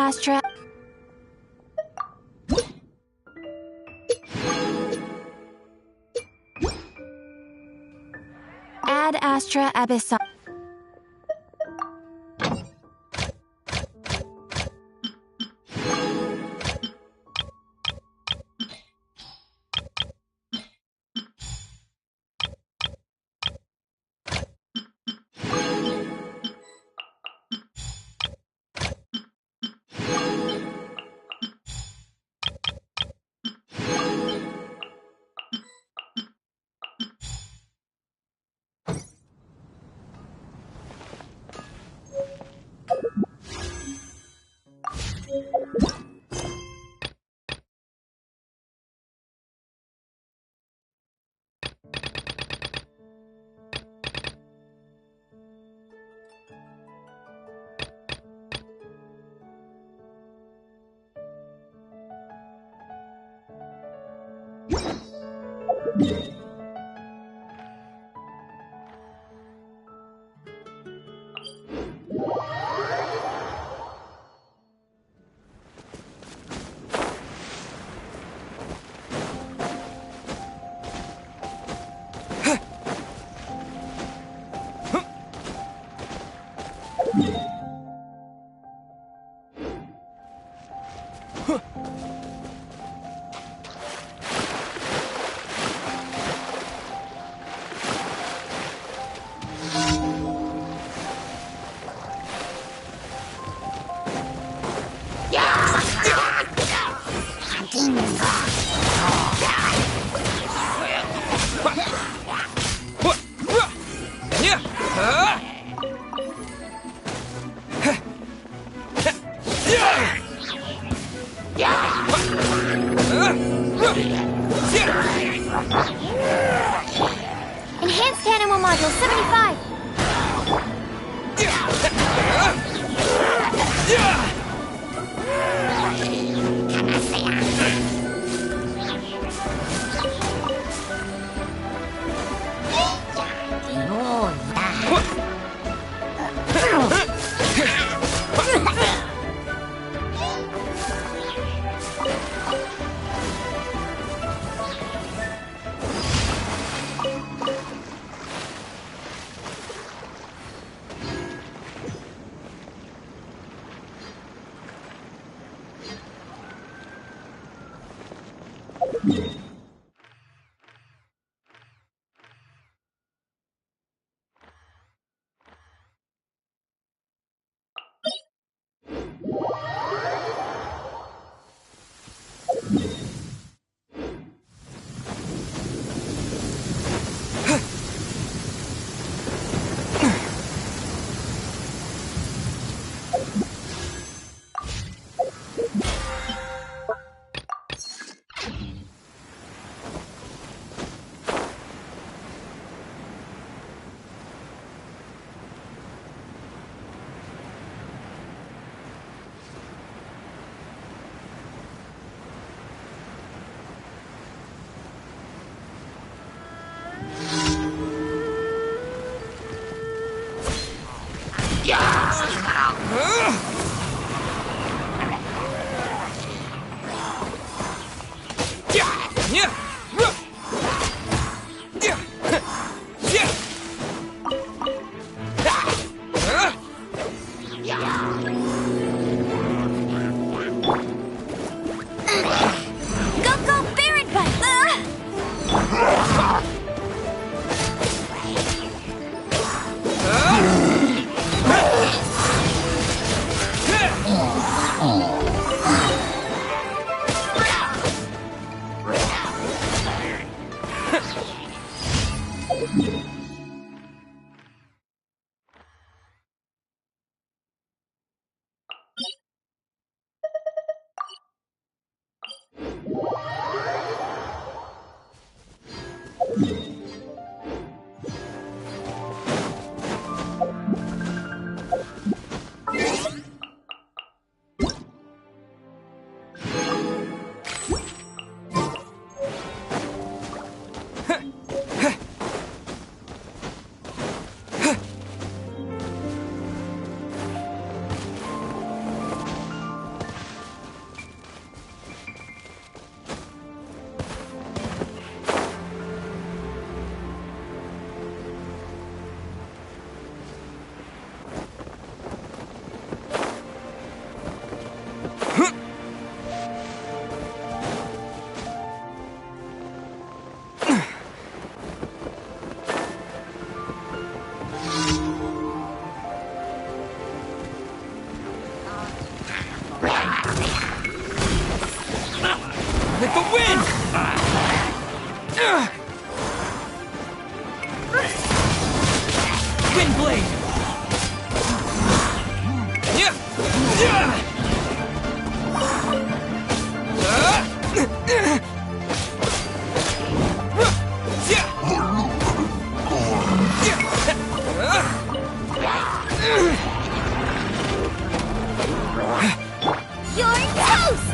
Astra. Ad Astra Abyssal. Enhanced Animal Module 75! Wind blade! You're toast!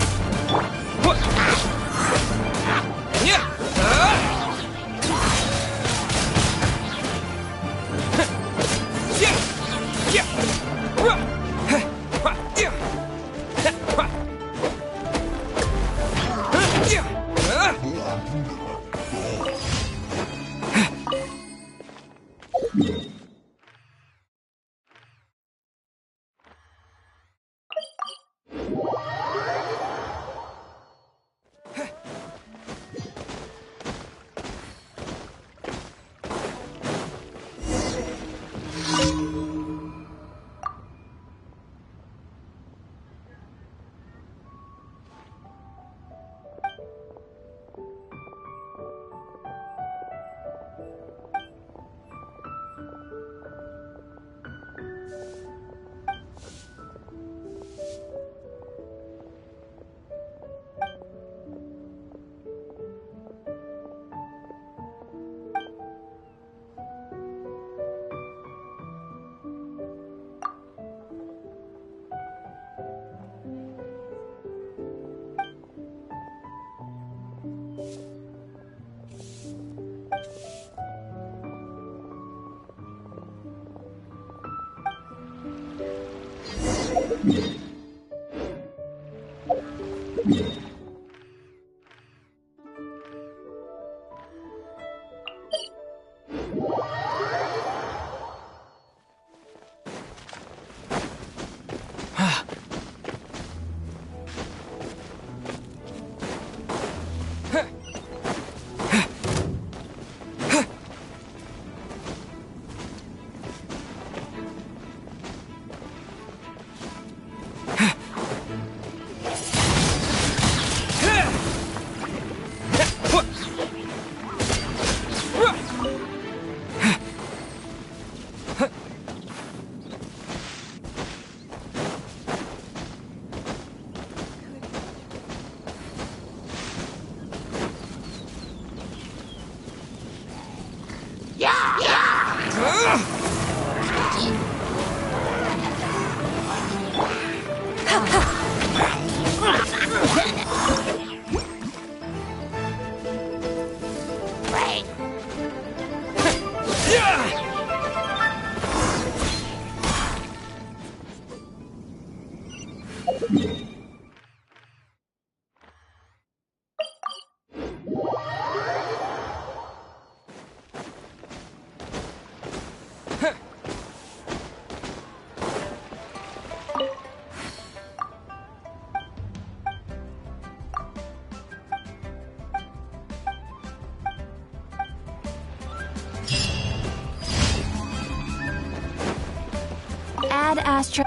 Ad Astra.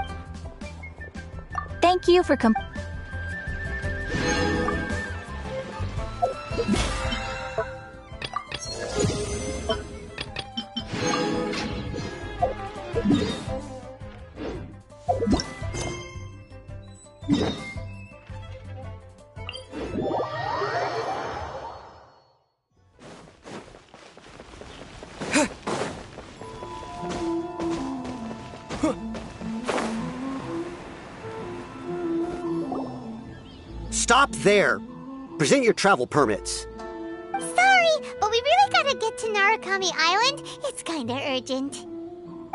Thank you for Stop there! Present your travel permits. Sorry, but we really gotta get to Narukami Island. It's kinda urgent.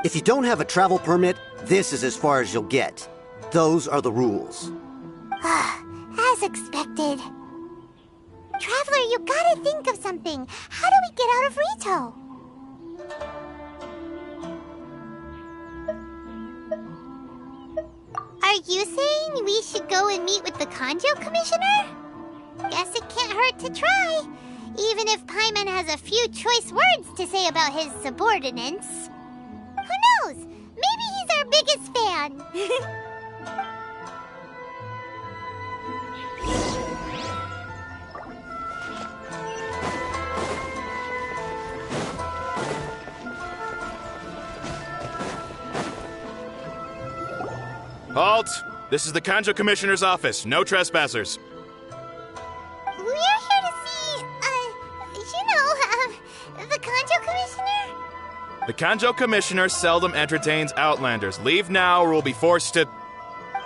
If you don't have a travel permit, this is as far as you'll get. Those are the rules. As expected. Traveler, you gotta think of something. How do we get out of Rito? Are you saying we should go and meet with the Kanjo Commissioner? Guess it can't hurt to try. Even if Paimon has a few choice words to say about his subordinates. Who knows? Maybe he's our biggest fan. Halt! This is the Kanjo Commissioner's office. No trespassers. We're here to see, the Kanjo Commissioner? The Kanjo Commissioner seldom entertains Outlanders. Leave now or we'll be forced to...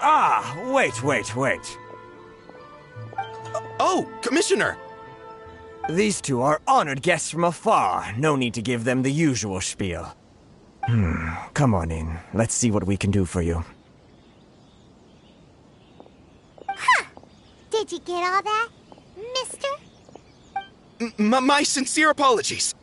Ah, wait. Oh, Commissioner! These two are honored guests from afar. No need to give them the usual spiel. Come on in. Let's see what we can do for you. Huh. Did you get all that, mister? My sincere apologies.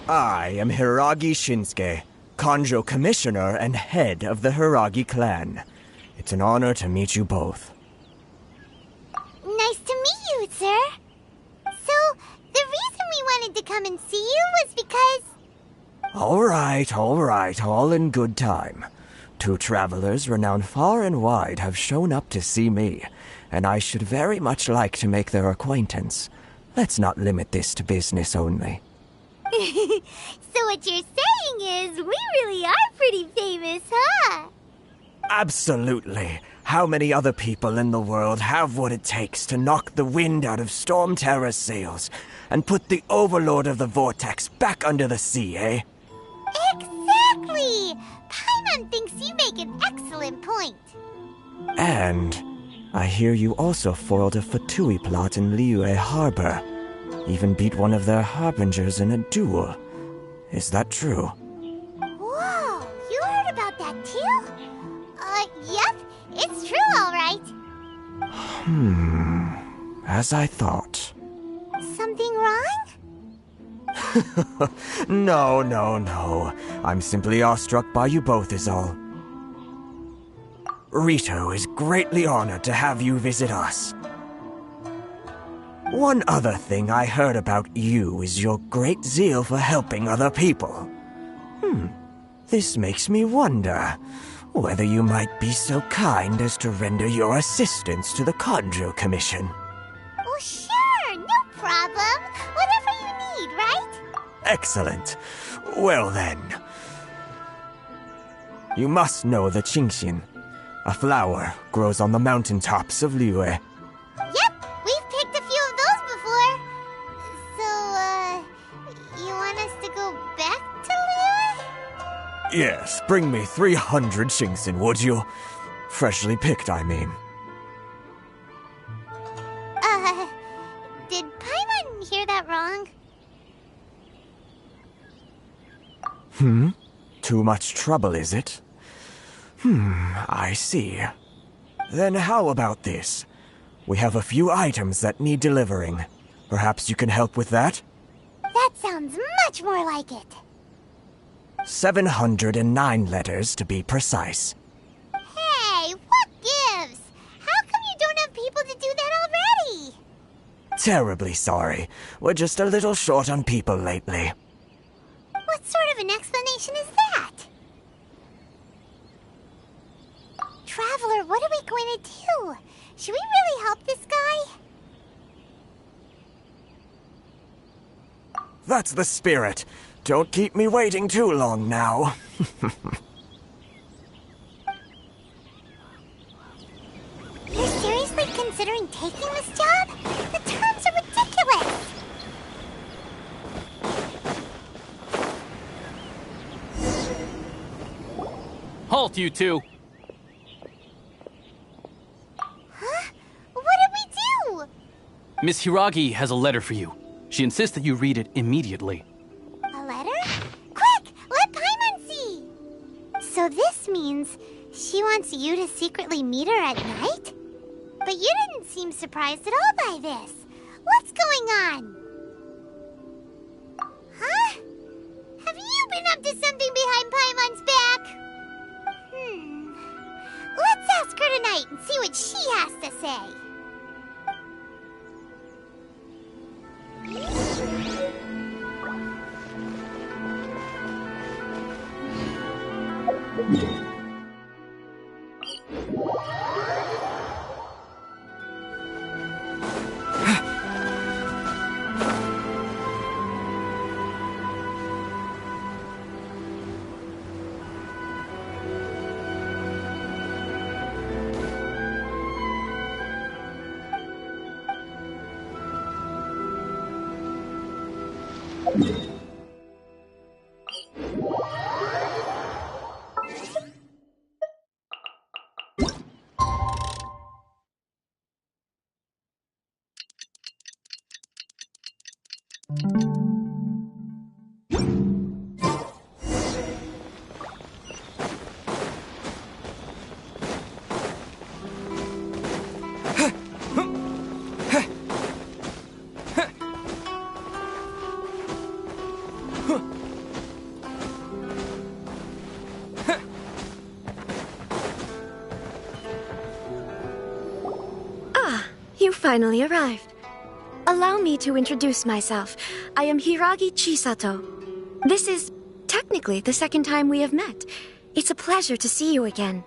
I am Hiragi Shinsuke, Kanjo Commissioner and head of the Hiragi clan. It's an honor to meet you both. Nice to meet you, sir. So, the reason we wanted to come and see you was because... All right, all in good time. Two travelers renowned far and wide have shown up to see me, and I should very much like to make their acquaintance. Let's not limit this to business only. So what you're saying is, we really are pretty famous, huh? Absolutely. How many other people in the world have what it takes to knock the wind out of Storm Terror's sails and put the Overlord of the Vortex back under the sea, eh? Exactly! Paimon thinks you make an excellent point. And I hear you also foiled a Fatui plot in Liyue Harbor. Even beat one of their harbingers in a duel. Is that true? Whoa, you heard about that too? Yep, it's true, all right. As I thought. Something wrong? No. I'm simply awestruck by you both is all. Rito is greatly honored to have you visit us. One other thing I heard about you is your great zeal for helping other people. This makes me wonder whether you might be so kind as to render your assistance to the Kanjo Commission. Oh, sure, no problem. Whatever you need, right? Excellent. Well then. You must know the Genshin. A flower grows on the mountaintops of Liyue. Yep, we've picked a few of those before. So, you want us to go back to Liyue? Yes, bring me 300 Genshin, would you? Freshly picked, I mean. Did Paimon hear that wrong? Too much trouble, is it? I see. Then how about this? We have a few items that need delivering. Perhaps you can help with that? That sounds much more like it. 709 letters to be precise. Hey, what gives? How come you don't have people to do that already? Terribly sorry. We're just a little short on people lately. What sort of an explanation is that? Traveler, what are we going to do? Should we really help this guy? That's the spirit. Don't keep me waiting too long now. You're seriously considering taking this job? The terms are ridiculous! Halt, you two! Huh? What did we do? Miss Hiragi has a letter for you. She insists that you read it immediately. A letter? Quick! Let Paimon see! So this means she wants you to secretly meet her at night? But you didn't seem surprised at all by this. What's going on? Huh? Have you been up to something behind Paimon's back? Let's ask her tonight and see what she has to say. You finally arrived. Allow me to introduce myself. I am Hiragi Chisato. This is technically the second time we have met. It's a pleasure to see you again.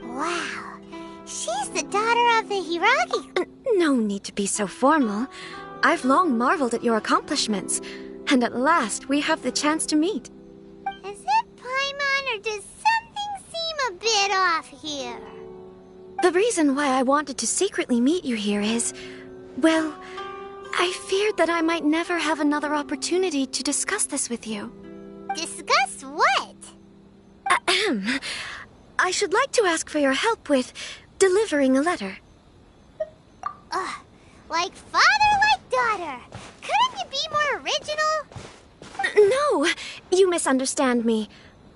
Wow. She's the daughter of the Hiragi. No need to be so formal. I've long marveled at your accomplishments, and at last we have the chance to meet. Is it Paimon, or does something seem a bit off here? The reason why I wanted to secretly meet you here is, well, I feared that I might never have another opportunity to discuss this with you. Discuss what? Ahem. I should like to ask for your help with delivering a letter. Like father, like daughter. Couldn't you be more original? No, you misunderstand me.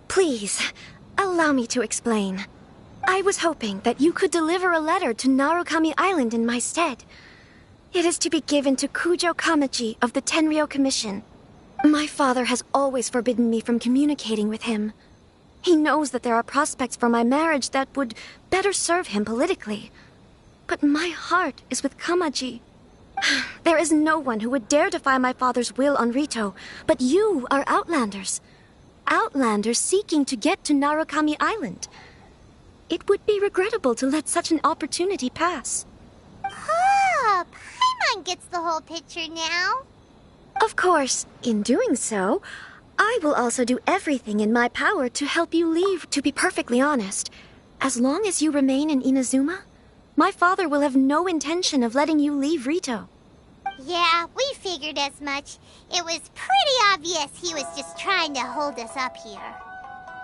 Please, allow me to explain. I was hoping that you could deliver a letter to Narukami Island in my stead. It is to be given to Kujo Kamachi of the Tenryou Commission. My father has always forbidden me from communicating with him. He knows that there are prospects for my marriage that would better serve him politically. But my heart is with Kamaji. There is no one who would dare defy my father's will on Rito, but you are Outlanders. Outlanders seeking to get to Narukami Island. It would be regrettable to let such an opportunity pass. Oh, Paimon gets the whole picture now. Of course, in doing so, I will also do everything in my power to help you leave. To be perfectly honest, as long as you remain in Inazuma, my father will have no intention of letting you leave Rito. Yeah, we figured as much. It was pretty obvious he was just trying to hold us up here.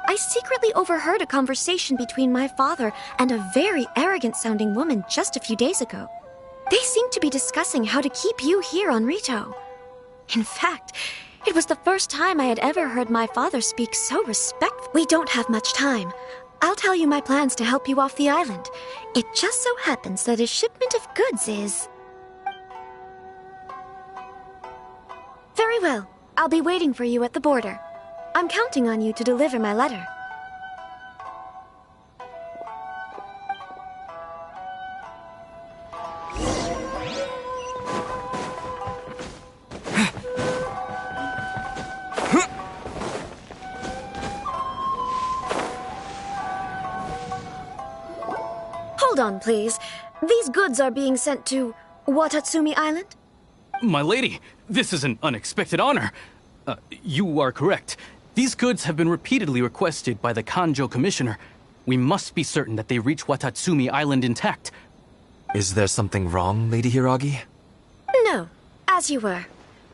I secretly overheard a conversation between my father and a very arrogant-sounding woman just a few days ago. They seemed to be discussing how to keep you here on Rito. In fact, it was the first time I had ever heard my father speak so respectfully. We don't have much time. I'll tell you my plans to help you off the island. It just so happens that a shipment of goods is... Very well. I'll be waiting for you at the border. I'm counting on you to deliver my letter. Hold on, please. These goods are being sent to Watatsumi Island? My lady, this is an unexpected honor. You are correct. These goods have been repeatedly requested by the Kanjo Commissioner. We must be certain that they reach Watatsumi Island intact. Is there something wrong, Lady Hiragi? No, as you were.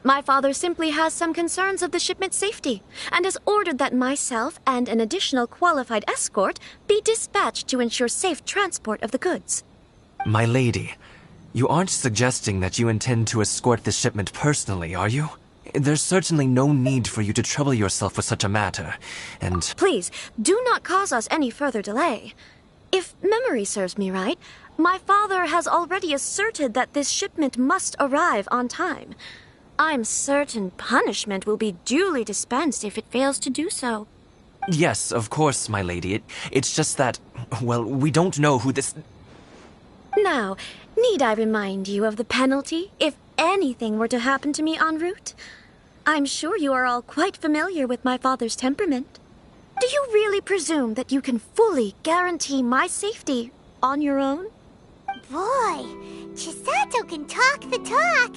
My father simply has some concerns of the shipment's safety, and has ordered that myself and an additional qualified escort be dispatched to ensure safe transport of the goods. My lady, you aren't suggesting that you intend to escort this shipment personally, are you? There's certainly no need for you to trouble yourself with such a matter, and... Please, do not cause us any further delay. If memory serves me right, my father has already asserted that this shipment must arrive on time. I'm certain punishment will be duly dispensed if it fails to do so. Yes, of course, my lady. It's just that, well, we don't know who this... Now, need I remind you of the penalty if anything were to happen to me en route? I'm sure you are all quite familiar with my father's temperament. Do you really presume that you can fully guarantee my safety on your own? Boy, Chisato can talk the talk.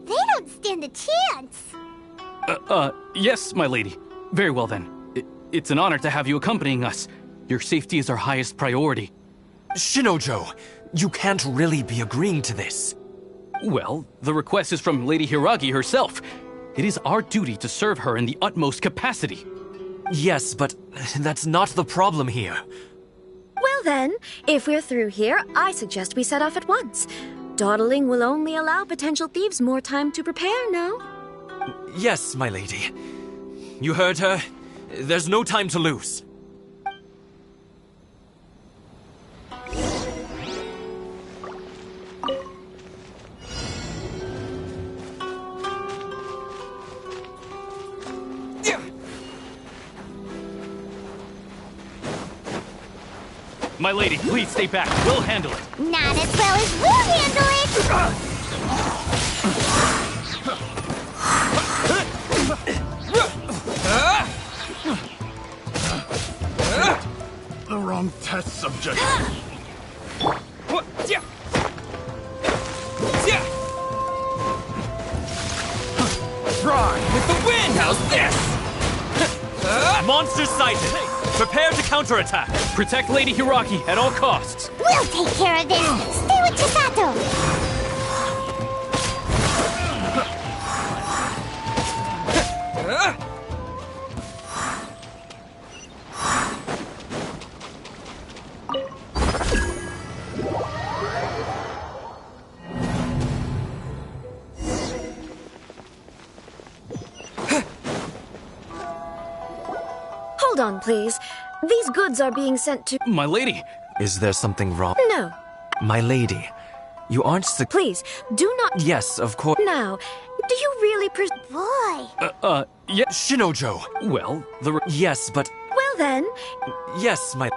They don't stand a chance. Yes, my lady. Very well then. It's an honor to have you accompanying us. Your safety is our highest priority. Shinojo, you can't really be agreeing to this. Well, the request is from Lady Hiragi herself. It is our duty to serve her in the utmost capacity. Yes, but that's not the problem here. Well then, if we're through here, I suggest we set off at once. Dawdling will only allow potential thieves more time to prepare, no? Yes, my lady. You heard her. There's no time to lose. My lady, please stay back. We'll handle it. Not as well as we'll handle it! The wrong test subject. Try with the wind! How's this? Monster sighted! Prepare to counterattack! Protect Lady Hiraki at all costs. We'll take care of this! Stay with Chisato! Hold on, please. These goods are being sent to... My lady. Is there something wrong? No. My lady, you aren't Please, do not... Yes, of course. Now, do you really Boy! Yeah. Shinojo! Well, Yes, but... Well then, Yes, my...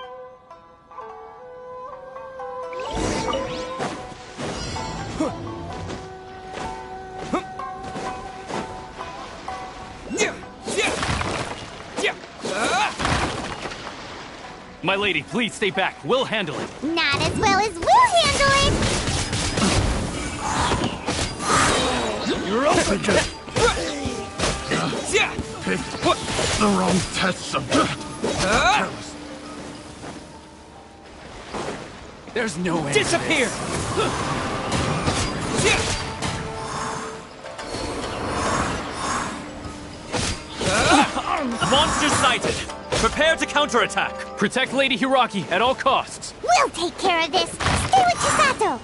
My lady, please stay back. We'll handle it. Not as well as we'll handle it! You're up again. Picked the wrong test subject. There's no end. Disappear! Monster sighted! Prepare to counterattack! Protect Lady Hiraki at all costs. We'll take care of this! Stay with Chisato!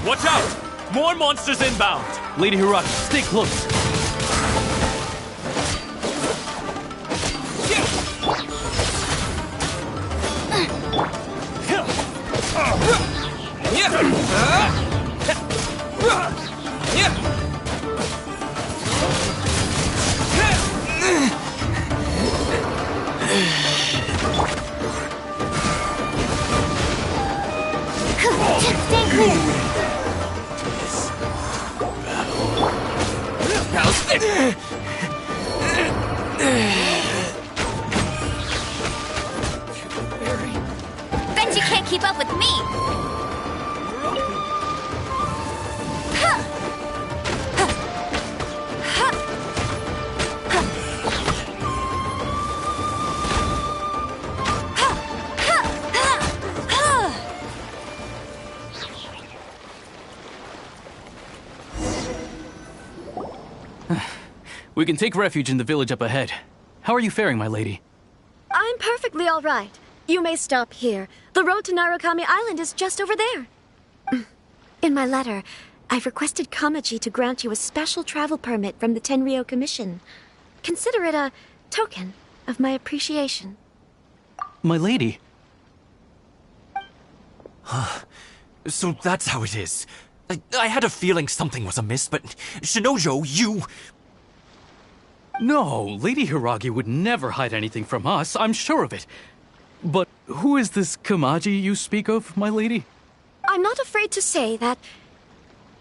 Watch out! More monsters inbound! Lady Hiraki, stay close. Stand clear! How's this? Bet you can't keep up with me! We can take refuge in the village up ahead. How are you faring, my lady? I'm perfectly all right. You may stop here. The road to Narukami Island is just over there. In my letter, I've requested Kamaji to grant you a special travel permit from the Tenryou Commission. Consider it a token of my appreciation. My lady. So that's how it is. I had a feeling something was amiss, but Shinojo, you... No, Lady Hiragi would never hide anything from us, I'm sure of it. But who is this Kamaji you speak of, my lady? I'm not afraid to say that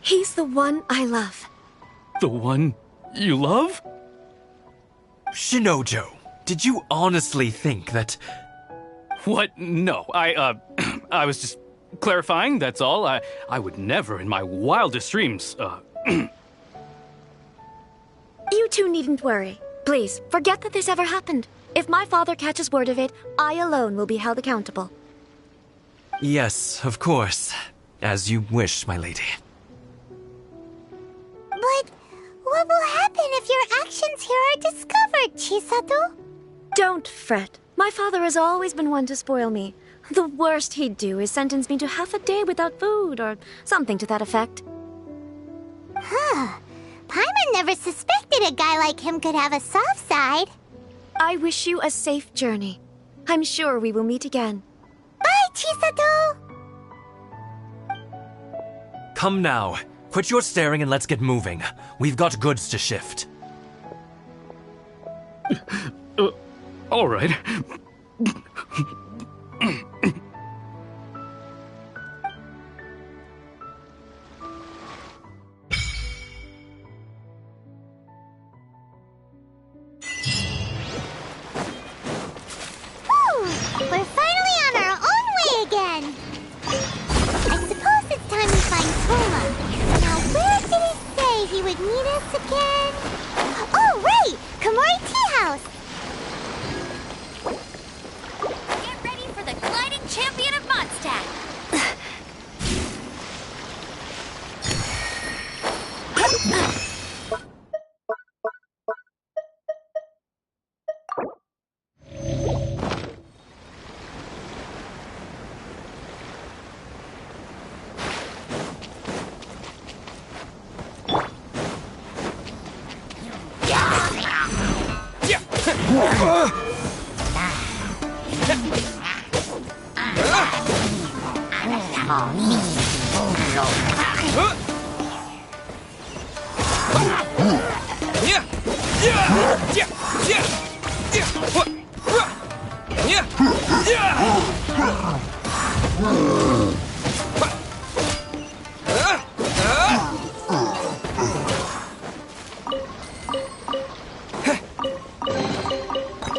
he's the one I love. The one you love? Shinojo, did you honestly think that... What? No, I was just clarifying, that's all. I would never in my wildest dreams, You two needn't worry. Please, forget that this ever happened. If my father catches word of it, I alone will be held accountable. Yes, of course. As you wish, my lady. But what will happen if your actions here are discovered, Chisato? Don't fret. My father has always been one to spoil me. The worst he'd do is sentence me to half a day without food, or something to that effect. Huh. Paimon never suspected a guy like him could have a soft side. I wish you a safe journey. I'm sure we will meet again. Bye, Chisato! Come now. Quit your staring and let's get moving. We've got goods to shift. All right. Whew! We're finally on our own way again! I suppose it's time we find Toma. Now, where did he say he would meet us again? Oh, right! Komori Tea House! Get ready for the gliding champion of Mondstadt!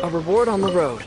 A reward on the road.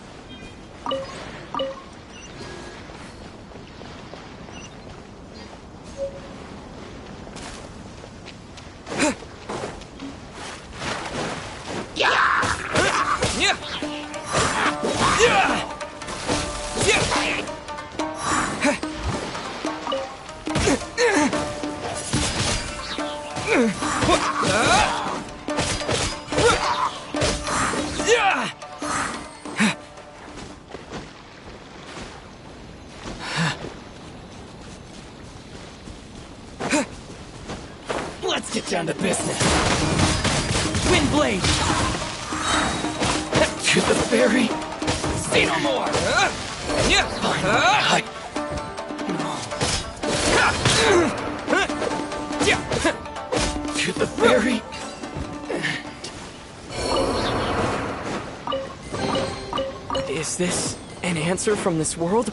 Let's get down to business. Wind blade. To the ferry. Say no more. Fine. To the ferry. Is this an answer from this world?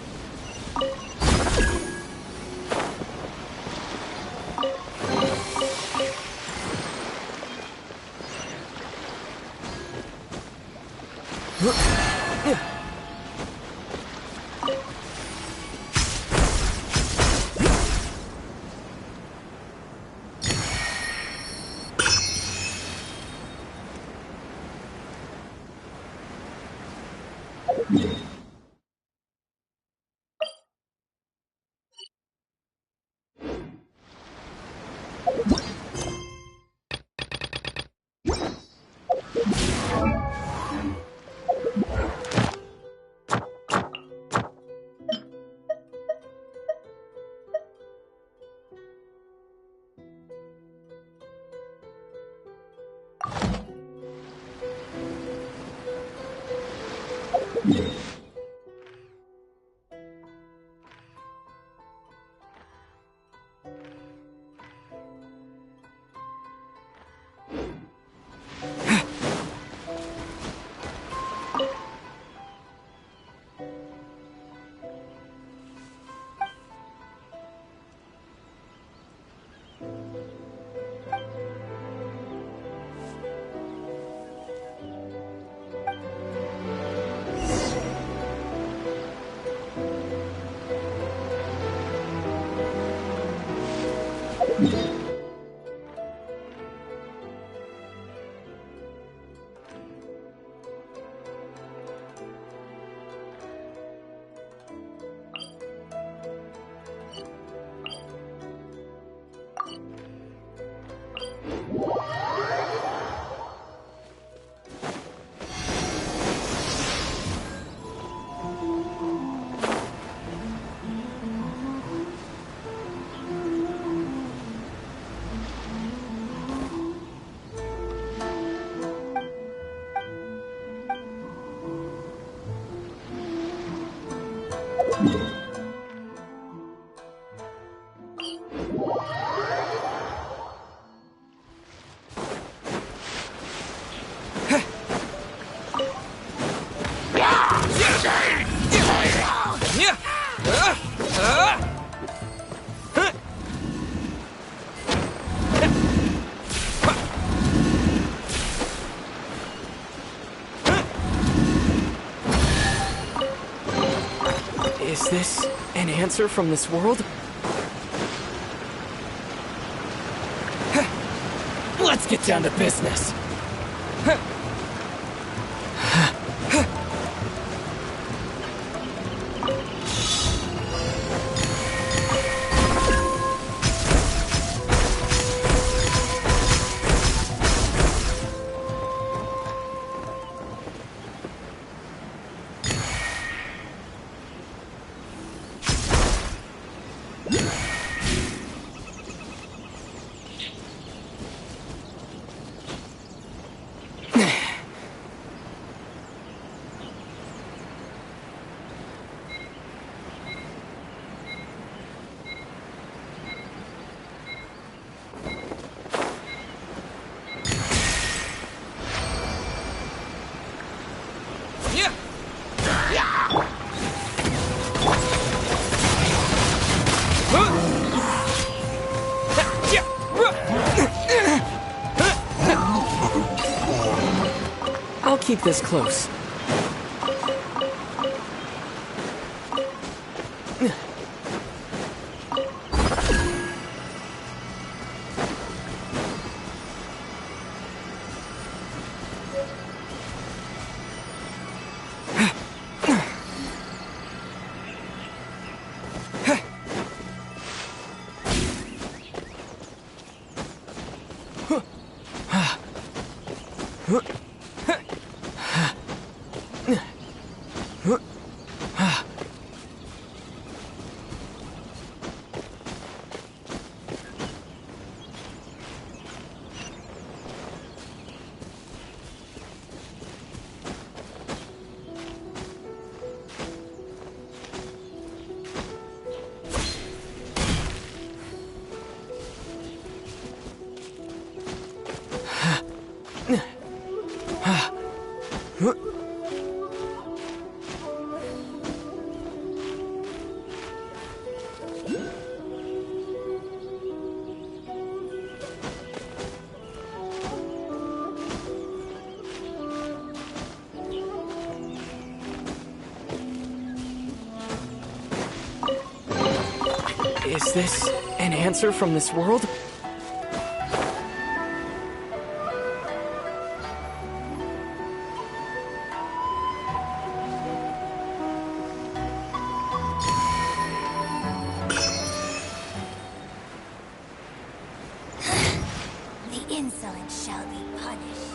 Is this an answer from this world? Let's get down to business. I'll keep this close. Is this an answer from this world? The insolent shall be punished.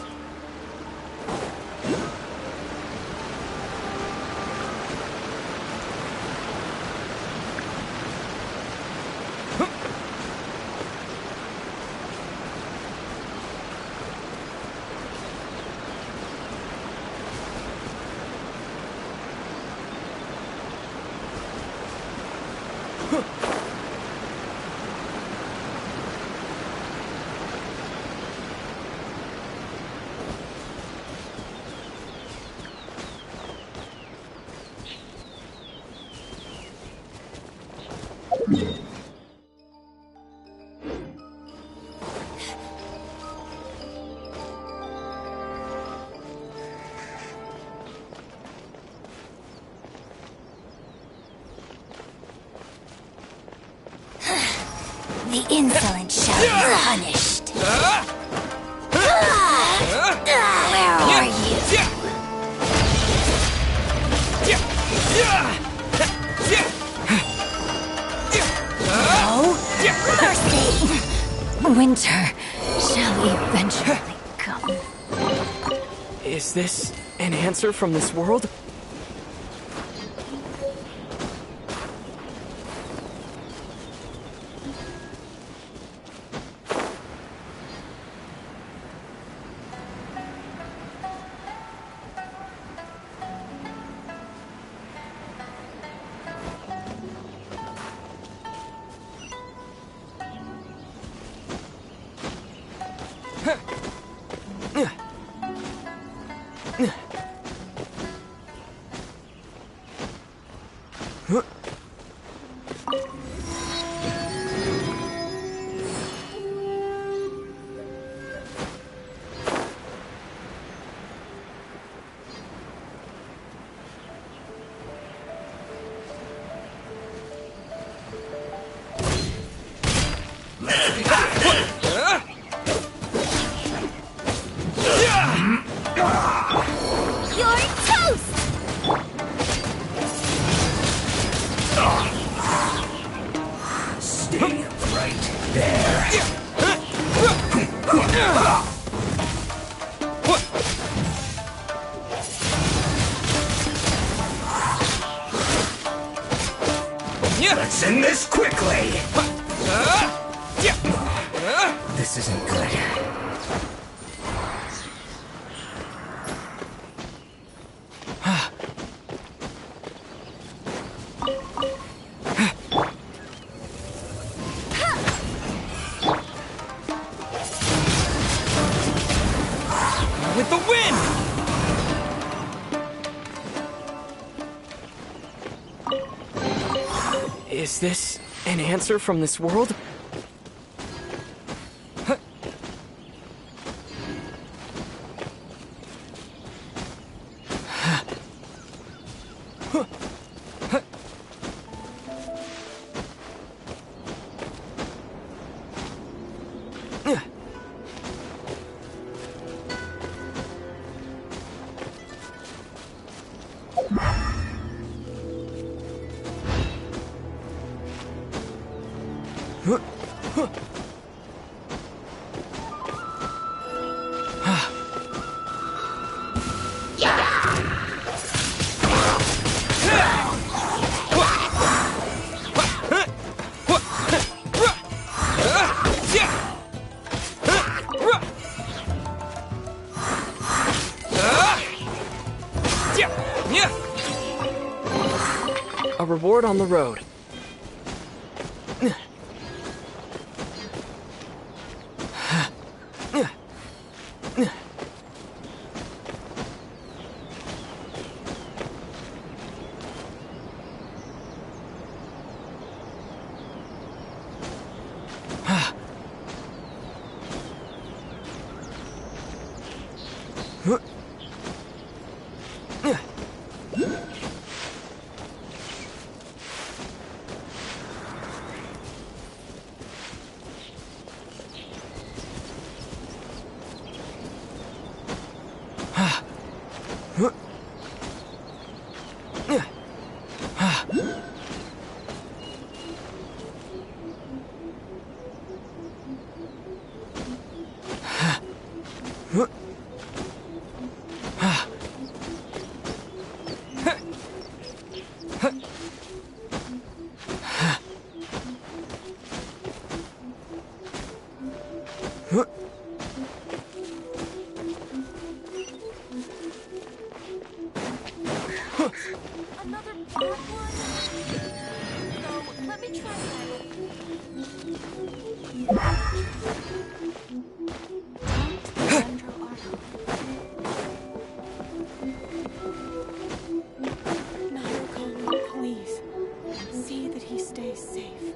The insolent shall be punished. Where are you? No mercy! Winter shall eventually come. Is this an answer from this world? Let's end this quickly! This isn't good. With the wind! Is this an answer from this world? A reward on the road. Another bad one? No, let me try Naruko, please, see that he stays safe.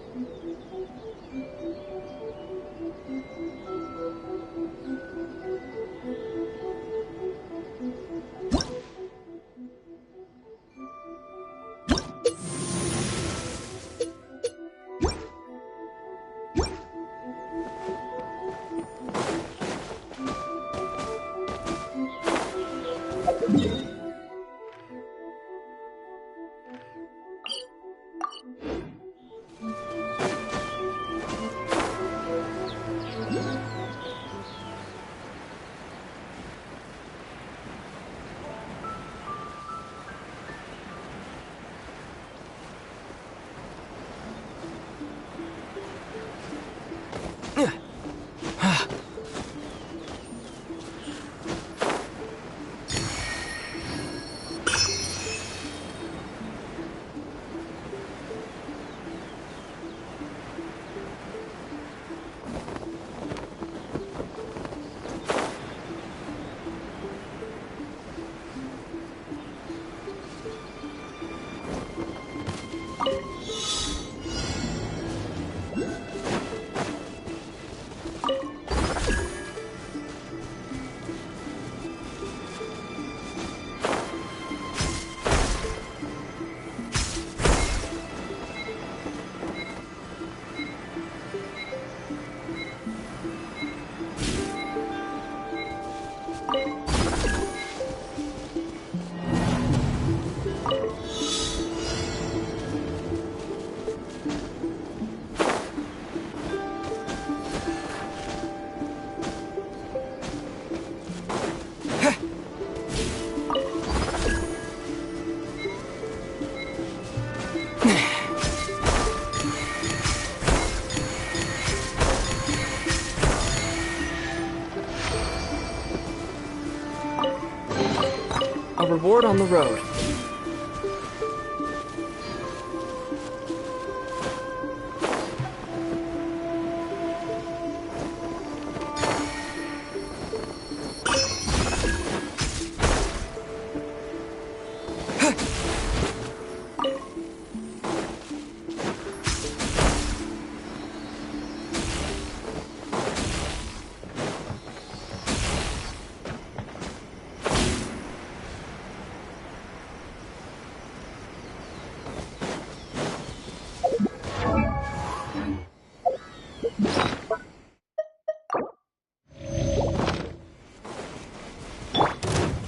reward on the road.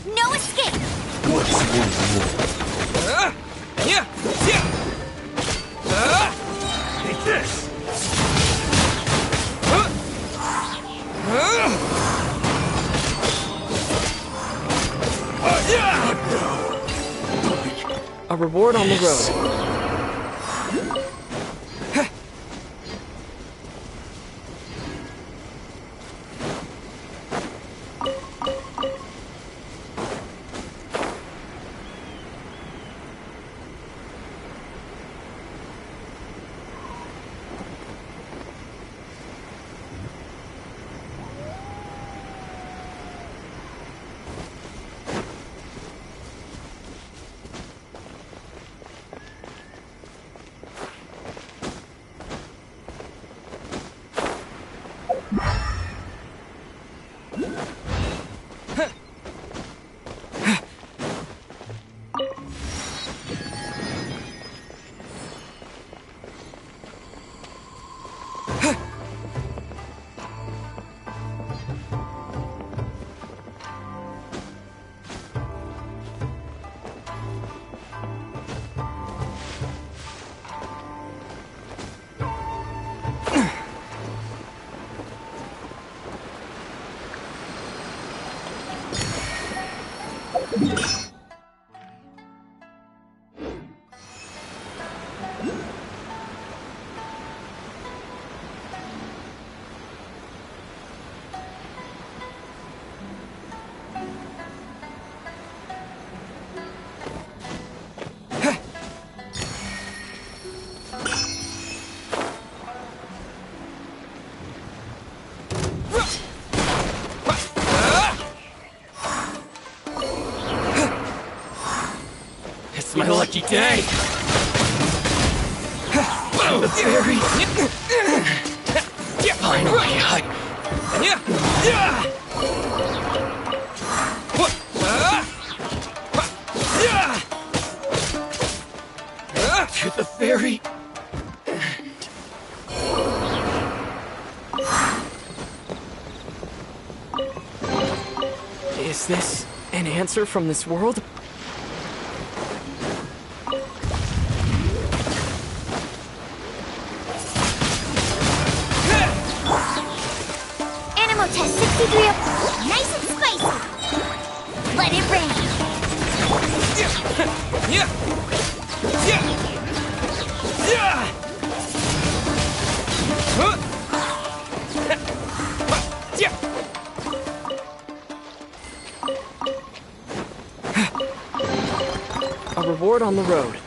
No escape! Take this! A reward on the road. It's my lucky day! The fairy! Finally, to the fairy! Is this an answer from this world? Animal test 63. Nice and spicy. Let it rain. A reward on the road.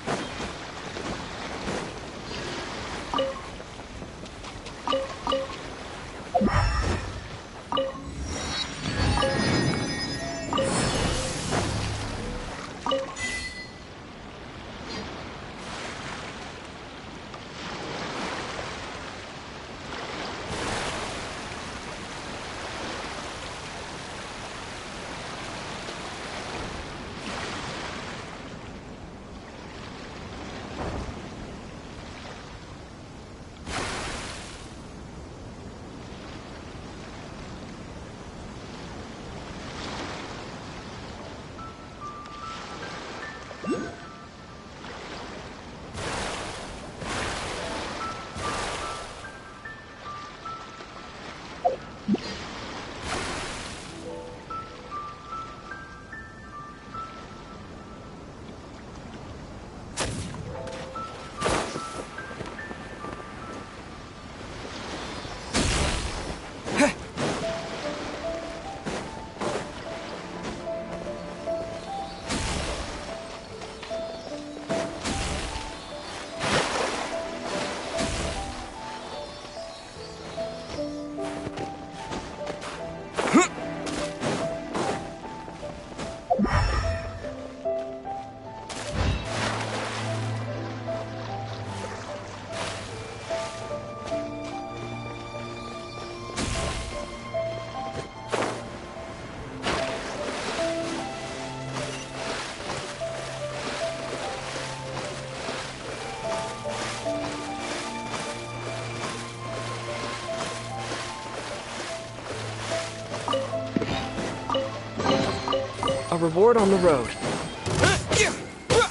A reward on the road.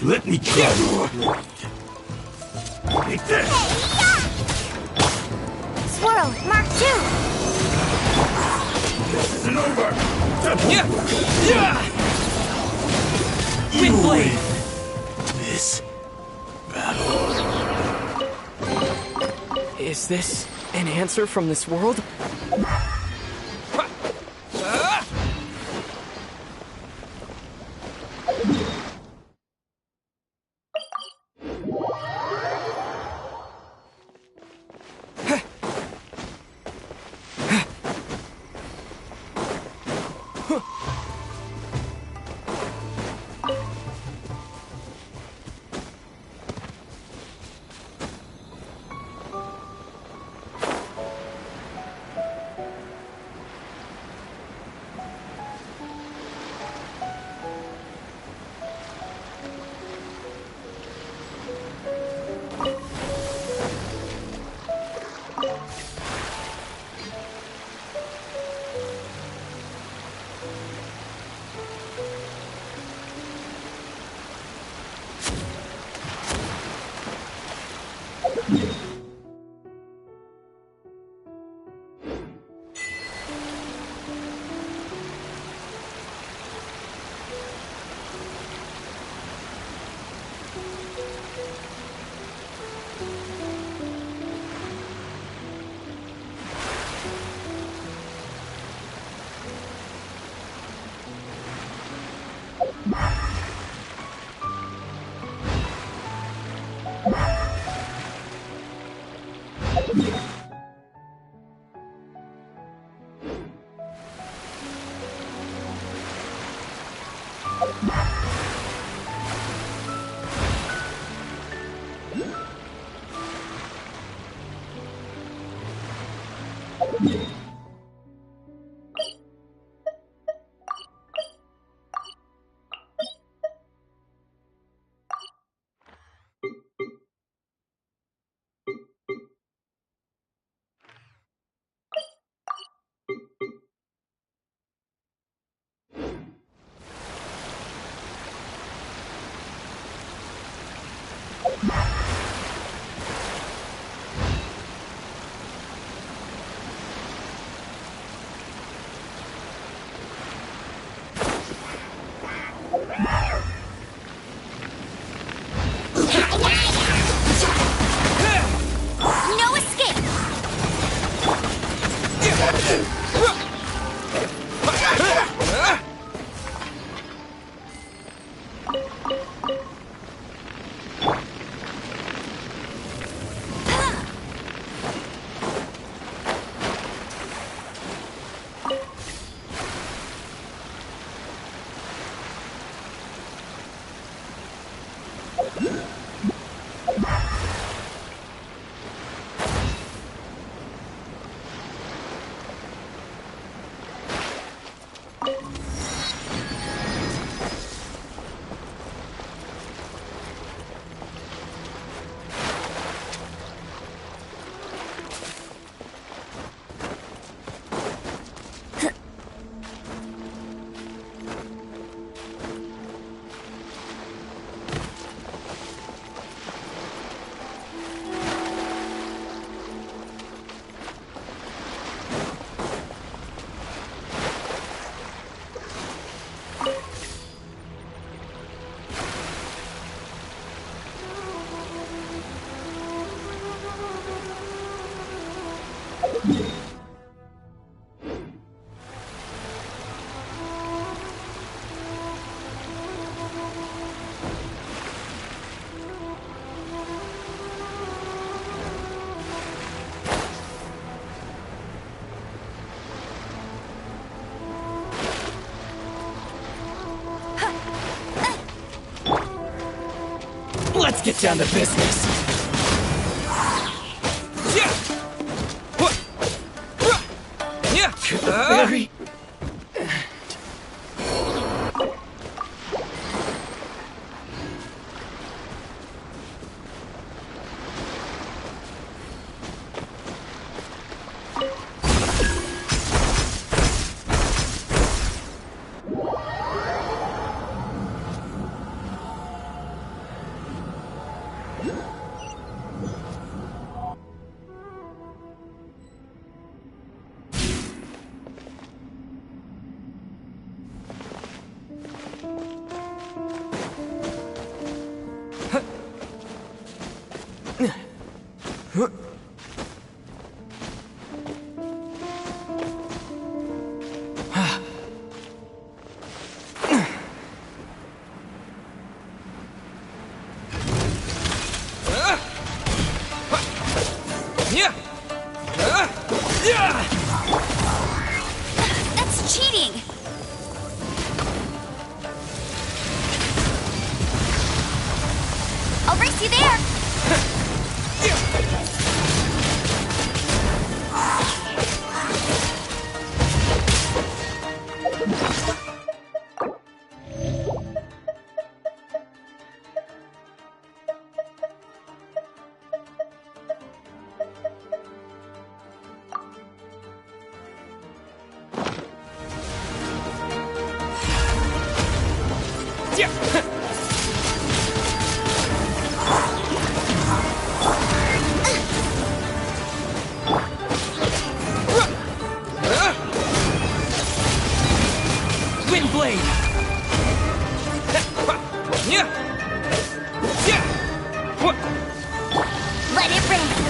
Let me try your hand. Take this! Swirl, Mark 2! This isn't over! Wind blade! This battle. Is this an answer from this world? No escape! Let's get down to business. Very. That's cheating! I'll race you there! Let it rain!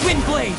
Wind Blade!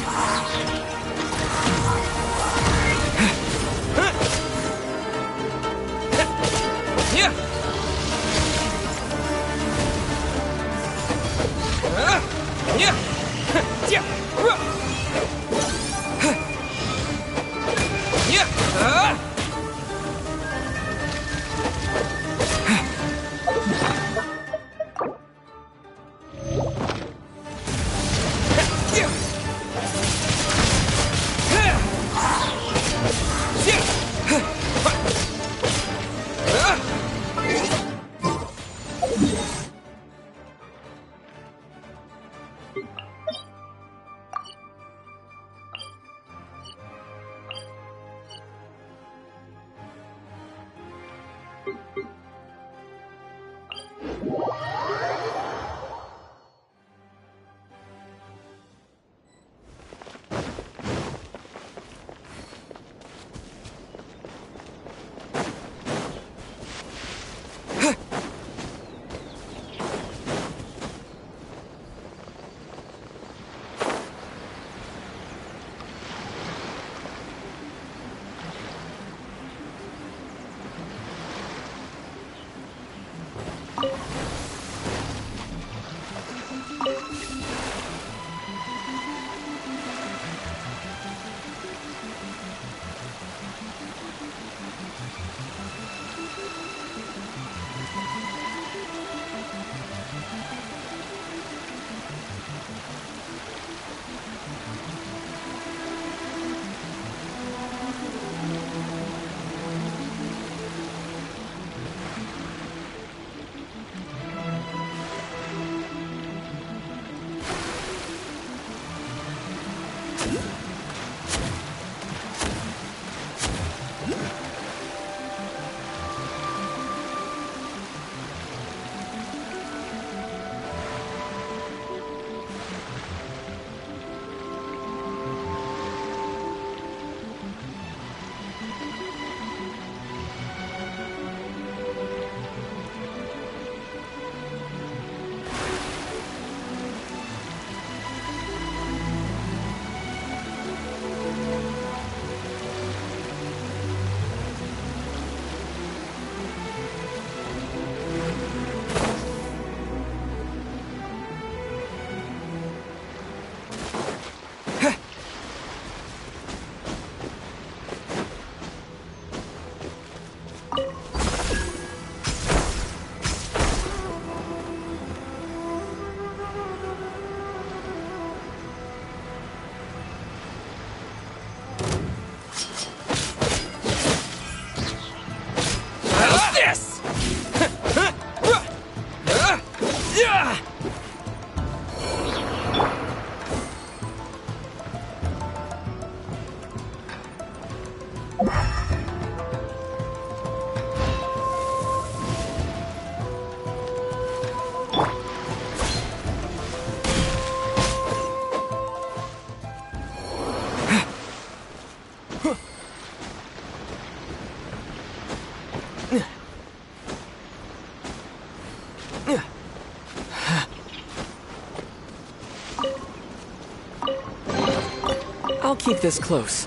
keep this close.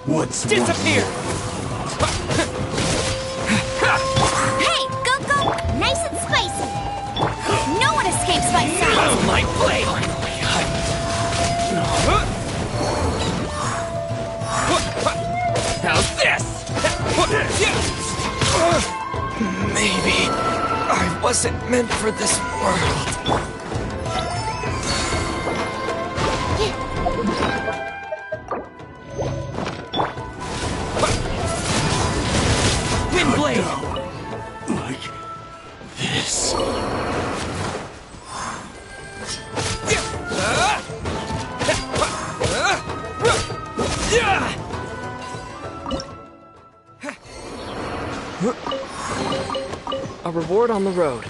What's Disappear! Hey, go! Nice and spicy! No one escapes my sight! Oh, my blade! How's this? Maybe I wasn't meant for this world. Windblade! like this? A reward on the road.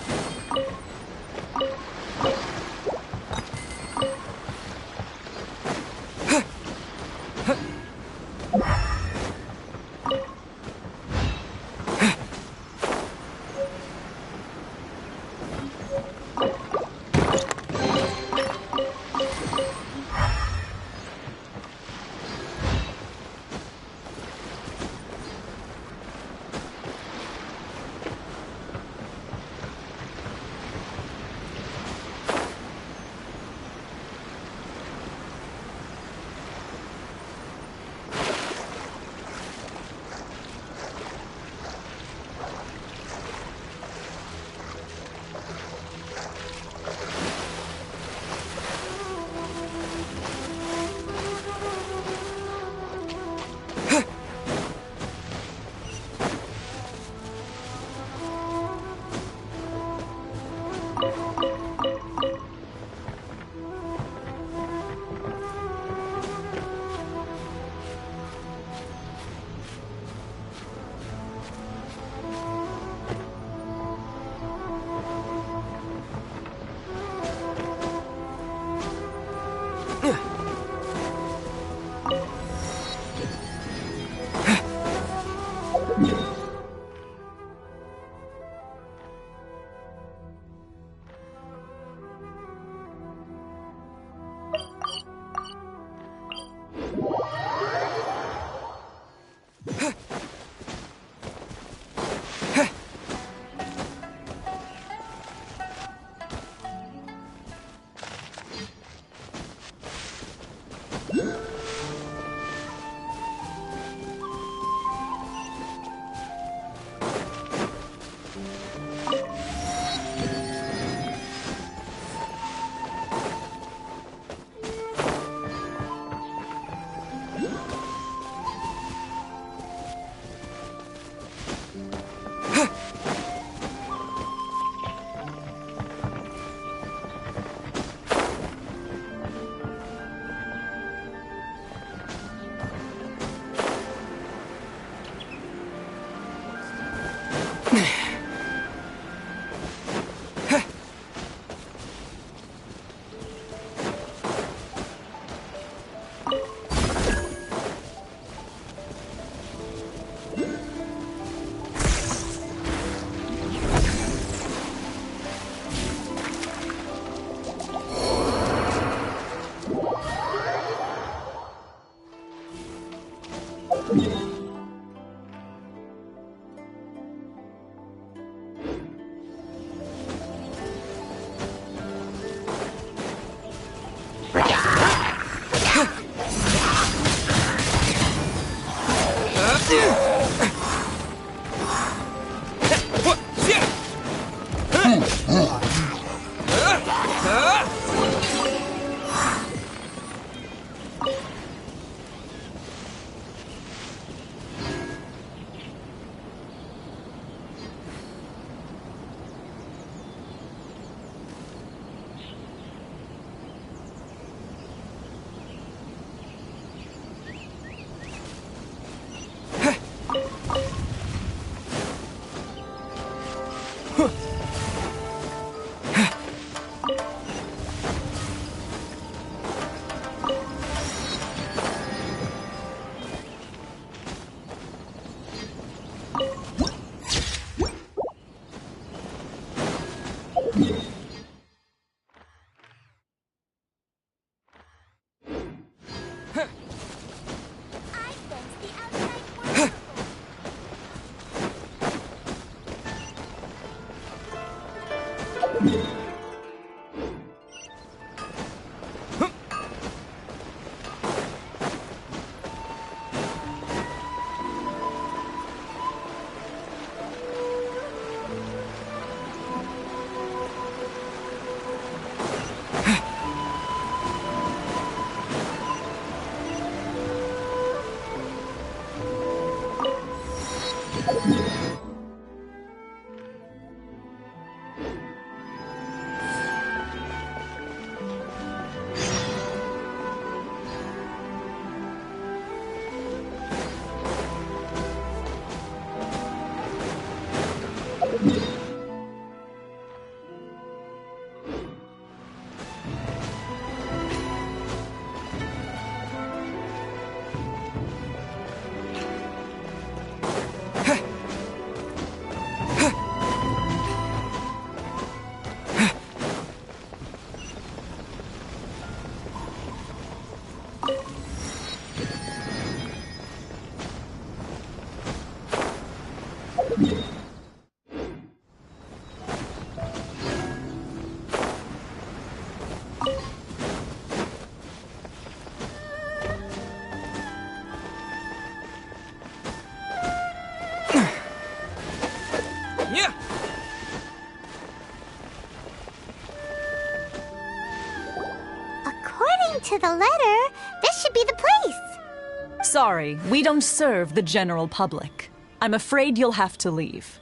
to the letter, this should be the place. Sorry, we don't serve the general public. I'm afraid you'll have to leave.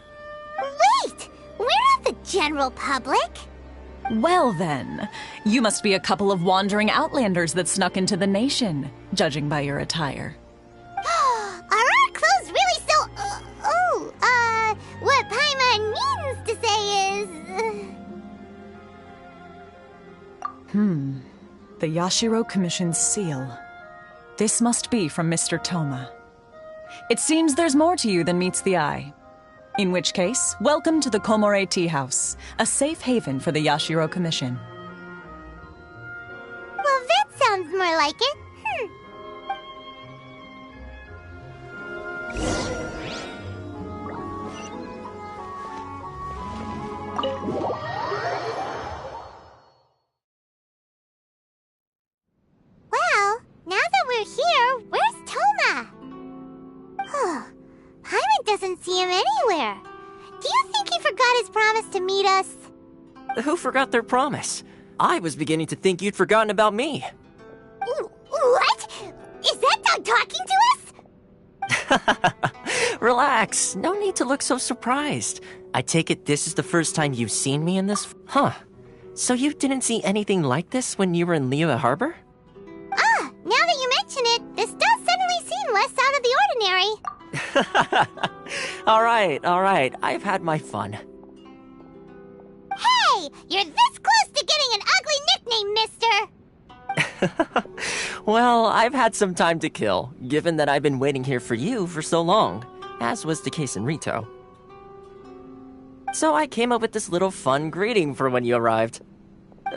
Wait! We're not the general public. Well then, you must be a couple of wandering outlanders that snuck into the nation, judging by your attire. Are our clothes really so... what Paimon means to say is... The Yashiro Commission's seal. This must be from Mr. Toma. It seems there's more to you than meets the eye. In which case, welcome to the Komore Tea House, a safe haven for the Yashiro Commission. Well, that sounds more like it. Well, now that we're here, where's Toma? Paimon doesn't see him anywhere. Do you think he forgot his promise to meet us? Who forgot their promise? I was beginning to think you'd forgotten about me. What? Is that dog talking to us? Relax. No need to look so surprised. I take it this is the first time you've seen me in this? Huh. So you didn't see anything like this when you were in Liyue Harbor? Now that you mention it, this does suddenly seem less out of the ordinary. Alright. I've had my fun. Hey! You're this close to getting an ugly nickname, mister! Well, I've had some time to kill, given that I've been waiting here for you for so long, as was the case in Rito. So I came up with this little fun greeting for when you arrived.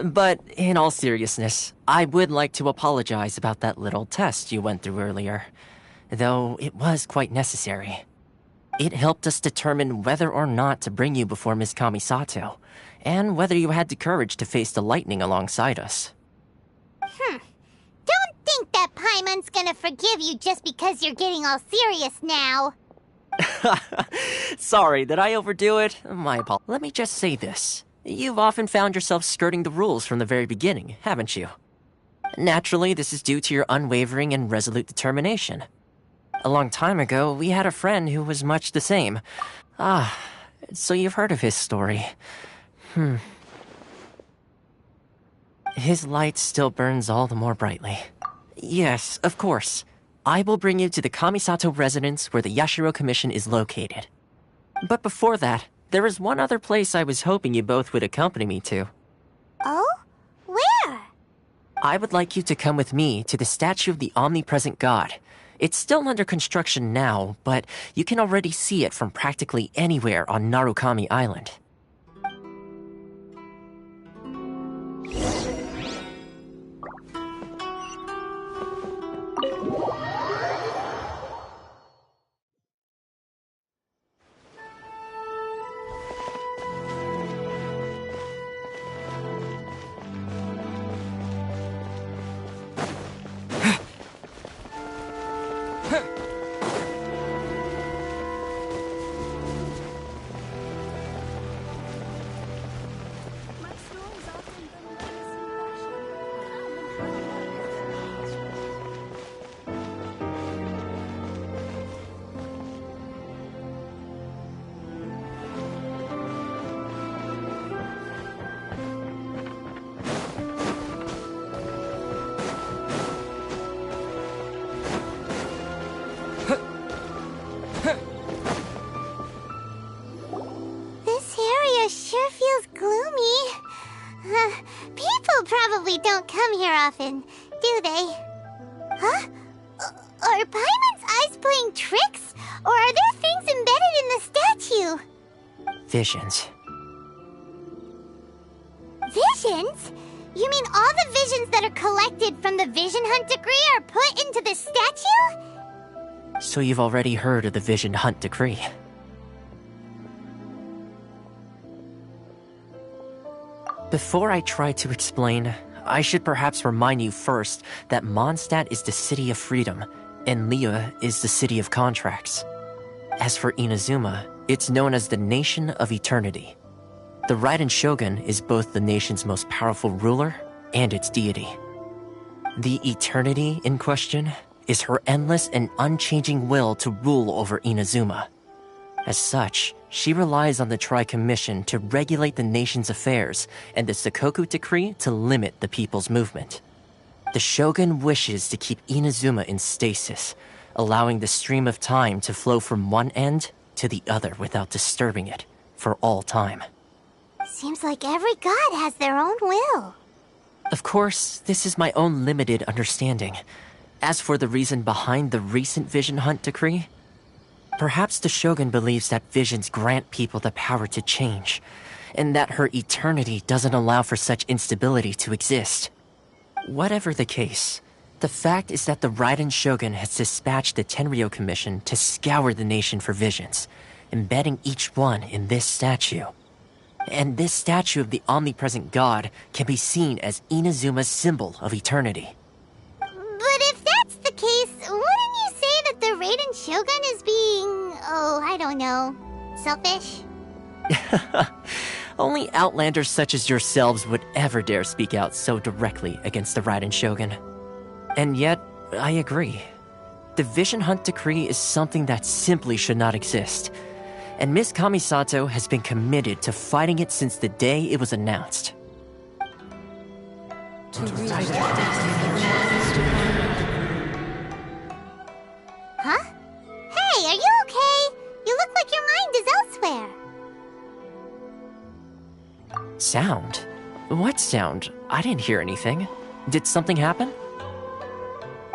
But in all seriousness, I would like to apologize about that little test you went through earlier, though it was quite necessary. It helped us determine whether or not to bring you before Miss Kamisato, and whether you had the courage to face the lightning alongside us. Don't think that Paimon's gonna forgive you just because you're getting all serious now. Sorry, did I overdo it? My apologies. Let me just say this. You've often found yourself skirting the rules from the very beginning, haven't you? Naturally, this is due to your unwavering and resolute determination. A long time ago, we had a friend who was much the same. So you've heard of his story. His light still burns all the more brightly. Yes, of course. I will bring you to the Kamisato residence where the Yashiro Commission is located. But before that, there is one other place I was hoping you both would accompany me to. Oh? Where? I would like you to come with me to the statue of the omnipresent god. It's still under construction now, but you can already see it from practically anywhere on Narukami Island. This area sure feels gloomy. People probably don't come here often, do they? Huh? Are Paimon's eyes playing tricks? Or are there things embedded in the statue? Visions. Visions? You mean all the visions that are collected from the Vision Hunt decree are put into the statue? So you've already heard of the Vision Hunt decree. Before I try to explain, I should perhaps remind you first that Mondstadt is the city of freedom, and Liyue is the city of contracts. As for Inazuma, it's known as the Nation of Eternity. The Raiden Shogun is both the nation's most powerful ruler and its deity. The eternity in question is her endless and unchanging will to rule over Inazuma. As such, she relies on the Tri-Commission to regulate the nation's affairs and the Sakoku Decree to limit the people's movement. The Shogun wishes to keep Inazuma in stasis, allowing the stream of time to flow from one end to the other without disturbing it for all time. Seems like every god has their own will. Of course, this is my own limited understanding. As for the reason behind the recent Vision Hunt decree, perhaps the Shogun believes that visions grant people the power to change, and that her eternity doesn't allow for such instability to exist. Whatever the case, the fact is that the Raiden Shogun has dispatched the Tenryo Commission to scour the nation for visions, embedding each one in this statue. And this statue of the omnipresent god can be seen as Inazuma's symbol of eternity. But if that's the case, wouldn't you say that the Raiden Shogun is being, I don't know, selfish? Only outlanders such as yourselves would ever dare speak out so directly against the Raiden Shogun. And yet, I agree. The Vision Hunt decree is something that simply should not exist. And Miss Kamisato has been committed to fighting it since the day it was announced. Huh? Hey, are you okay? You look like your mind is elsewhere. Sound? What sound? I didn't hear anything. Did something happen?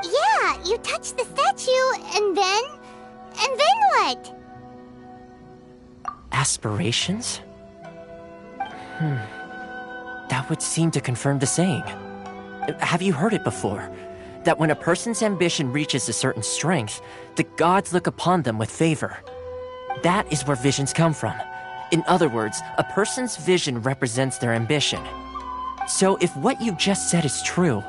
Yeah, you touched the statue, and then what? Aspirations? That would seem to confirm the saying. Have you heard it before? That when a person's ambition reaches a certain strength, the gods look upon them with favor. That is where visions come from. In other words, a person's vision represents their ambition. So if what you just said is true,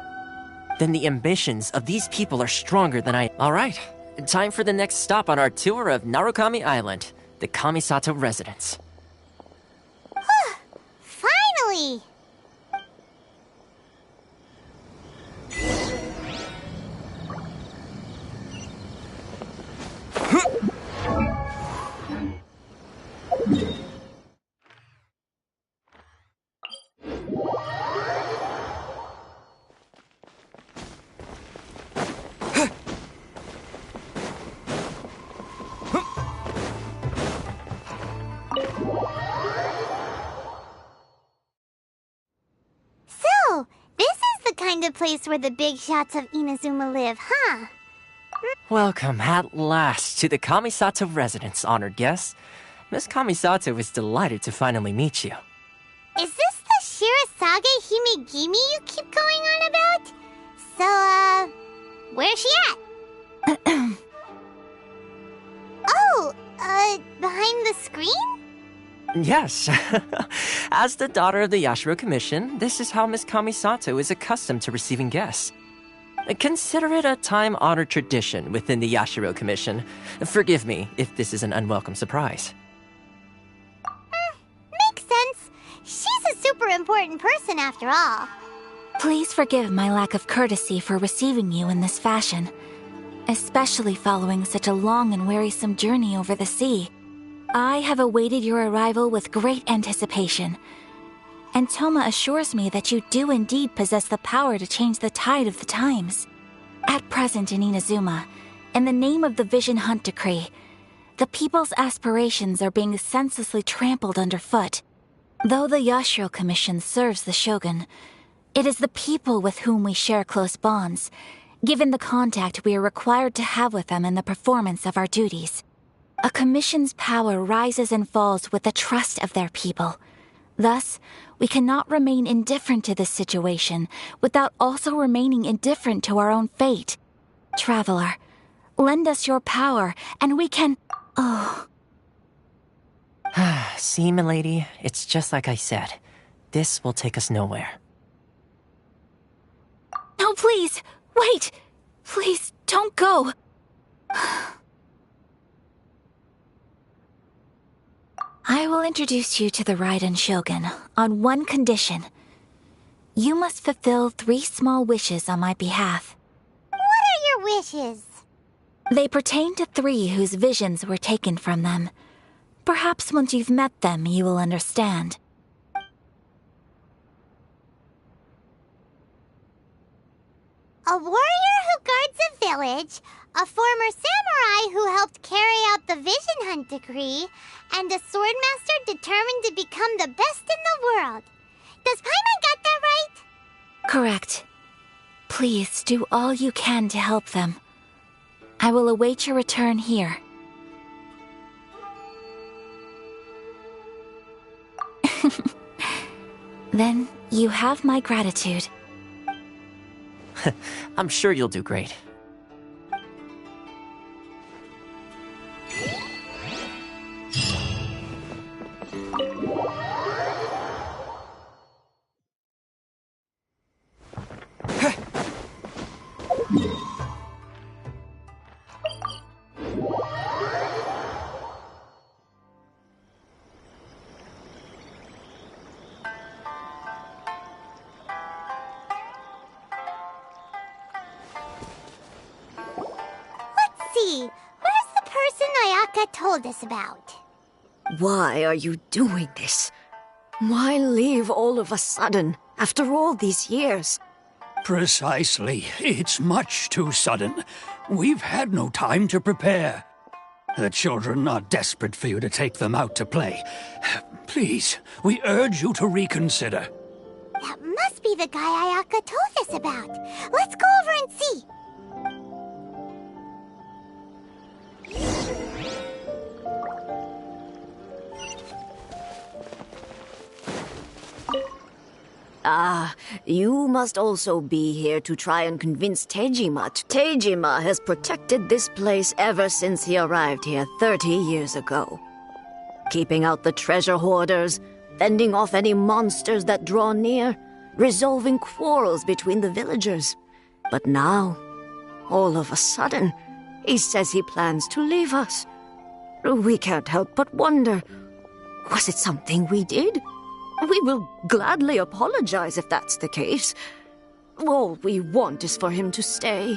then the ambitions of these people are stronger than I... Alright, time for the next stop on our tour of Narukami Island, the Kamisato residence. Finally! So, this is the kind of place where the big shots of Inazuma live, huh? Welcome at last to the Kamisato residence, honored guests. Miss Kamisato is delighted to finally meet you. Is this the Shirasage Himegimi you keep going on about? So, where's she at? Behind the screen? Yes. As the daughter of the Yashiro Commission, this is how Miss Kamisato is accustomed to receiving guests. Consider it a time-honored tradition within the Yashiro Commission. Forgive me if this is an unwelcome surprise. Makes sense. She's a super important person after all. Please forgive my lack of courtesy for receiving you in this fashion, especially following such a long and wearisome journey over the sea. I have awaited your arrival with great anticipation, and Toma assures me that you do indeed possess the power to change the tide of the times. At present in Inazuma, in the name of the Vision Hunt decree, the people's aspirations are being senselessly trampled underfoot. Though the Yashiro Commission serves the Shogun, it is the people with whom we share close bonds, given the contact we are required to have with them in the performance of our duties. A commission's power rises and falls with the trust of their people. Thus, we cannot remain indifferent to this situation without also remaining indifferent to our own fate. Traveler, lend us your power, and we can... See, milady, it's just like I said. This will take us nowhere. No, please! Wait! Please, don't go! I will introduce you to the Raiden Shogun on one condition. You must fulfill 3 small wishes on my behalf. What are your wishes? They pertain to 3 whose visions were taken from them. Perhaps once you've met them, you will understand. A warrior who guards a village, a former samurai who helped carry out the Vision Hunt decree, and a swordmaster determined to become the best in the world. Does Paimon get that right? Correct. Please do all you can to help them. I will await your return here. Then you have my gratitude. I'm sure you'll do great. Where's the person Ayaka told us about? Why are you doing this? Why leave all of a sudden, after all these years? Precisely. It's much too sudden. We've had no time to prepare. The children are desperate for you to take them out to play. Please, we urge you to reconsider. That must be the guy Ayaka told us about. Let's go over and see. Ah, you must also be here to try and convince Tejima. Tejima has protected this place ever since he arrived here 30 years ago. Keeping out the treasure hoarders, fending off any monsters that draw near, resolving quarrels between the villagers. But now, all of a sudden, he says he plans to leave us. We can't help but wonder, was it something we did? We will gladly apologize if that's the case. All we want is for him to stay.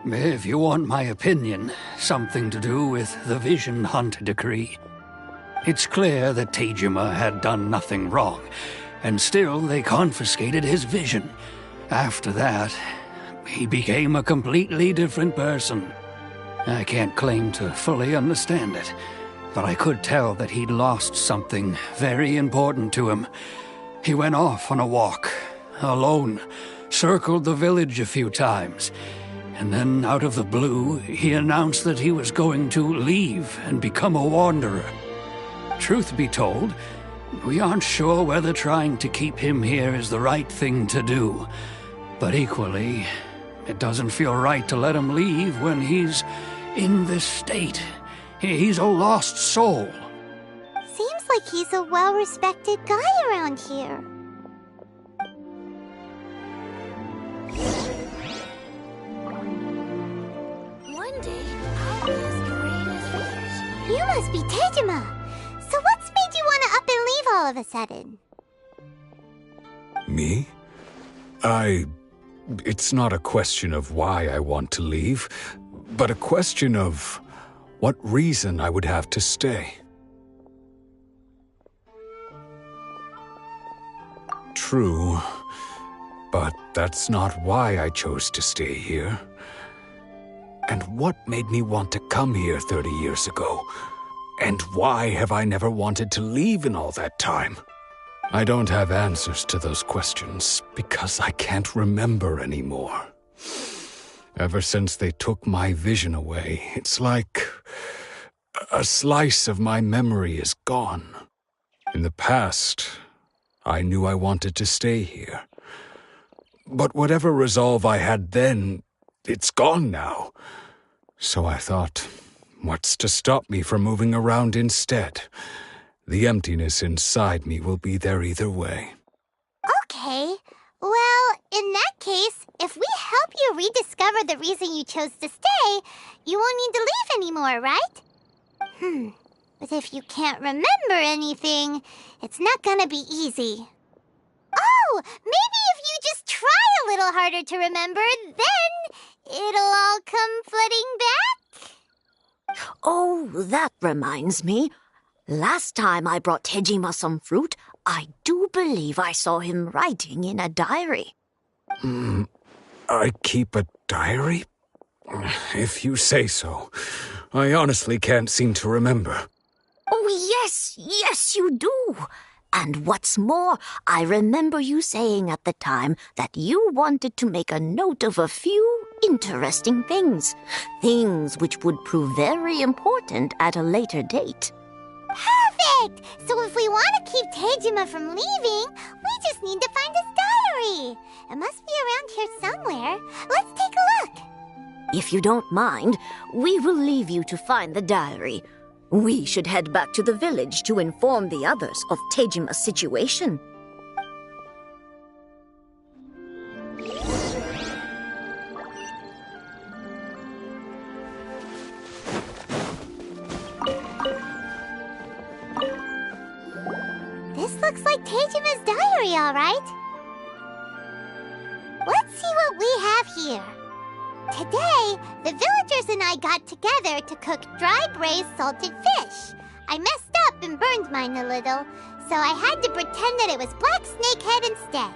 If you want my opinion, something to do with the Vision Hunt decree. It's clear that Tejima had done nothing wrong, and still they confiscated his vision. After that, he became a completely different person. I can't claim to fully understand it, but I could tell that he'd lost something very important to him. He went off on a walk, alone, circled the village a few times, and then out of the blue, he announced that he was going to leave and become a wanderer. Truth be told, we aren't sure whether trying to keep him here is the right thing to do. But equally, it doesn't feel right to let him leave when he's in this state. He's a lost soul. Seems like he's a well-respected guy around here. One day, I'll be as great as yours. You must be Tejima. So what's made you want to up and leave all of a sudden? Me? It's not a question of why I want to leave, but a question of what reason I would have to stay. True, but that's not why I chose to stay here. And what made me want to come here 30 years ago? And why have I never wanted to leave in all that time? I don't have answers to those questions because I can't remember anymore. Ever since they took my vision away, it's like a slice of my memory is gone. In the past, I knew I wanted to stay here. But whatever resolve I had then, it's gone now. So I thought, what's to stop me from moving around instead? The emptiness inside me will be there either way. Okay. Well, in that case, if we help you rediscover the reason you chose to stay, you won't need to leave anymore, right? But if you can't remember anything, it's not gonna be easy. Oh, maybe if you just try a little harder to remember, then it'll all come flooding back? Oh, that reminds me. Last time I brought Tejima some fruit, I do believe I saw him writing in a diary. I keep a diary? If you say so. I honestly can't seem to remember. Oh, yes, you do. And what's more, I remember you saying at the time that you wanted to make a note of a few interesting things. Things which would prove very important at a later date. Perfect! So if we want to keep Tejima from leaving, we just need to find his diary. It must be around here somewhere. Let's take a look. If you don't mind, we will leave you to find the diary. We should head back to the village to inform the others of Tejima's situation. This looks like Tejima's diary, all right. Let's see what we have here. Today, the villagers and I got together to cook dry braised salted fish. I messed up and burned mine a little, so I had to pretend that it was black snakehead instead.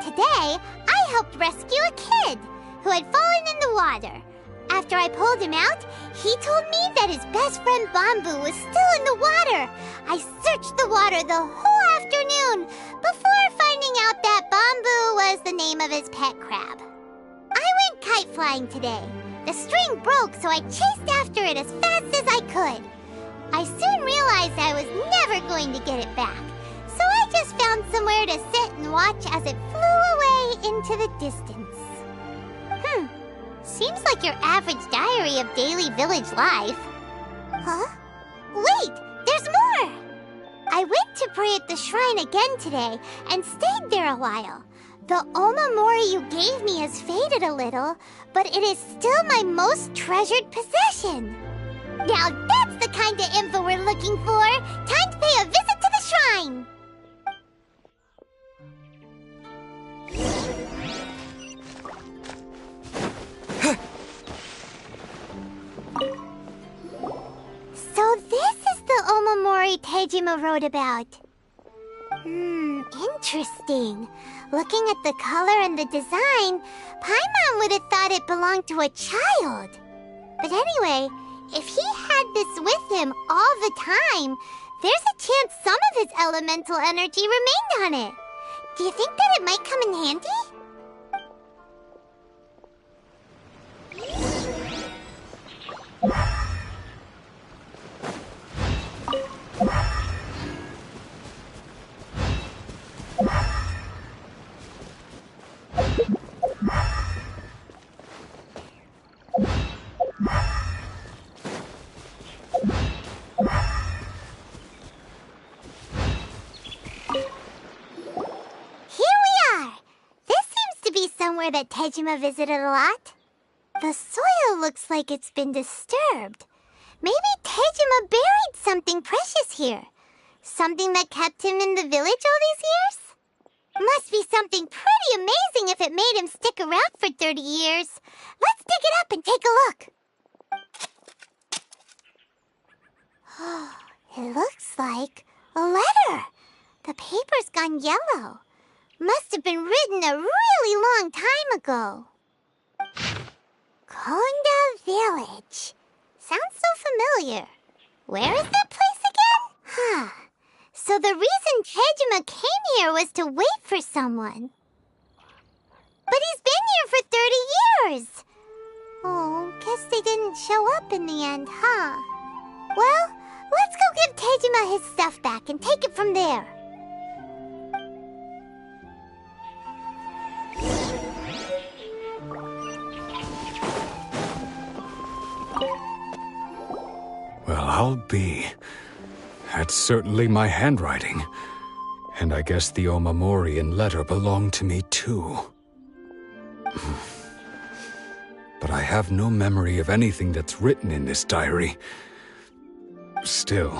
Today, I helped rescue a kid who had fallen in the water. After I pulled him out, he told me that his best friend Bamboo was still in the water. I searched the water the whole afternoon before finding out that Bamboo was the name of his pet crab. I went kite flying today. The string broke, so I chased after it as fast as I could. I soon realized I was never going to get it back, so I just found somewhere to sit and watch as it flew away into the distance. Seems like your average diary of daily village life. Huh? Wait, there's more! I went to pray at the shrine again today and stayed there a while. The omamori you gave me has faded a little, but it is still my most treasured possession. Now that's the kind of info we're looking for. Time to pay a visit to the shrine. So this is the omamori Tejima wrote about. Interesting. Looking at the color and the design, Paimon would have thought it belonged to a child. But anyway, if he had this with him all the time, there's a chance some of his elemental energy remained on it. Do you think that it might come in handy? Somewhere that Tejima visited a lot. The soil looks like it's been disturbed. Maybe Tejima buried something precious here. Something that kept him in the village all these years? Must be something pretty amazing if it made him stick around for 30 years. Let's dig it up and take a look. It looks like a letter. The paper's gone yellow. Must have been written a really long time ago. Konda Village. Sounds so familiar. Where is that place again? So the reason Tejima came here was to wait for someone. But he's been here for 30 years. Oh, guess they didn't show up in the end, huh? Well, let's go give Tejima his stuff back and take it from there. Well, I'll be. That's certainly my handwriting. And I guess the Omamorian letter belonged to me too. But I have no memory of anything that's written in this diary. Still,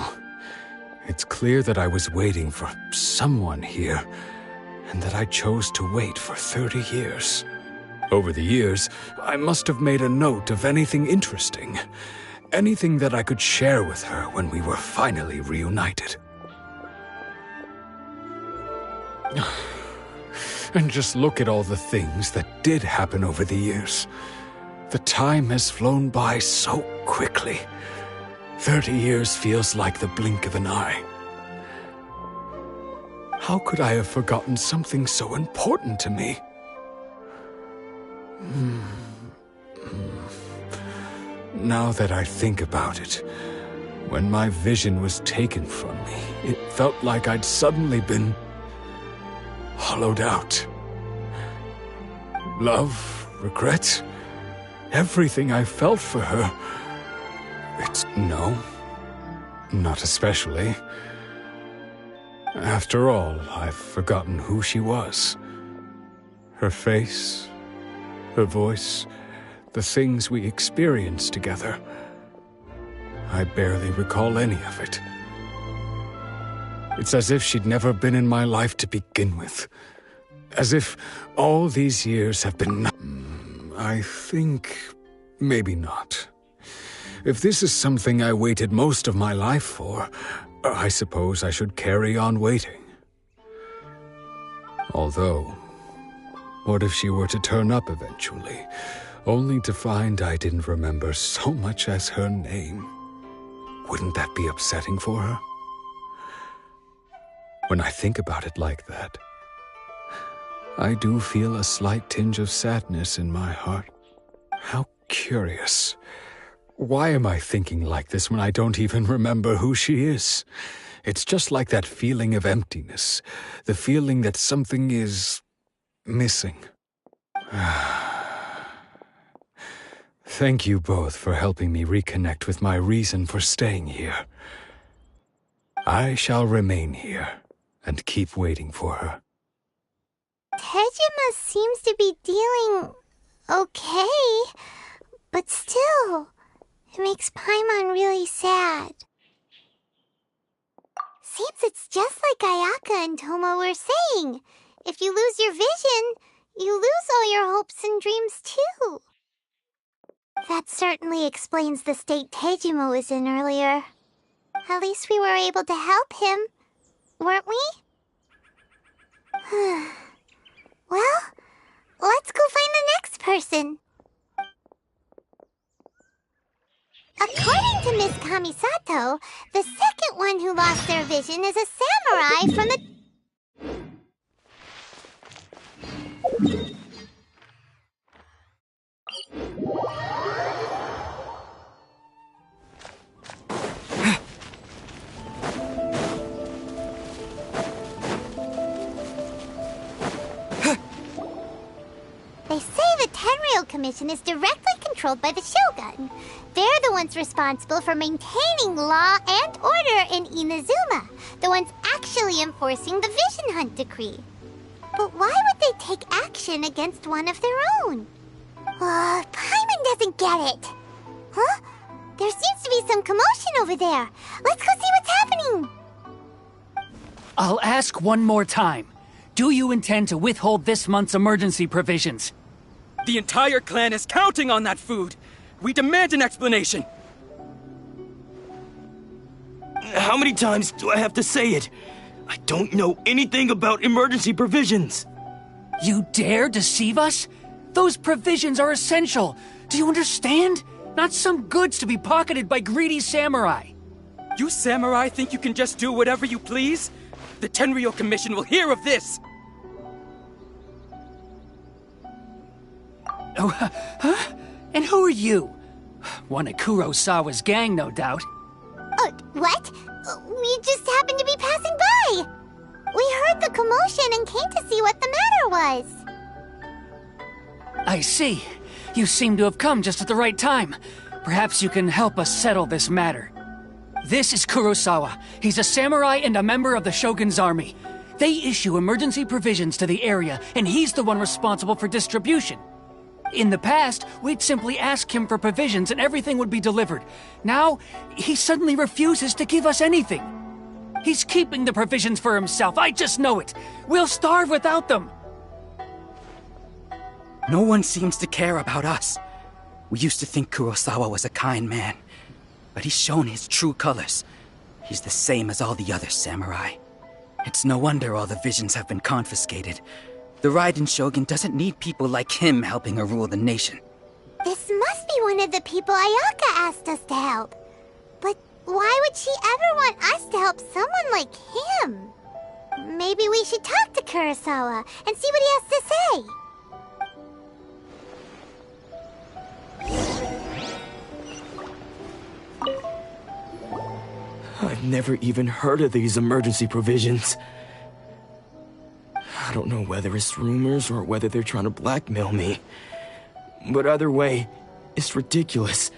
it's clear that I was waiting for someone here, and that I chose to wait for 30 years. Over the years, I must have made a note of anything interesting, anything that I could share with her when we were finally reunited. And just look at all the things that did happen over the years. The time has flown by so quickly. 30 years feels like the blink of an eye. How could I have forgotten something so important to me? Now that I think about it, when my vision was taken from me, it felt like I'd suddenly been hollowed out. Love, regret, everything I felt for her. No, not especially. After all, I've forgotten who she was. Her face, her voice, the things we experienced together. I barely recall any of it. It's as if she'd never been in my life to begin with. As if all these years have been... I think... maybe not. If this is something I waited most of my life for, I suppose I should carry on waiting. Although, what if she were to turn up eventually, only to find I didn't remember so much as her name? Wouldn't that be upsetting for her? When I think about it like that, I do feel a slight tinge of sadness in my heart. How curious. Why am I thinking like this when I don't even remember who she is? It's just like that feeling of emptiness, the feeling that something is missing. Thank you both for helping me reconnect with my reason for staying here. I shall remain here and keep waiting for her. Tejima seems to be dealing okay, but still, it makes Paimon really sad. Seems it's just like Ayaka and Toma were saying. If you lose your vision, you lose all your hopes and dreams too. That certainly explains the state Tejima was in earlier. At least we were able to help him, weren't we? Well, let's go find the next person. According to Miss Kamisato, the second one who lost their vision is a samurai from the... They say the Tenryou Commission is directly controlled by the Shogun. They're the ones responsible for maintaining law and order in Inazuma, the ones actually enforcing the Vision Hunt decree. But why would they take action against one of their own? Paimon doesn't get it. Huh? There seems to be some commotion over there. Let's go see what's happening. I'll ask one more time. Do you intend to withhold this month's emergency provisions? The entire clan is counting on that food! We demand an explanation! How many times do I have to say it? I don't know anything about emergency provisions! You dare deceive us? Those provisions are essential! Do you understand? Not some goods to be pocketed by greedy samurai! You samurai think you can just do whatever you please? The Tenryou Commission will hear of this! Oh, huh? And who are you? One of Kurosawa's gang, no doubt. What? We just happened to be passing by. We heard the commotion and came to see what the matter was. I see. You seem to have come just at the right time. Perhaps you can help us settle this matter. This is Kurosawa. He's a samurai and a member of the Shogun's army. They issue emergency provisions to the area, and he's the one responsible for distribution. In the past, we'd simply ask him for provisions and everything would be delivered. Now, he suddenly refuses to give us anything. He's keeping the provisions for himself, I just know it. We'll starve without them. No one seems to care about us. We used to think Kurosawa was a kind man, but he's shown his true colors. He's the same as all the other samurai. It's no wonder all the visions have been confiscated. The Raiden Shogun doesn't need people like him helping her rule the nation. This must be one of the people Ayaka asked us to help. But why would she ever want us to help someone like him? Maybe we should talk to Kurosawa and see what he has to say. I've never even heard of these emergency provisions. I don't know whether it's rumors or whether they're trying to blackmail me. But either way, it's ridiculous.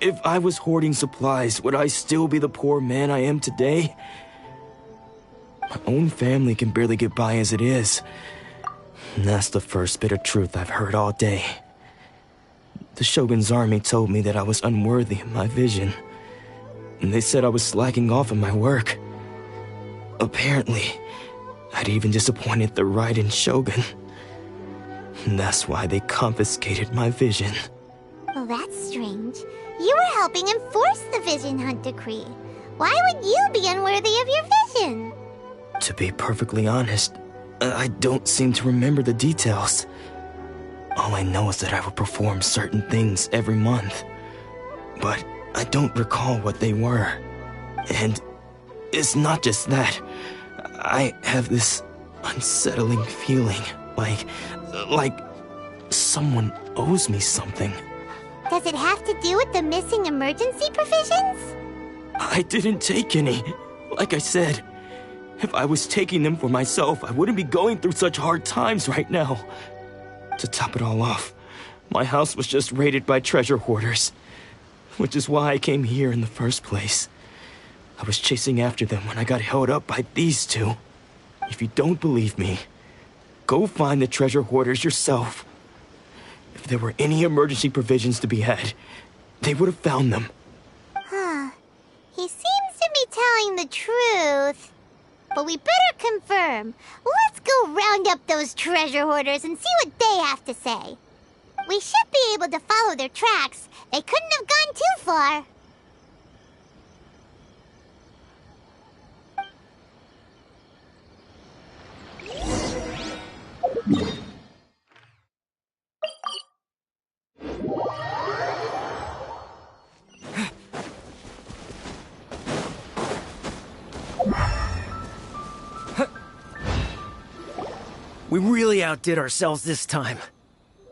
If I was hoarding supplies, would I still be the poor man I am today? My own family can barely get by as it is. And that's the first bit of truth I've heard all day. The Shogun's army told me that I was unworthy of my vision. And they said I was slacking off in my work. Apparently, I'd even disappointed the Raiden Shogun. And that's why they confiscated my vision. Well, that's strange. You were helping enforce the Vision Hunt Decree. Why would you be unworthy of your vision? To be perfectly honest, I don't seem to remember the details. All I know is that I would perform certain things every month. But I don't recall what they were. And it's not just that. I have this unsettling feeling, like someone owes me something. Does it have to do with the missing emergency provisions? I didn't take any. Like I said, if I was taking them for myself, I wouldn't be going through such hard times right now. To top it all off, my house was just raided by treasure hoarders, which is why I came here in the first place. I was chasing after them when I got held up by these two. If you don't believe me, go find the treasure hoarders yourself. If there were any emergency provisions to be had, they would have found them. Huh. He seems to be telling the truth. But we better confirm. Let's go round up those treasure hoarders and see what they have to say. We should be able to follow their tracks. They couldn't have gone too far. We really outdid ourselves this time.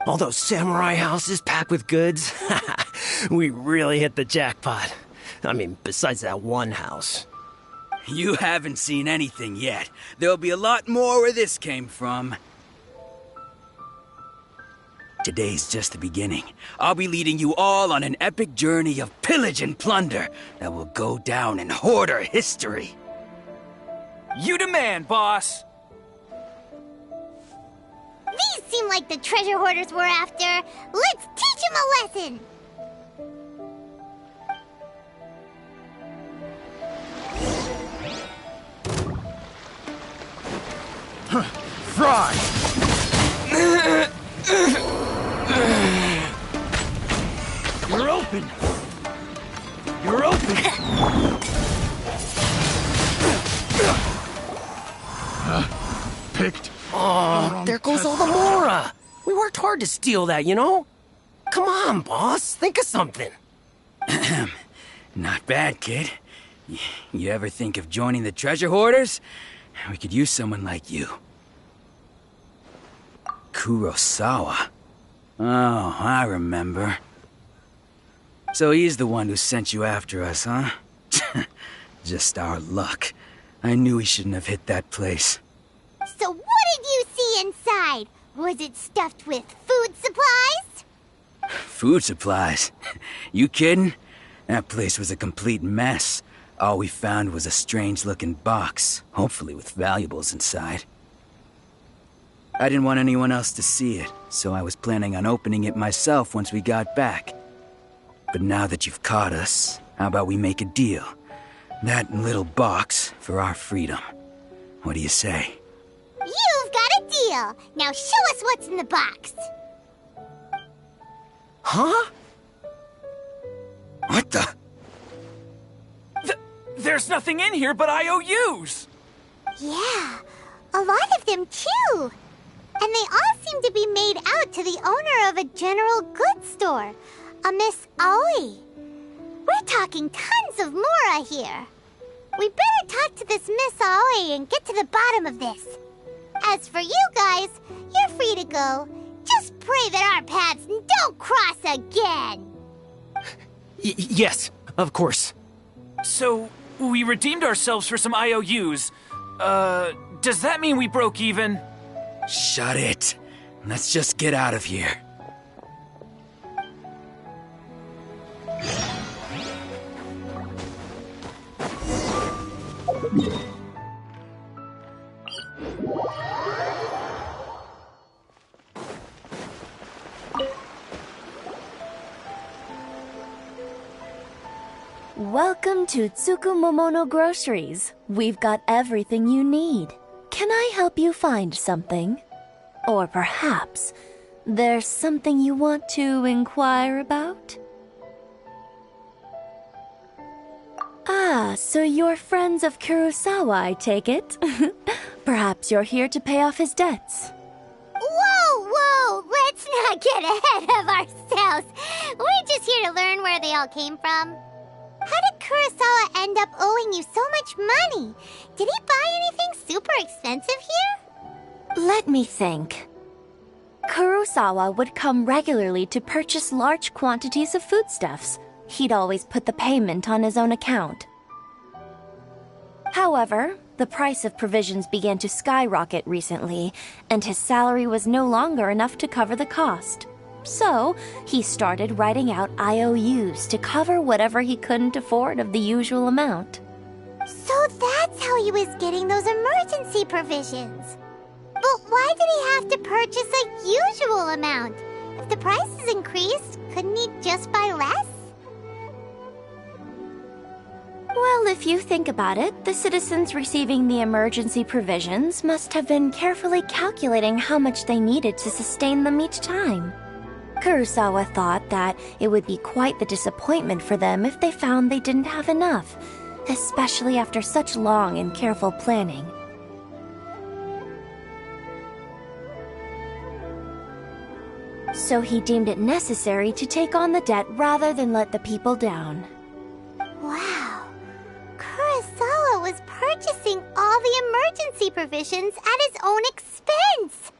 All those samurai houses packed with goods. We really hit the jackpot. I mean, besides that one house. You haven't seen anything yet. There'll be a lot more where this came from. Today's just the beginning. I'll be leading you all on an epic journey of pillage and plunder that will go down in hoarder history. You demand, boss! These seem like the treasure hoarders we're after. Let's teach them a lesson! Fry! You're open! You're open! Picked. Oh, there goes all the Mora. We worked hard to steal that, you know? Come on, boss. Think of something. Not bad, kid. You ever think of joining the treasure hoarders? We could use someone like you. Kurosawa. Oh, I remember. So he's the one who sent you after us, huh? Just our luck. I knew he shouldn't have hit that place. So what did you see inside? Was it stuffed with food supplies? Food supplies? You kidding? That place was a complete mess. All we found was a strange-looking box, hopefully with valuables inside. I didn't want anyone else to see it, so I was planning on opening it myself once we got back. But now that you've caught us, how about we make a deal? That little box for our freedom. What do you say? You've got a deal! Now show us what's in the box! Huh? What the? There's nothing in here but IOUs! Yeah, a lot of them too. And they all seem to be made out to the owner of a general goods store, a Miss Aoi. We're talking tons of Mora here. We better talk to this Miss Aoi and get to the bottom of this. As for you guys, you're free to go. Just pray that our paths don't cross again. Yes, of course. So, we redeemed ourselves for some IOUs. Does that mean we broke even? Shut it. Let's just get out of here. Welcome to Tsukumomono Groceries. We've got everything you need. Can I help you find something? Or perhaps there's something you want to inquire about? Ah, so you're friends of Kurosawa, I take it? Perhaps you're here to pay off his debts. Whoa! Let's not get ahead of ourselves. We're just here to learn where they all came from. How did Kurosawa end up owing you so much money? Did he buy anything super expensive here? Let me think. Kurosawa would come regularly to purchase large quantities of foodstuffs. He'd always put the payment on his own account. However, the price of provisions began to skyrocket recently, and his salary was no longer enough to cover the cost. So, he started writing out IOUs to cover whatever he couldn't afford of the usual amount. So that's how he was getting those emergency provisions. But why did he have to purchase a usual amount? If the prices increased, couldn't he just buy less? Well, if you think about it, the citizens receiving the emergency provisions must have been carefully calculating how much they needed to sustain them each time. Kurosawa thought that it would be quite the disappointment for them if they found they didn't have enough, especially after such long and careful planning. So he deemed it necessary to take on the debt rather than let the people down. Wow. Kurosawa was purchasing all the emergency provisions at his own expense.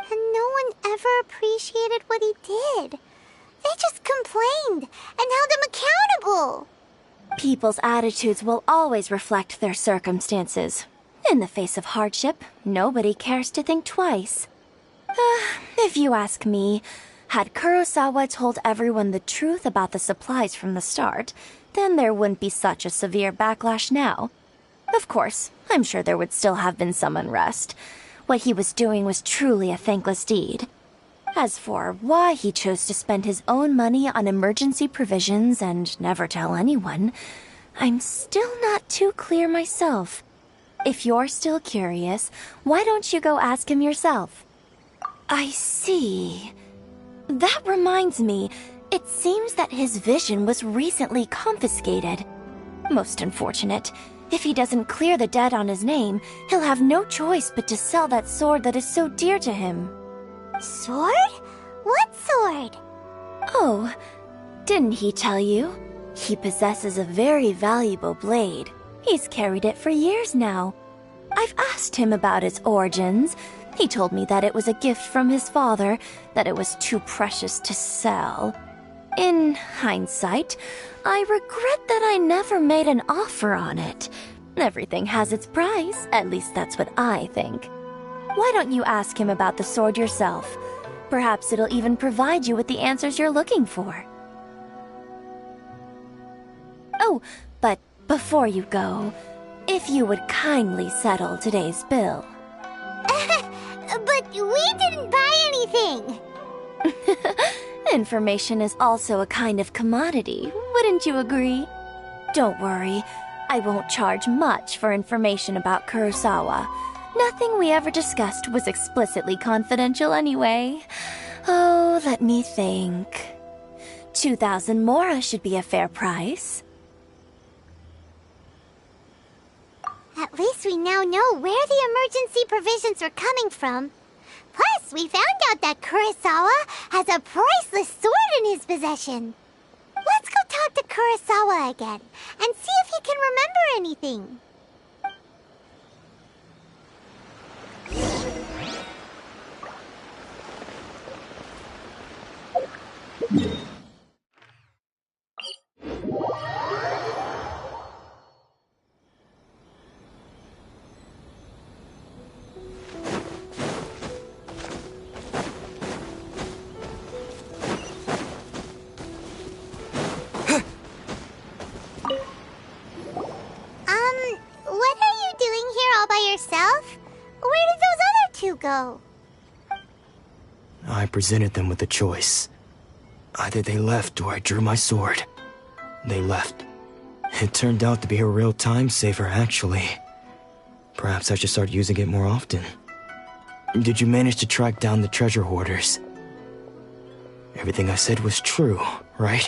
And no one ever appreciated what he did. They just complained and held him accountable. People's attitudes will always reflect their circumstances. In the face of hardship, nobody cares to think twice. If you ask me, had Kurosawa told everyone the truth about the supplies from the start, then there wouldn't be such a severe backlash now. Of course, I'm sure there would still have been some unrest. What he was doing was truly a thankless deed. As for why he chose to spend his own money on emergency provisions and never tell anyone, I'm still not too clear myself. If you're still curious, why don't you go ask him yourself? I see. That reminds me, it seems that his vision was recently confiscated. Most unfortunate. If he doesn't clear the debt on his name, he'll have no choice but to sell that sword that is so dear to him. Sword? What sword? Oh, didn't he tell you? He possesses a very valuable blade. He's carried it for years now. I've asked him about its origins. He told me that it was a gift from his father, that it was too precious to sell. In hindsight, I regret that I never made an offer on it. Everything has its price, at least that's what I think. Why don't you ask him about the sword yourself? Perhaps it'll even provide you with the answers you're looking for. Oh, but before you go, if you would kindly settle today's bill. But we didn't buy anything! Information is also a kind of commodity, wouldn't you agree? Don't worry, I won't charge much for information about Kurosawa. Nothing we ever discussed was explicitly confidential anyway. Oh, let me think. 2,000 mora should be a fair price. At least we now know where the emergency provisions were coming from. Plus, we found out that Kurosawa has a priceless sword in his possession. Let's go talk to Kurosawa again and see if he can remember anything. What are you doing here all by yourself? Where did those other two go? I presented them with a choice. Either they left or I drew my sword. They left. It turned out to be a real time saver, actually. Perhaps I should start using it more often. Did you manage to track down the treasure hoarders? Everything I said was true, right?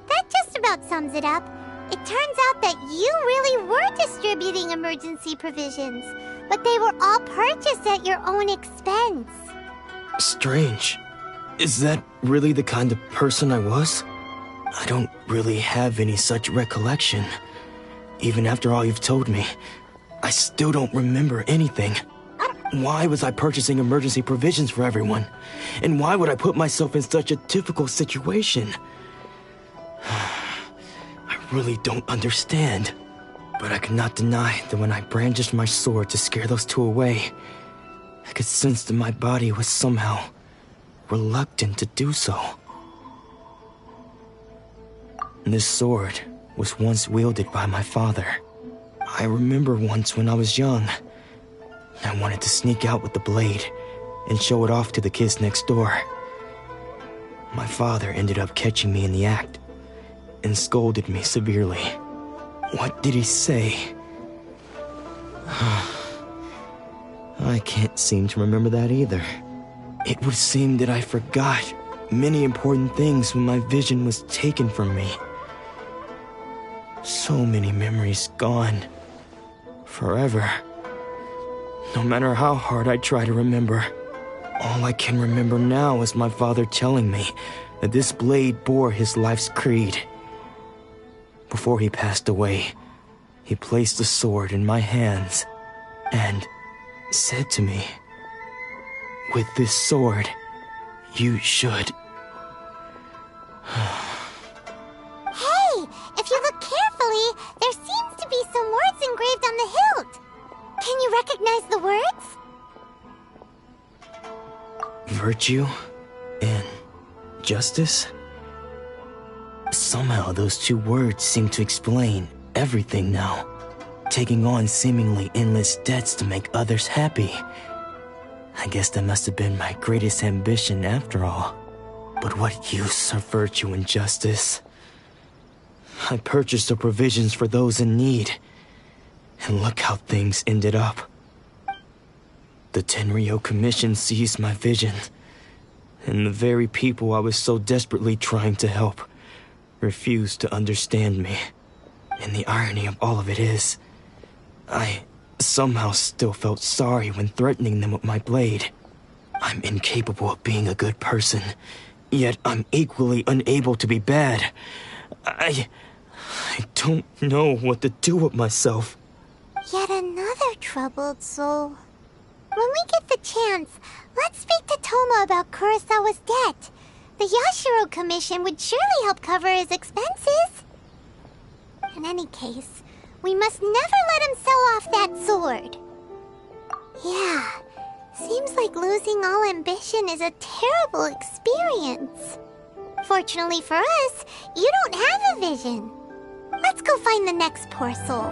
That just about sums it up. It turns out that you really were distributing emergency provisions, but they were all purchased at your own expense. Strange. Is that really the kind of person I was? I don't really have any such recollection. Even after all you've told me, I still don't remember anything. Why was I purchasing emergency provisions for everyone? And why would I put myself in such a difficult situation? I really don't understand. But I cannot deny that when I brandished my sword to scare those two away, I could sense that my body was somehow reluctant to do so. This sword was once wielded by my father. I remember once when I was young, I wanted to sneak out with the blade and show it off to the kids next door. My father ended up catching me in the act and scolded me severely. What did he say? I can't seem to remember that either. It would seem that I forgot many important things when my vision was taken from me. So many memories gone. Forever. No matter how hard I try to remember, all I can remember now is my father telling me that this blade bore his life's creed. Before he passed away, he placed the sword in my hands and said to me, "With this sword, you should..." Hey, if you look carefully, there seems to be some words engraved on the hilt. Can you recognize the words? Virtue and justice? Somehow those two words seem to explain everything now. Taking on seemingly endless debts to make others happy. I guess that must have been my greatest ambition after all. But what use are virtue and justice? I purchased the provisions for those in need. And look how things ended up. The Tenryo Commission seized my vision. And the very people I was so desperately trying to help refused to understand me. And the irony of all of it is, I somehow still felt sorry when threatening them with my blade. I'm incapable of being a good person, yet I'm equally unable to be bad. I don't know what to do with myself. Yet another troubled soul. When we get the chance, let's speak to Toma about Kurosawa's debt. The Yashiro Commission would surely help cover his expenses. In any case, we must never let him sell off that sword. Yeah, seems like losing all ambition is a terrible experience. Unfortunately for us, you don't have a vision. Let's go find the next poor soul.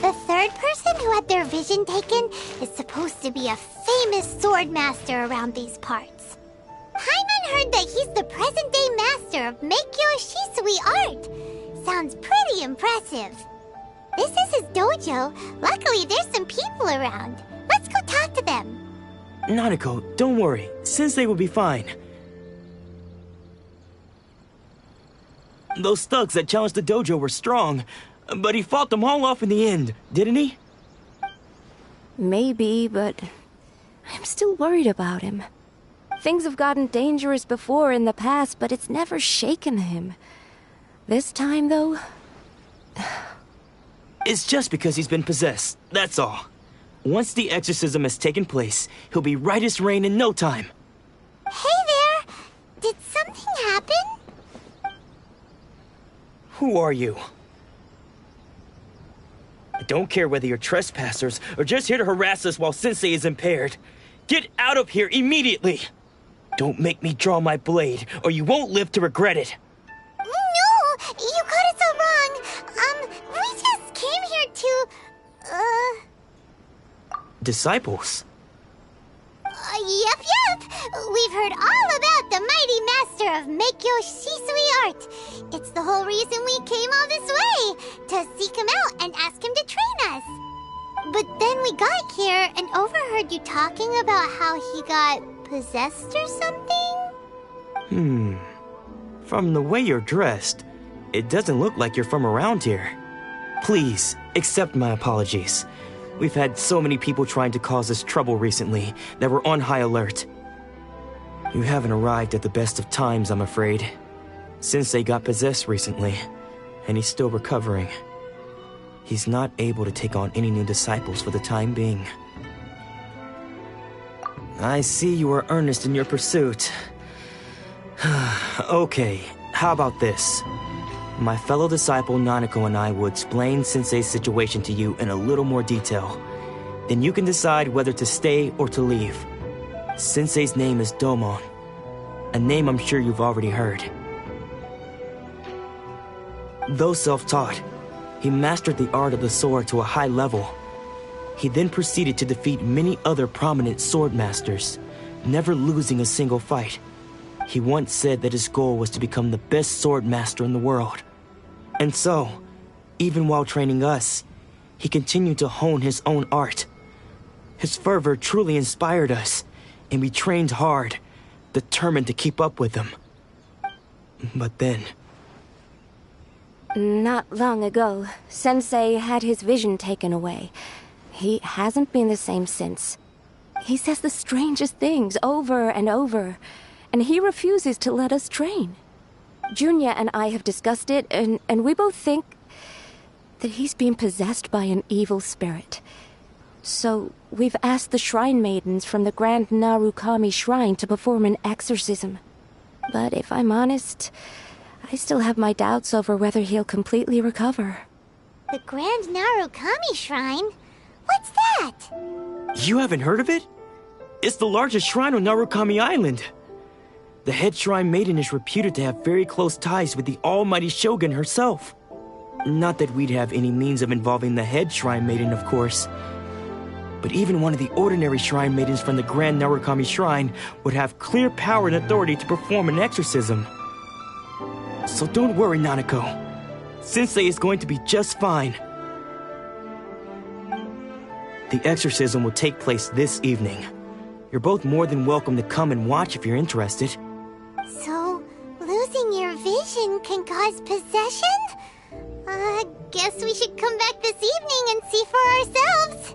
The third person who had their vision taken is supposed to be a famous sword master around these parts. Paimon heard that he's the present-day master of Meikyo Shisui art. Sounds pretty impressive. This is his dojo. Luckily, there's some people around. Let's go talk to them. Nanako, don't worry. Sensei will be fine. Those thugs that challenged the dojo were strong, but he fought them all off in the end, didn't he? Maybe, but I'm still worried about him. Things have gotten dangerous before in the past, but it's never shaken him. This time, though... It's just because he's been possessed, that's all. Once the exorcism has taken place, he'll be right as rain in no time. Hey there! Did something happen? Who are you? I don't care whether you're trespassers or just here to harass us while Sensei is impaired. Get out of here immediately! Don't make me draw my blade, or you won't live to regret it. No! You got it so wrong! We just came here to... Disciples? Yep! We've heard all about the mighty master of Meikyo Shisui art. It's the whole reason we came all this way, to seek him out and ask him to train us. But then we got here and overheard you talking about how he got possessed or something? From the way you're dressed, it doesn't look like you're from around here. Please, accept my apologies. We've had so many people trying to cause us trouble recently that we're on high alert. You haven't arrived at the best of times, I'm afraid. Sensei got possessed recently, and he's still recovering. He's not able to take on any new disciples for the time being. I see you are earnest in your pursuit. Okay, how about this? My fellow disciple Nanako and I will explain Sensei's situation to you in a little more detail. Then you can decide whether to stay or to leave. Sensei's name is Domon, a name I'm sure you've already heard. Though self-taught, he mastered the art of the sword to a high level. He then proceeded to defeat many other prominent sword masters, never losing a single fight. He once said that his goal was to become the best sword master in the world. And so, even while training us, he continued to hone his own art. His fervor truly inspired us, and we trained hard, determined to keep up with him. But then... Not long ago, Sensei had his vision taken away. He hasn't been the same since. He says the strangest things over and over, and he refuses to let us train. Junya and I have discussed it, and we both think that he's been possessed by an evil spirit. So we've asked the shrine maidens from the Grand Narukami Shrine to perform an exorcism. But if I'm honest, I still have my doubts over whether he'll completely recover. The Grand Narukami Shrine? What's that? You haven't heard of it? It's the largest shrine on Narukami Island. The head shrine maiden is reputed to have very close ties with the almighty Shogun herself. Not that we'd have any means of involving the head shrine maiden, of course. But even one of the ordinary shrine maidens from the Grand Narukami Shrine would have clear power and authority to perform an exorcism. So don't worry, Nanako. Sensei is going to be just fine. The exorcism will take place this evening. You're both more than welcome to come and watch if you're interested. So, losing your vision can cause possession? Guess we should come back this evening and see for ourselves.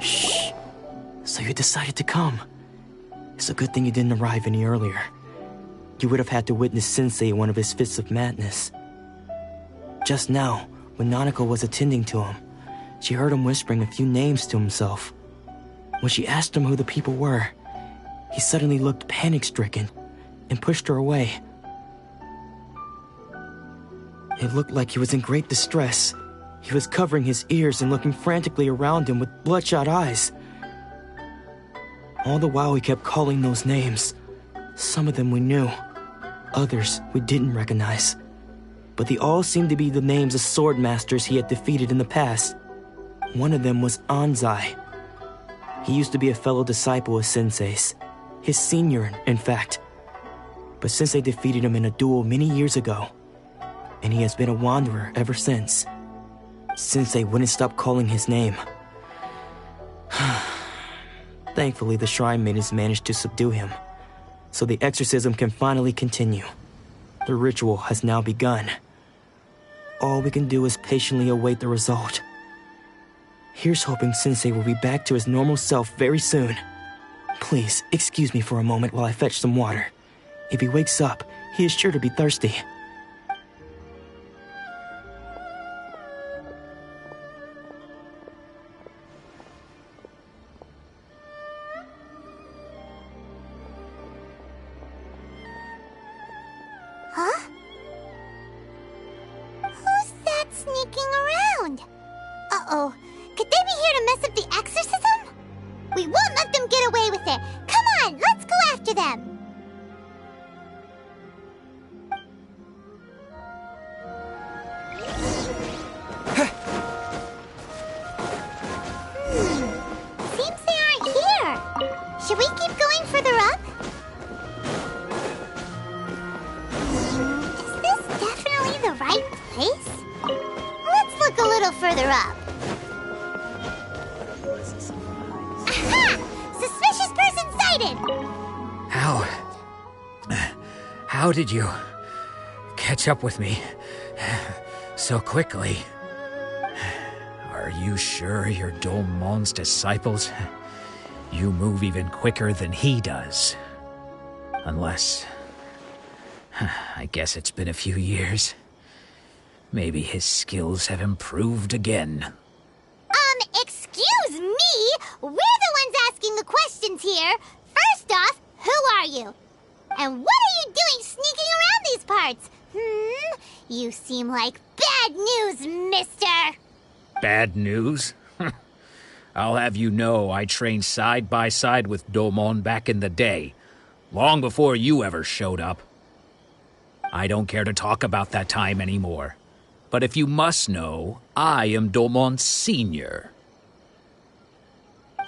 Shh. So you decided to come. It's a good thing you didn't arrive any earlier. You would have had to witness Sensei in one of his fits of madness. Just now, when Nanako was attending to him, she heard him whispering a few names to himself. When she asked him who the people were, he suddenly looked panic-stricken and pushed her away. It looked like he was in great distress. He was covering his ears and looking frantically around him with bloodshot eyes. All the while he kept calling those names. Some of them we knew, others we didn't recognize. But they all seemed to be the names of sword masters he had defeated in the past. One of them was Anzai. He used to be a fellow disciple of Sensei's, his senior, in fact. But Sensei defeated him in a duel many years ago, and he has been a wanderer ever since. Sensei wouldn't stop calling his name. Thankfully, the shrine maidens managed to subdue him, so the exorcism can finally continue. The ritual has now begun. All we can do is patiently await the result. Here's hoping Sensei will be back to his normal self very soon. Please, excuse me for a moment while I fetch some water. If he wakes up, he is sure to be thirsty. Huh? Who's that sneaking around? Uh-oh. Could they be here to mess up the exorcism? We won't let them get away with it. Come on, let's go after them. Seems they aren't here. Should we keep going further up? Is this definitely the right place? Let's look a little further up. Aha! Suspicious person sighted! How did you catch up with me so quickly? Are you sure you're Domon's disciples? You move even quicker than he does. Unless... I guess it's been a few years. Maybe his skills have improved again. Excuse me? We're the ones asking the questions here. First off, who are you? And what are you doing sneaking around these parts? You seem like bad news, mister. Bad news? I'll have you know I trained side by side with Domon back in the day, long before you ever showed up. I don't care to talk about that time anymore. But if you must know, I am Domon's senior.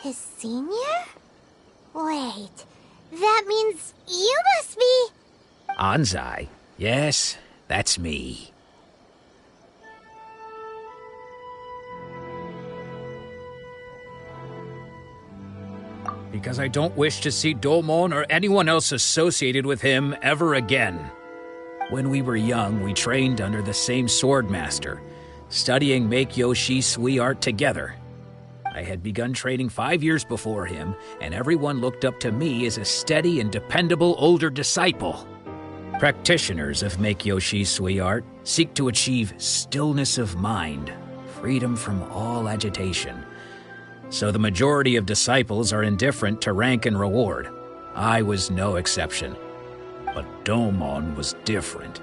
His senior? Wait, that means you must be... Anzai? Yes, that's me. Because I don't wish to see Domon or anyone else associated with him ever again. When we were young, we trained under the same swordmaster, studying Meikyo Shui art together. I had begun training 5 years before him, and everyone looked up to me as a steady and dependable older disciple. Practitioners of Meikyo Shui art seek to achieve stillness of mind, freedom from all agitation. So the majority of disciples are indifferent to rank and reward. I was no exception. But Domon was different.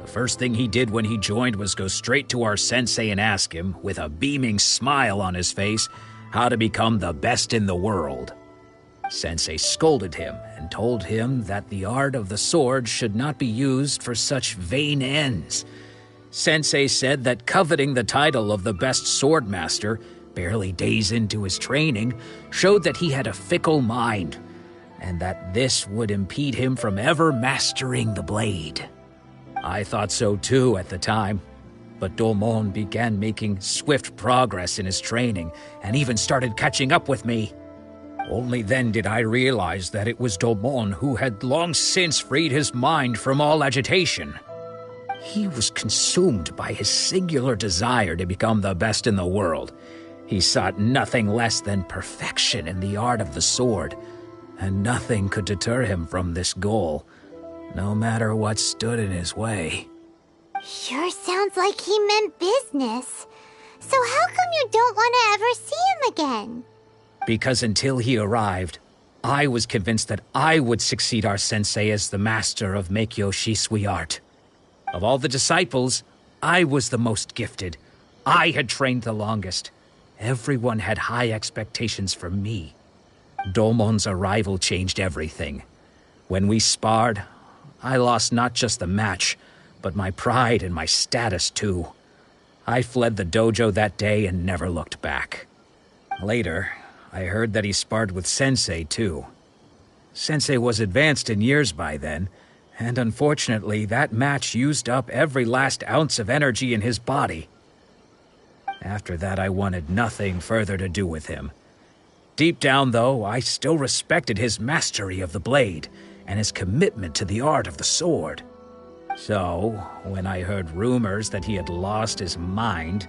The first thing he did when he joined was go straight to our sensei and ask him, with a beaming smile on his face, how to become the best in the world. Sensei scolded him and told him that the art of the sword should not be used for such vain ends. Sensei said that coveting the title of the best swordmaster, barely days into his training, showed that he had a fickle mind, and that this would impede him from ever mastering the blade. I thought so too at the time, But Domon began making swift progress in his training and even started catching up with me. Only then did I realize that it was Domon who had long since freed his mind from all agitation. He was consumed by his singular desire to become the best in the world. He sought nothing less than perfection in the art of the sword, and nothing could deter him from this goal, no matter what stood in his way. Sure sounds like he meant business. So how come you don't want to ever see him again? Because until he arrived, I was convinced that I would succeed our sensei as the master of Meikyo Shisui art. Of all the disciples, I was the most gifted. I had trained the longest. Everyone had high expectations for me. Domon's arrival changed everything. When we sparred, I lost not just the match, but my pride and my status too. I fled the dojo that day and never looked back. Later, I heard that he sparred with Sensei too. Sensei was advanced in years by then, and unfortunately that match used up every last ounce of energy in his body. After that, I wanted nothing further to do with him. Deep down, though, I still respected his mastery of the blade and his commitment to the art of the sword. So, when I heard rumors that he had lost his mind,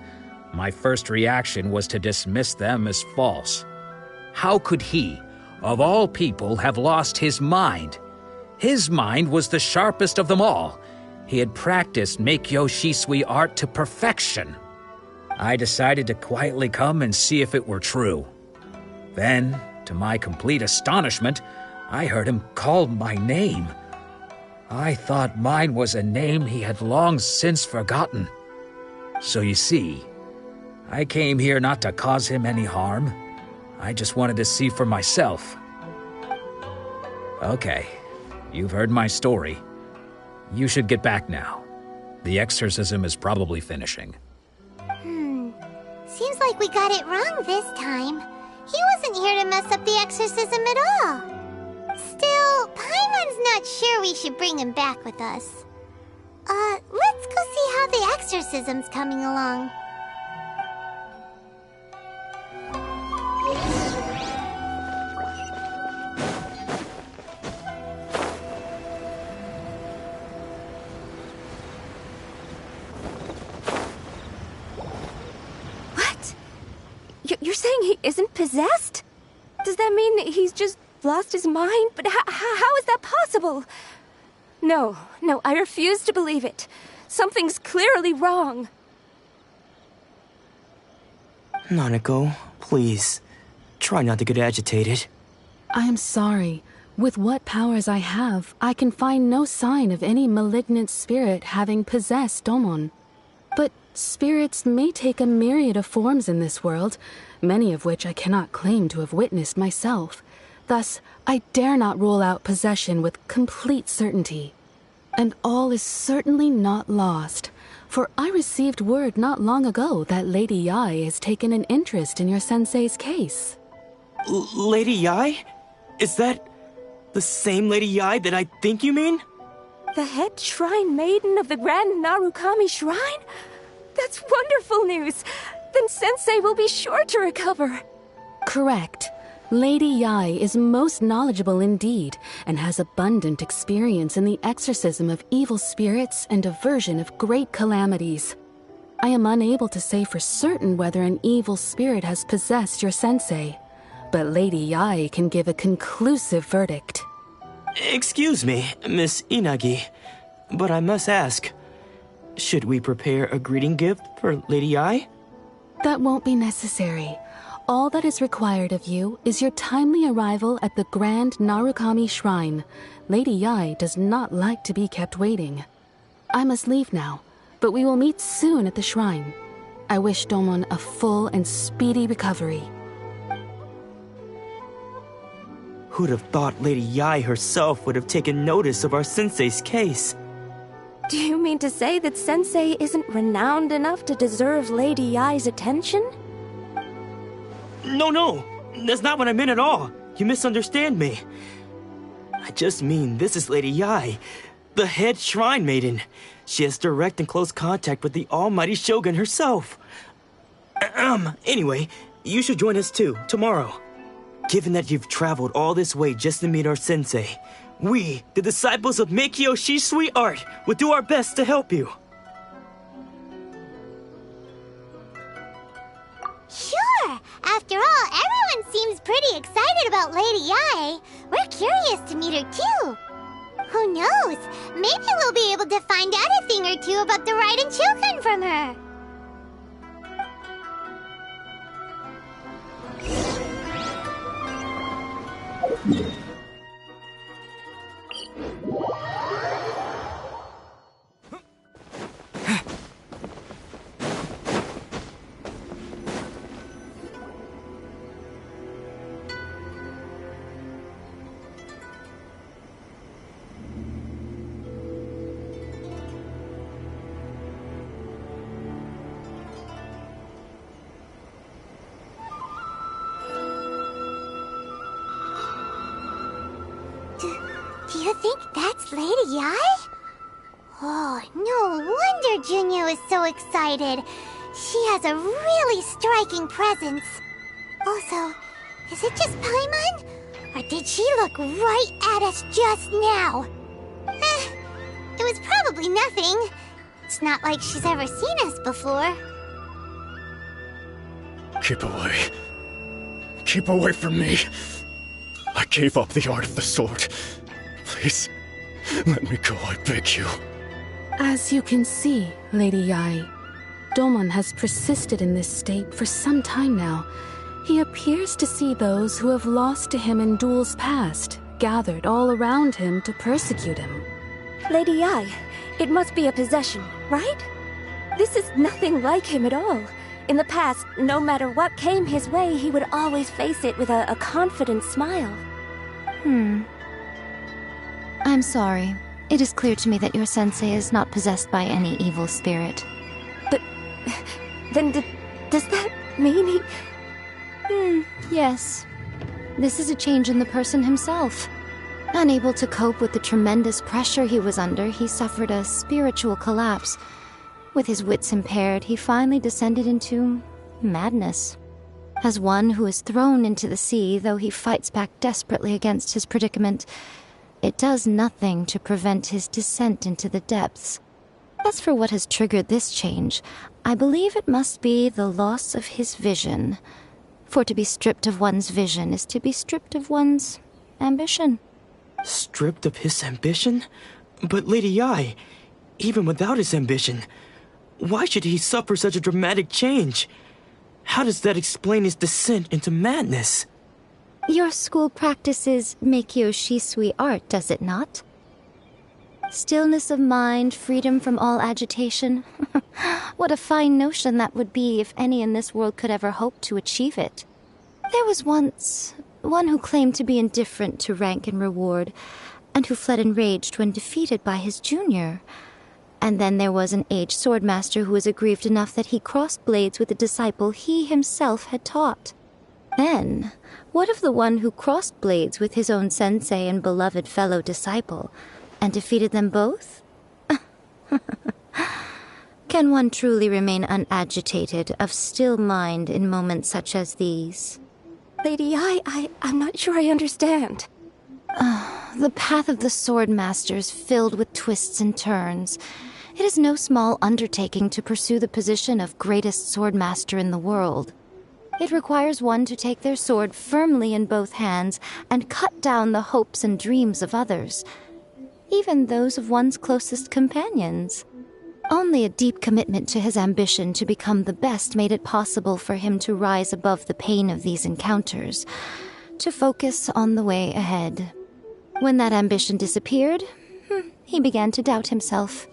my first reaction was to dismiss them as false. How could he, of all people, have lost his mind? His mind was the sharpest of them all. He had practiced Meikyo Shisui art to perfection. I decided to quietly come and see if it were true. Then, to my complete astonishment, I heard him call my name. I thought mine was a name he had long since forgotten. So you see, I came here not to cause him any harm. I just wanted to see for myself. Okay, you've heard my story. You should get back now. The exorcism is probably finishing. Seems like we got it wrong this time. He wasn't here to mess up the exorcism at all. Still, Paimon's not sure we should bring him back with us. Let's go see how the exorcism's coming along. You're saying he isn't possessed? Does that mean he's just lost his mind? But how is that possible? No, I refuse to believe it. Something's clearly wrong. Nanako, please, try not to get agitated. I am sorry. With what powers I have, I can find no sign of any malignant spirit having possessed Domon. But spirits may take a myriad of forms in this world, many of which I cannot claim to have witnessed myself. Thus, I dare not rule out possession with complete certainty. And all is certainly not lost, for I received word not long ago that Lady Yai has taken an interest in your sensei's case. Lady Yai? Is that the same Lady Yai that I think you mean? The head shrine maiden of the Grand Narukami Shrine? That's wonderful news! Then Sensei will be sure to recover. Correct. Lady Yai is most knowledgeable indeed, and has abundant experience in the exorcism of evil spirits and aversion of great calamities. I am unable to say for certain whether an evil spirit has possessed your sensei, but Lady Yai can give a conclusive verdict. Excuse me, Miss Inagi, but I must ask, should we prepare a greeting gift for Lady Yai? That won't be necessary. All that is required of you is your timely arrival at the Grand Narukami Shrine. Lady Yai does not like to be kept waiting. I must leave now, but we will meet soon at the shrine. I wish Domon a full and speedy recovery. Who'd have thought Lady Yai herself would have taken notice of our sensei's case? Do you mean to say that Sensei isn't renowned enough to deserve Lady Yai's attention? No, that's not what I meant at all. You misunderstand me. I just mean this is Lady Yai, the head shrine maiden. She has direct and close contact with the almighty Shogun herself. Anyway, you should join us too, tomorrow. Given that you've traveled all this way just to meet our sensei, we, the disciples of Meikyo Shisui Art, will do our best to help you. Sure! After all, everyone seems pretty excited about Lady Yae. We're curious to meet her too. Who knows? Maybe we'll be able to find out a thing or two about the Raiden Shogun from her. Do you think that's Lady Yae? Oh, no wonder Junyo is so excited. She has a really striking presence. Also, is it just Paimon? Or did she look right at us just now? It was probably nothing. It's not like she's ever seen us before. Keep away. Keep away from me. I gave up the art of the sword. Please, let me go, I beg you. As you can see, Lady Yae, Domon has persisted in this state for some time now. He appears to see those who have lost to him in duels past, gathered all around him to persecute him. Lady Yae, it must be a possession, right? This is nothing like him at all. In the past, no matter what came his way, he would always face it with a confident smile. I'm sorry. It is clear to me that your sensei is not possessed by any evil spirit. But then does that mean he... Yes. This is a change in the person himself. Unable to cope with the tremendous pressure he was under, he suffered a spiritual collapse. With his wits impaired, he finally descended into madness. As one who is thrown into the sea, though he fights back desperately against his predicament, it does nothing to prevent his descent into the depths. As for what has triggered this change, I believe it must be the loss of his vision. For to be stripped of one's vision is to be stripped of one's ambition. Stripped of his ambition? But Lady Yae, even without his ambition, why should he suffer such a dramatic change? How does that explain his descent into madness? Your school practices Meikyo Shisui art, does it not? Stillness of mind, freedom from all agitation. What a fine notion that would be if any in this world could ever hope to achieve it. There was once one who claimed to be indifferent to rank and reward, and who fled enraged when defeated by his junior. And then there was an aged swordmaster who was aggrieved enough that he crossed blades with a disciple he himself had taught. Then, what of the one who crossed blades with his own sensei and beloved fellow disciple, and defeated them both? Can one truly remain unagitated, of still mind in moments such as these? Lady Yae, I'm not sure I understand. The path of the swordmaster is filled with twists and turns. It is no small undertaking to pursue the position of greatest swordmaster in the world. It requires one to take their sword firmly in both hands and cut down the hopes and dreams of others, even those of one's closest companions. Only a deep commitment to his ambition to become the best made it possible for him to rise above the pain of these encounters, to focus on the way ahead. When that ambition disappeared, he began to doubt himself.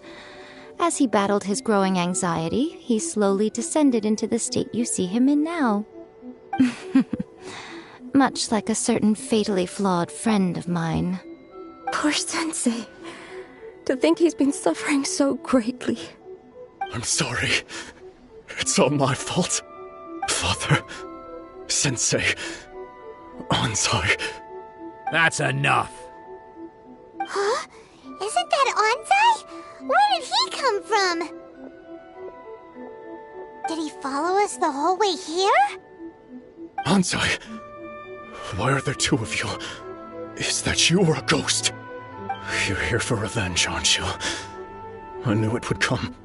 As he battled his growing anxiety, he slowly descended into the state you see him in now. Much like a certain fatally flawed friend of mine. Poor sensei. To think he's been suffering so greatly. I'm sorry. It's all my fault. Father, Sensei, Anzai. That's enough. Huh? Isn't that Anzai? Where did he come from? Did he follow us the whole way here? Anzai, why are there two of you? Is that you or a ghost? You're here for revenge, aren't you? I knew it would come.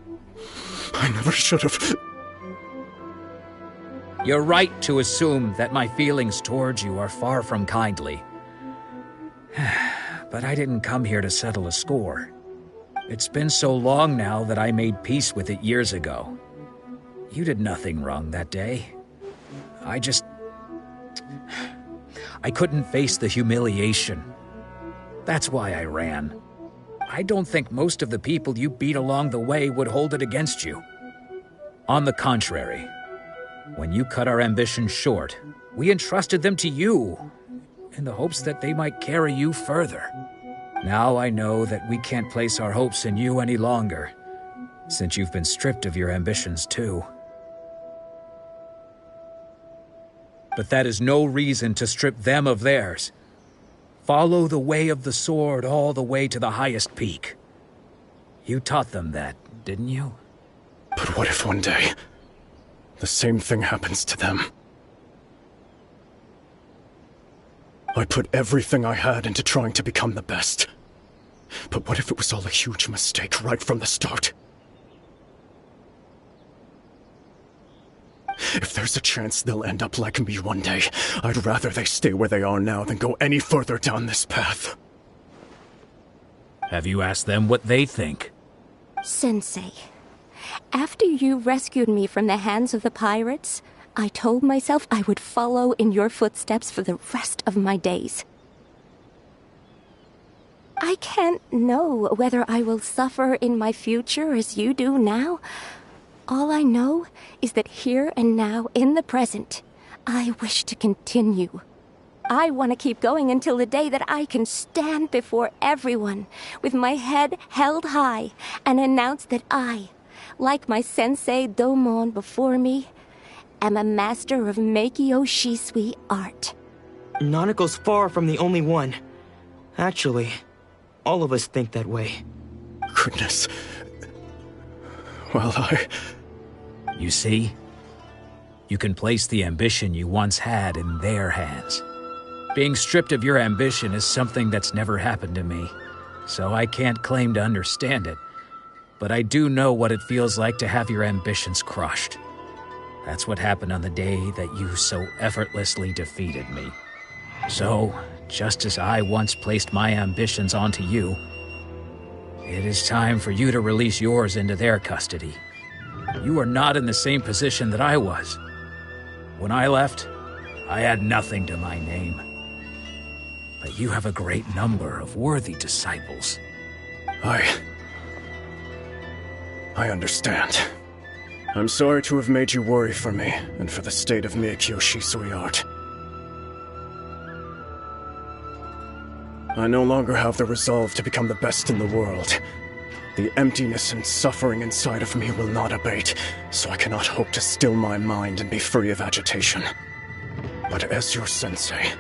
I never should have. You're right to assume that my feelings towards you are far from kindly. But I didn't come here to settle a score. It's been so long now that I made peace with it years ago. You did nothing wrong that day. I couldn't face the humiliation. That's why I ran. I don't think most of the people you beat along the way would hold it against you. On the contrary, when you cut our ambitions short, we entrusted them to you, in the hopes that they might carry you further. Now I know that we can't place our hopes in you any longer, since you've been stripped of your ambitions too. But that is no reason to strip them of theirs. Follow the way of the sword all the way to the highest peak. You taught them that, didn't you? But what if one day, the same thing happens to them? I put everything I had into trying to become the best. But what if it was all a huge mistake right from the start? If there's a chance they'll end up like me one day, I'd rather they stay where they are now than go any further down this path. Have you asked them what they think? Sensei, after you rescued me from the hands of the pirates, I told myself I would follow in your footsteps for the rest of my days. I can't know whether I will suffer in my future as you do now. All I know is that here and now, in the present, I wish to continue. I want to keep going until the day that I can stand before everyone with my head held high and announce that I, like my sensei Domon before me, am a master of Meikyo Shisui art. Nanako's far from the only one. Actually, all of us think that way. Goodness. Well, You see? You can place the ambition you once had in their hands. Being stripped of your ambition is something that's never happened to me, so I can't claim to understand it. But I do know what it feels like to have your ambitions crushed. That's what happened on the day that you so effortlessly defeated me. So, just as I once placed my ambitions onto you, it is time for you to release yours into their custody. You are not in the same position that I was. When I left, I had nothing to my name. But you have a great number of worthy disciples. I understand. I'm sorry to have made you worry for me, and for the state of Meikyo Shisui art. I no longer have the resolve to become the best in the world. The emptiness and suffering inside of me will not abate, so I cannot hope to still my mind and be free of agitation. But as your sensei,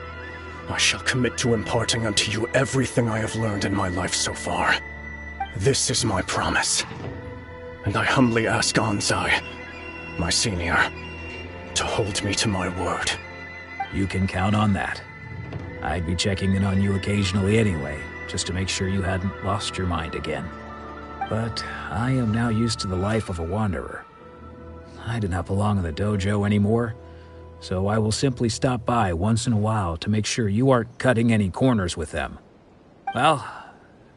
I shall commit to imparting unto you everything I have learned in my life so far. This is my promise. And I humbly ask Anzai, my senior, to hold me to my word. You can count on that. I'd be checking in on you occasionally anyway, just to make sure you hadn't lost your mind again. But I am now used to the life of a wanderer. I do not belong in the dojo anymore, so I will simply stop by once in a while to make sure you aren't cutting any corners with them. Well,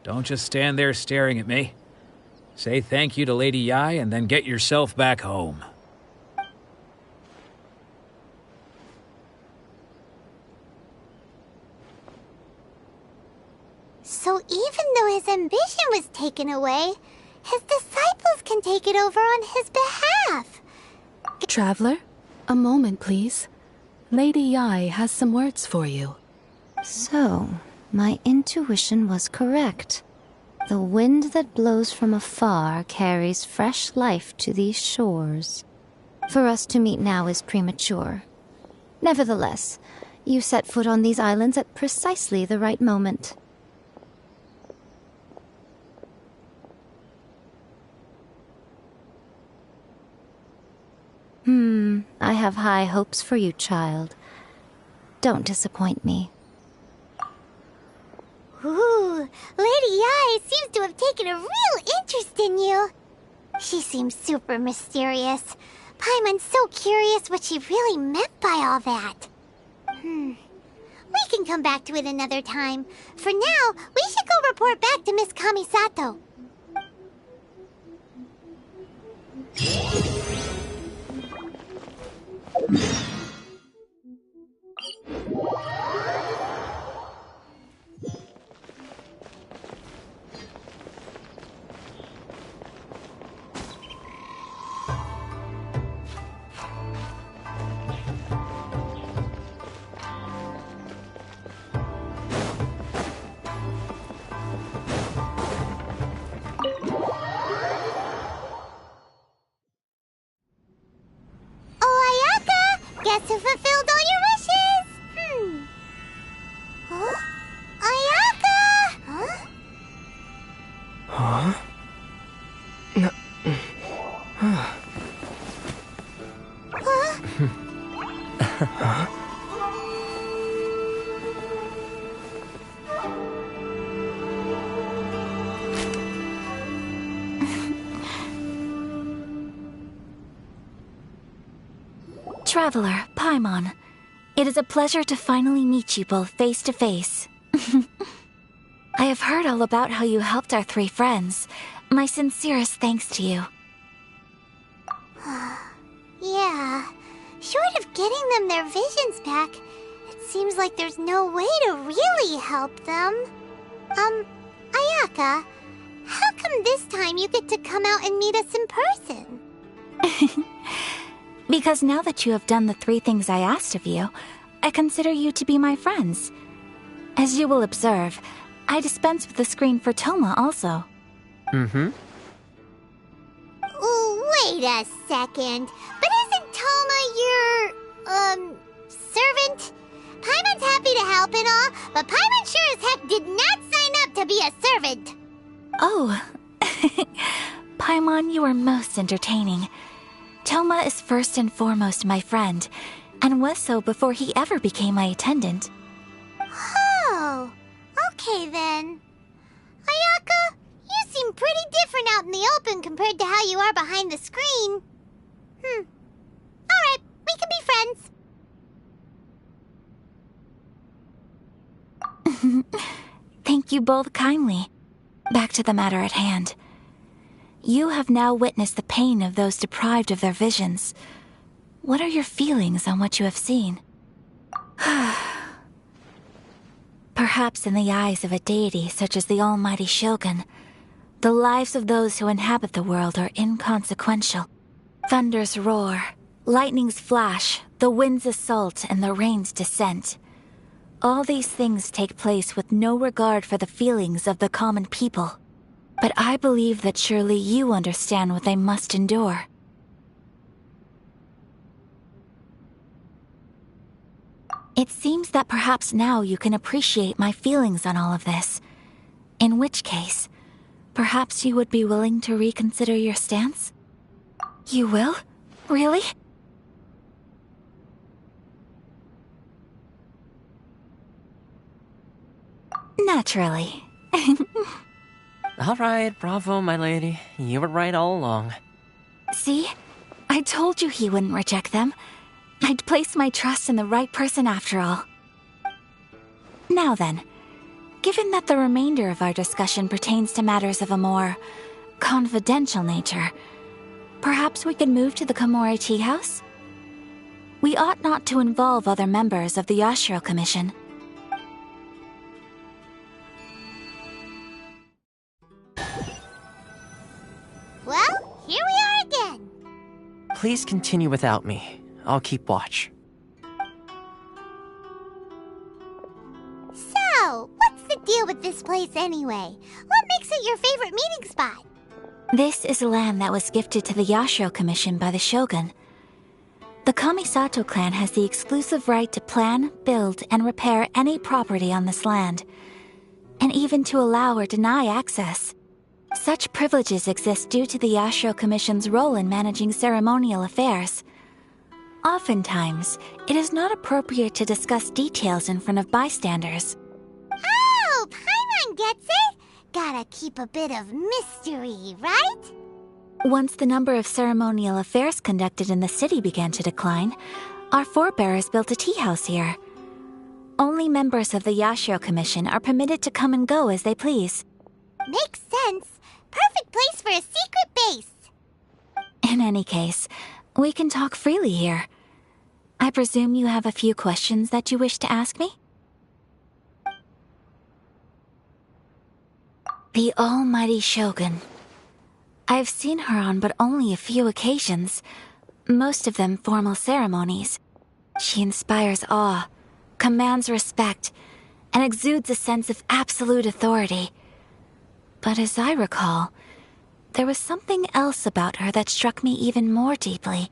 don't just stand there staring at me. Say thank you to Lady Yai and then get yourself back home. So even though his ambition was taken away, his disciples can take it over on his behalf. Traveler, a moment, please. Lady Yai has some words for you. So, my intuition was correct. The wind that blows from afar carries fresh life to these shores. For us to meet now is premature. Nevertheless, you set foot on these islands at precisely the right moment. I have high hopes for you, child. Don't disappoint me. Ooh, Lady Ai seems to have taken a real interest in you. She seems super mysterious. Paimon's so curious what she really meant by all that. We can come back to it another time. For now, we should go report back to Miss Kamisato. Guess who fulfilled all your wishes? Huh? Ayaka! Huh? Huh? No. Huh? Huh? Traveler, Paimon, it is a pleasure to finally meet you both face to face. I have heard all about how you helped our three friends. My sincerest thanks to you. Yeah, short of getting them their visions back, it seems like there's no way to really help them. Ayaka, how come this time you get to come out and meet us in person? Because now that you have done the 3 things I asked of you, I consider you to be my friends. As you will observe, I dispense with the screen for Toma also. Ooh, wait a second. But isn't Toma your, servant? Paimon's happy to help and all, but Paimon sure as heck did not sign up to be a servant. Oh. Paimon, you are most entertaining. Toma is first and foremost my friend, and was so before he ever became my attendant. Oh, okay then. Ayaka, you seem pretty different out in the open compared to how you are behind the screen. Alright, we can be friends. Thank you both kindly. Back to the matter at hand. You have now witnessed the pain of those deprived of their visions. What are your feelings on what you have seen? Perhaps in the eyes of a deity such as the almighty Shogun, the lives of those who inhabit the world are inconsequential. Thunders roar, lightnings flash, the winds assault, and the rains descent. All these things take place with no regard for the feelings of the common people. But I believe that surely you understand what they must endure. It seems that perhaps now you can appreciate my feelings on all of this. In which case, perhaps you would be willing to reconsider your stance? You will? Really? Naturally. All right, bravo, my lady. You were right all along. See? I told you he wouldn't reject them. I'd placed my trust in the right person after all. Now then, given that the remainder of our discussion pertains to matters of a more confidential nature, perhaps we could move to the Komore Tea House? We ought not to involve other members of the Yashiro Commission. Well, here we are again. Please continue without me. I'll keep watch. So, what's the deal with this place anyway? What makes it your favorite meeting spot? This is land that was gifted to the Yashiro Commission by the Shogun. The Kamisato clan has the exclusive right to plan, build, and repair any property on this land, and even to allow or deny access. Such privileges exist due to the Yashiro Commission's role in managing ceremonial affairs. Oftentimes, it is not appropriate to discuss details in front of bystanders. Oh, Paimon gets it! Gotta keep a bit of mystery, right? Once the number of ceremonial affairs conducted in the city began to decline, our forebears built a tea house here. Only members of the Yashiro Commission are permitted to come and go as they please. Makes sense. Perfect place for a secret base. In any case, we can talk freely here. I presume you have a few questions that you wish to ask me? The almighty Shogun. I've seen her on but only a few occasions, most of them formal ceremonies. She inspires awe, commands respect, and exudes a sense of absolute authority. But as I recall, there was something else about her that struck me even more deeply.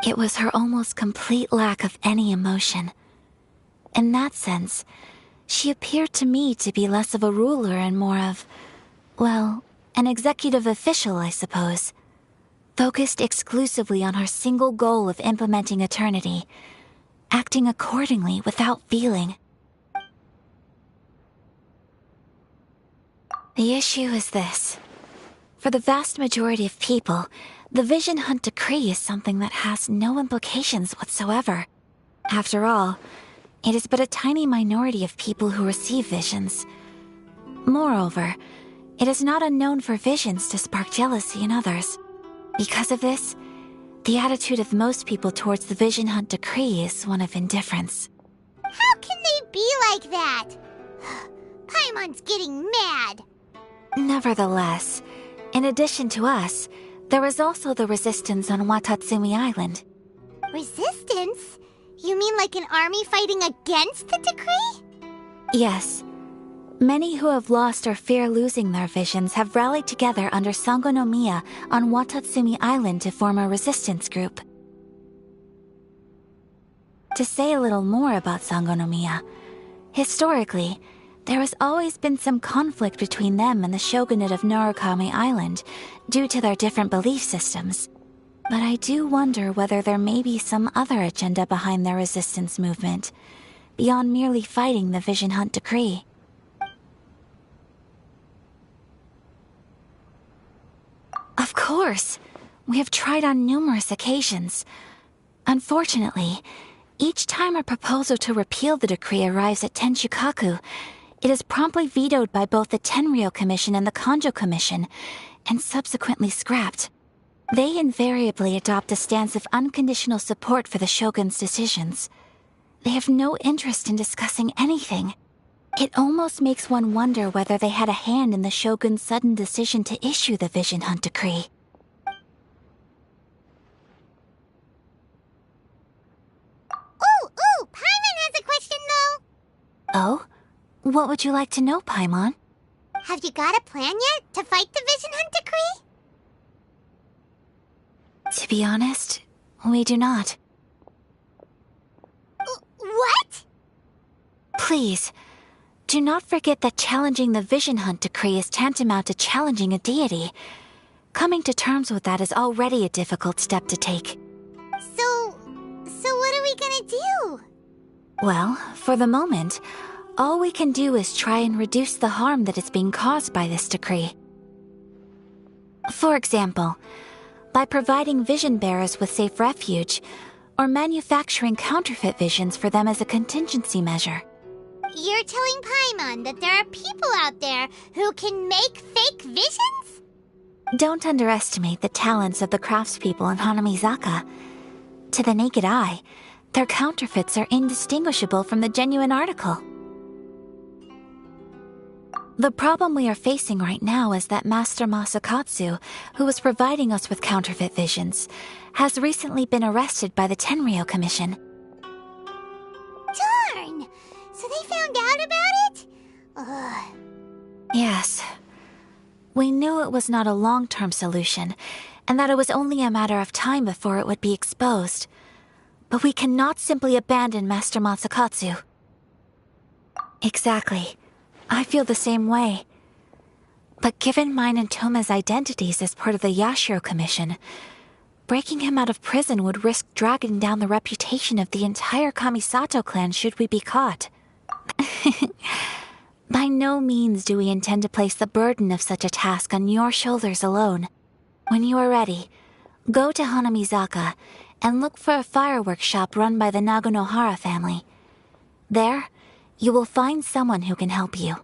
It was her almost complete lack of any emotion. In that sense, she appeared to me to be less of a ruler and more of, well, an executive official, I suppose. Focused exclusively on her single goal of implementing eternity, acting accordingly without feeling. The issue is this. For the vast majority of people, the Vision Hunt Decree is something that has no implications whatsoever. After all, it is but a tiny minority of people who receive visions. Moreover, it is not unknown for visions to spark jealousy in others. Because of this, the attitude of most people towards the Vision Hunt Decree is one of indifference. How can they be like that? Paimon's getting mad. Nevertheless, in addition to us, there is also the resistance on Watatsumi Island. Resistance? You mean like an army fighting against the decree? Yes. Many who have lost or fear losing their visions have rallied together under Sango no Miya on Watatsumi Island to form a resistance group. To say a little more about Sango no Miya, historically, there has always been some conflict between them and the shogunate of Narukami Island due to their different belief systems. But I do wonder whether there may be some other agenda behind their resistance movement, beyond merely fighting the Vision Hunt Decree. Of course! We have tried on numerous occasions. Unfortunately, each time a proposal to repeal the decree arrives at Tenshukaku, it is promptly vetoed by both the Tenryou Commission and the Kanjo Commission, and subsequently scrapped. They invariably adopt a stance of unconditional support for the Shogun's decisions. They have no interest in discussing anything. It almost makes one wonder whether they had a hand in the Shogun's sudden decision to issue the Vision Hunt Decree. Ooh, Paimon has a question though. Oh? What would you like to know, Paimon? Have you got a plan yet to fight the Vision Hunt Decree? To be honest, we do not. What? Please, do not forget that challenging the Vision Hunt Decree is tantamount to challenging a deity. Coming to terms with that is already a difficult step to take. So what are we gonna do? Well, for the moment, all we can do is try and reduce the harm that is being caused by this decree. For example, by providing vision bearers with safe refuge, or manufacturing counterfeit visions for them as a contingency measure. You're telling Paimon that there are people out there who can make fake visions? Don't underestimate the talents of the craftspeople in Hanamizaka. To the naked eye, their counterfeits are indistinguishable from the genuine article. The problem we are facing right now is that Master Masakatsu, who was providing us with counterfeit visions, has recently been arrested by the Tenryou Commission. Darn! So they found out about it? Ugh. Yes. We knew it was not a long-term solution, and that it was only a matter of time before it would be exposed. But we cannot simply abandon Master Masakatsu. Exactly. I feel the same way. But given mine and Toma's identities as part of the Yashiro Commission, Breaking him out of prison would risk dragging down the reputation of the entire Kamisato clan should we be caught. By no means do we intend to place the burden of such a task on your shoulders alone. When you are ready, go to Hanamizaka and look for a fireworks shop run by the Nagonohara family. There, you will find someone who can help you.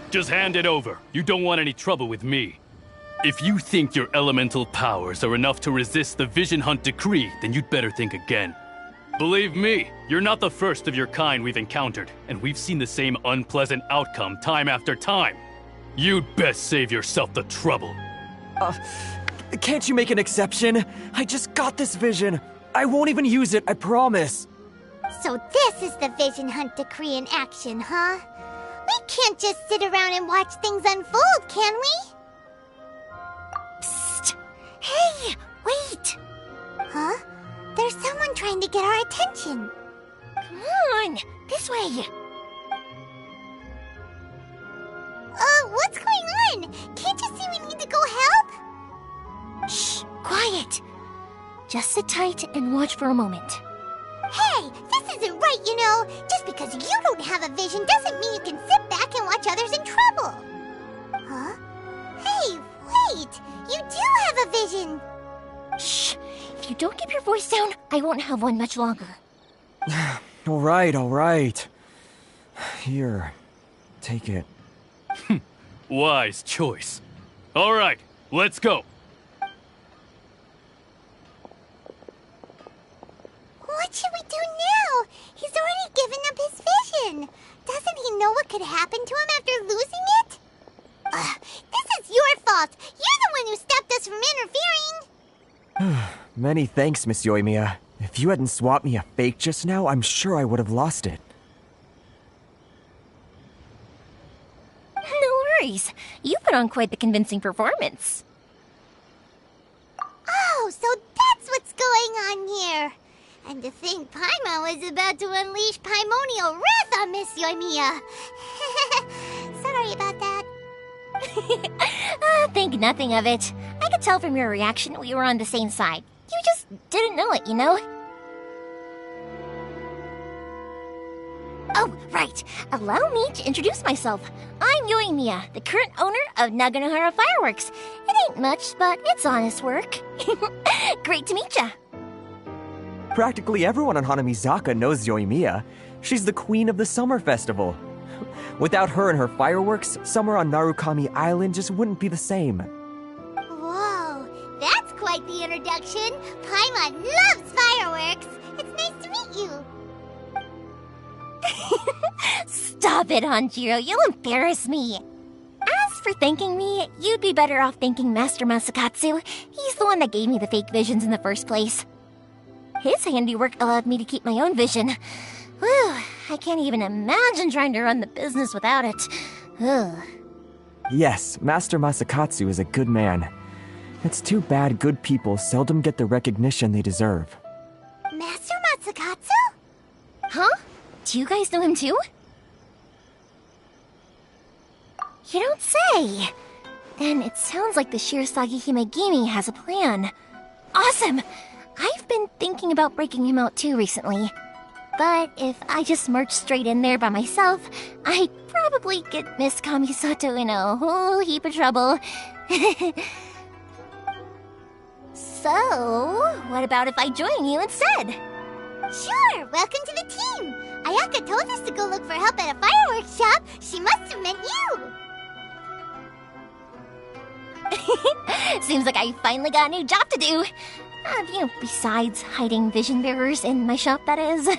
Just hand it over. You don't want any trouble with me. If you think your elemental powers are enough to resist the Vision Hunt decree, then you'd better think again. Believe me, you're not the first of your kind we've encountered, and we've seen the same unpleasant outcome time after time. You'd best save yourself the trouble. Can't you make an exception? I just got this vision. I won't even use it, I promise. So this is the Vision Hunt decree in action, huh? We can't just sit around and watch things unfold, can we? Psst! Hey, wait! Huh? There's someone trying to get our attention. Come on, this way. What's going on? Can't you see we need to go help? Shh, quiet. Just sit tight and watch for a moment. Hey, this isn't right, you know. Just because you don't have a vision doesn't mean you can sit back and watch others in trouble. Huh? Hey, wait! You do have a vision! Shh! If you don't keep your voice down, I won't have one much longer. All right. Here, take it. Wise choice. All right, let's go. What should we do now? He's already given up his vision. Doesn't he know what could happen to him after losing it? This is your fault. You're the one who stopped us from interfering. Many thanks, Miss Yoimiya. If you hadn't swapped me a fake just now, I'm sure I would have lost it. No worries. You put on quite the convincing performance. Oh, so that's what's going on here. And to think Paimon was about to unleash Paimonial wrath on Miss Yoimiya. Sorry about that. Think nothing of it. I could tell from your reaction we were on the same side. You just didn't know it, you know? Oh, right. Allow me to introduce myself. I'm Yoimiya, the current owner of Nagonohara Fireworks. It ain't much, but it's honest work. Great to meet ya. Practically everyone on Hanamizaka knows Yoimiya. She's the queen of the summer festival. Without her and her fireworks, summer on Narukami Island just wouldn't be the same. Whoa, that's quite the introduction. Paimon loves fireworks. It's nice to meet you. Stop it, Hanjiro. You'll embarrass me. As for thanking me, you'd be better off thanking Master Masakatsu. He's the one that gave me the fake visions in the first place. His handiwork allowed me to keep my own vision. Whew, I can't even imagine trying to run the business without it. Ugh. Yes, Master Masakatsu is a good man. It's too bad good people seldom get the recognition they deserve. Master Masakatsu? Huh? Do you guys know him too? You don't say! Then it sounds like the Shirasagi Himegimi has a plan. Awesome! I've been thinking about breaking him out too recently. But if I just marched straight in there by myself, I'd probably get Miss Kamisato in a whole heap of trouble. So, what about if I join you instead? Sure, welcome to the team! Ayaka told us to go look for help at a fireworks shop. She must have meant you! Seems like I finally got a new job to do. Besides hiding vision bearers in my shop, that is.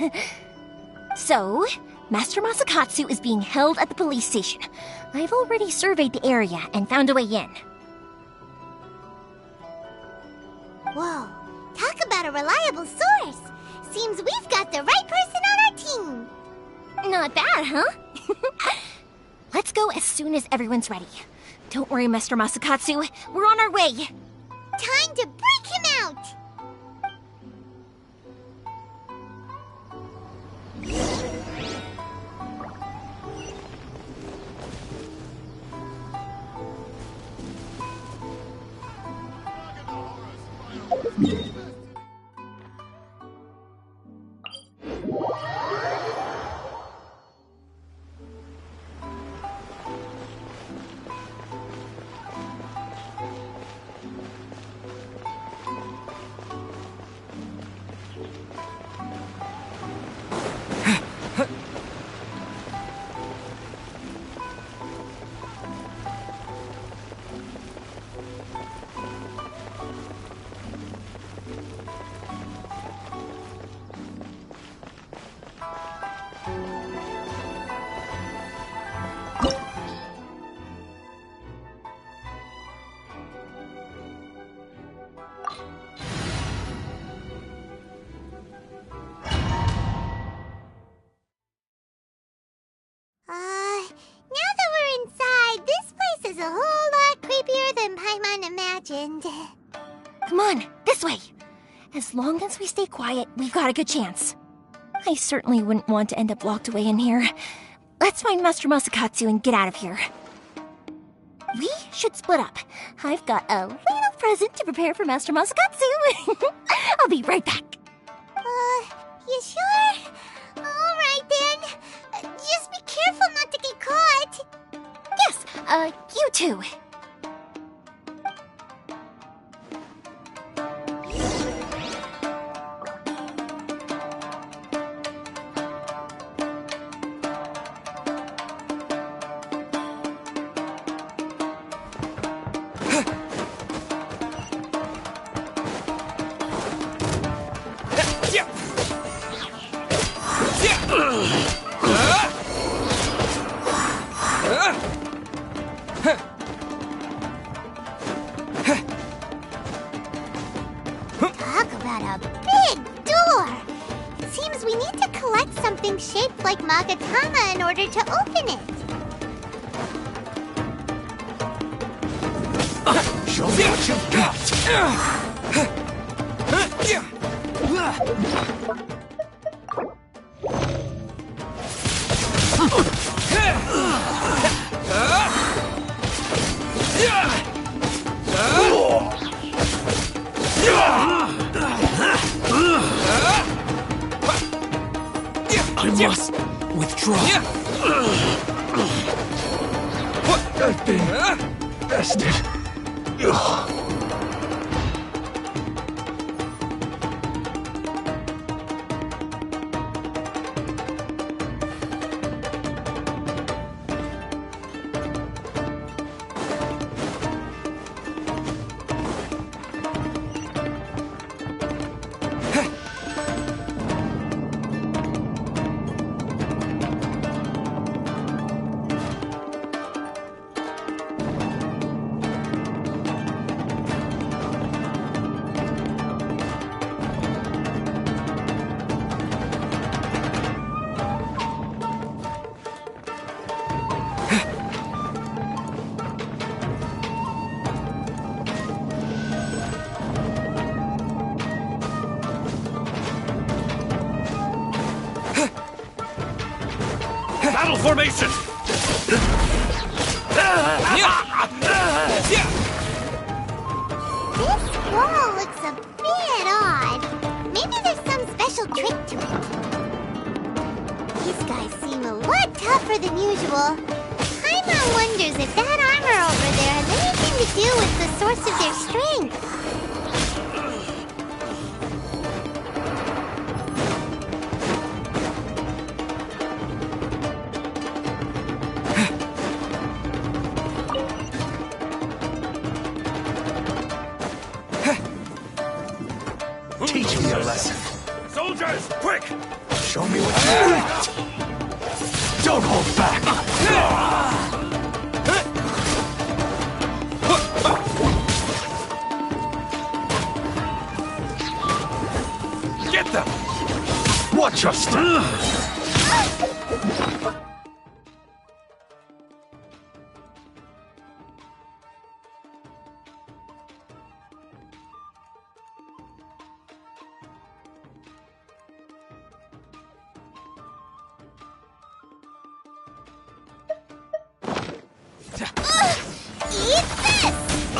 So, Master Masakatsu is being held at the police station. I've already surveyed the area and found a way in. Whoa, talk about a reliable source! Seems we've got the right person on our team! Not bad, huh? Let's go as soon as everyone's ready. Don't worry, Master Masakatsu. We're on our way. Time to break him out! Now that we're inside, this place is a whole lot creepier than Paimon imagined. Come on, this way. As long as we stay quiet, we've got a good chance. I certainly wouldn't want to end up locked away in here. Let's find Master Masakatsu and get out of here. We should split up. I've got a little present to prepare for Master Masakatsu. I'll be right back. You sure? Alright then. Just be careful not to get caught. Yes, you too. Talk about a big door! It seems we need to collect something shaped like Magatama in order to open it. Show me what you've got! I must withdraw. I've been bested. Battle formation! This wall looks a bit odd. Maybe there's some special trick to it. guys seem a lot tougher than usual. Paimon wonders if that armor over there has anything to do with the source of their strength. Teach me a lesson. Soldiers, quick! Show me what you got. Don't hold back. Get them! Watch your step.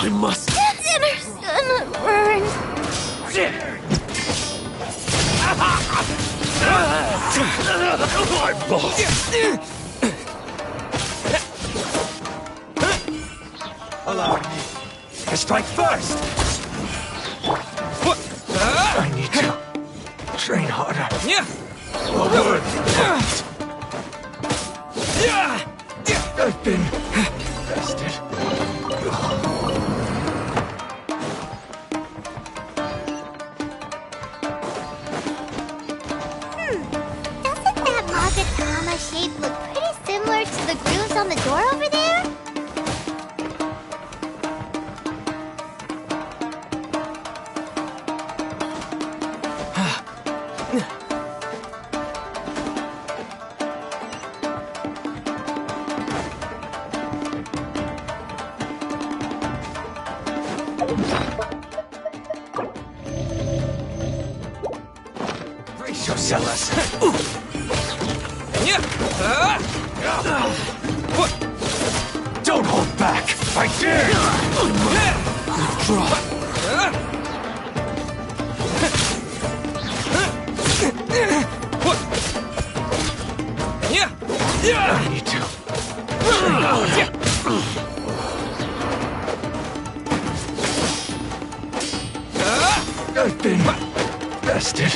I must. Dinner son burned. I'm lost. Allow me. I strike first. I need to train harder. I've been tested. Doesn't that Magatama shape look pretty similar to the grooves on the door over there? Brace yourselves. Don't hold back. I dare. Withdraw. I need to. I've been bested.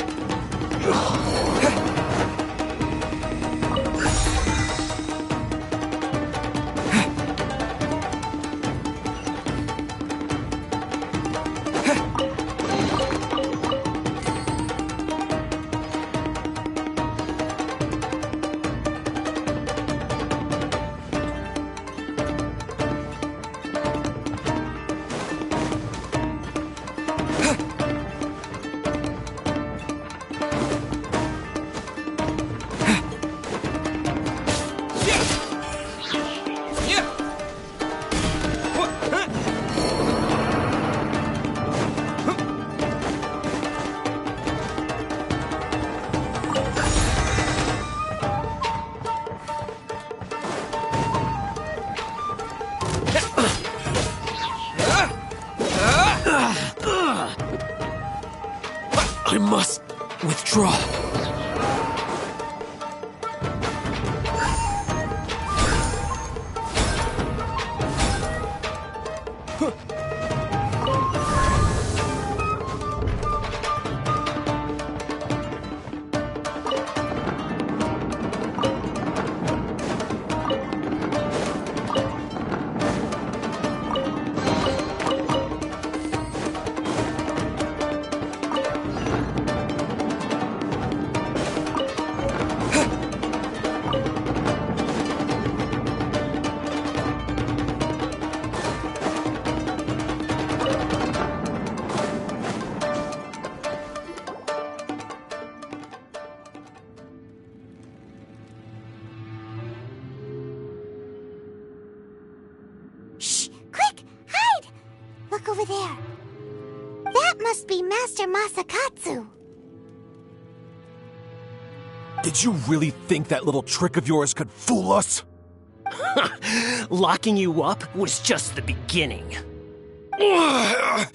I must withdraw. Look over there. That must be Master Masakatsu. Did you really think that little trick of yours could fool us? Locking you up was just the beginning. No!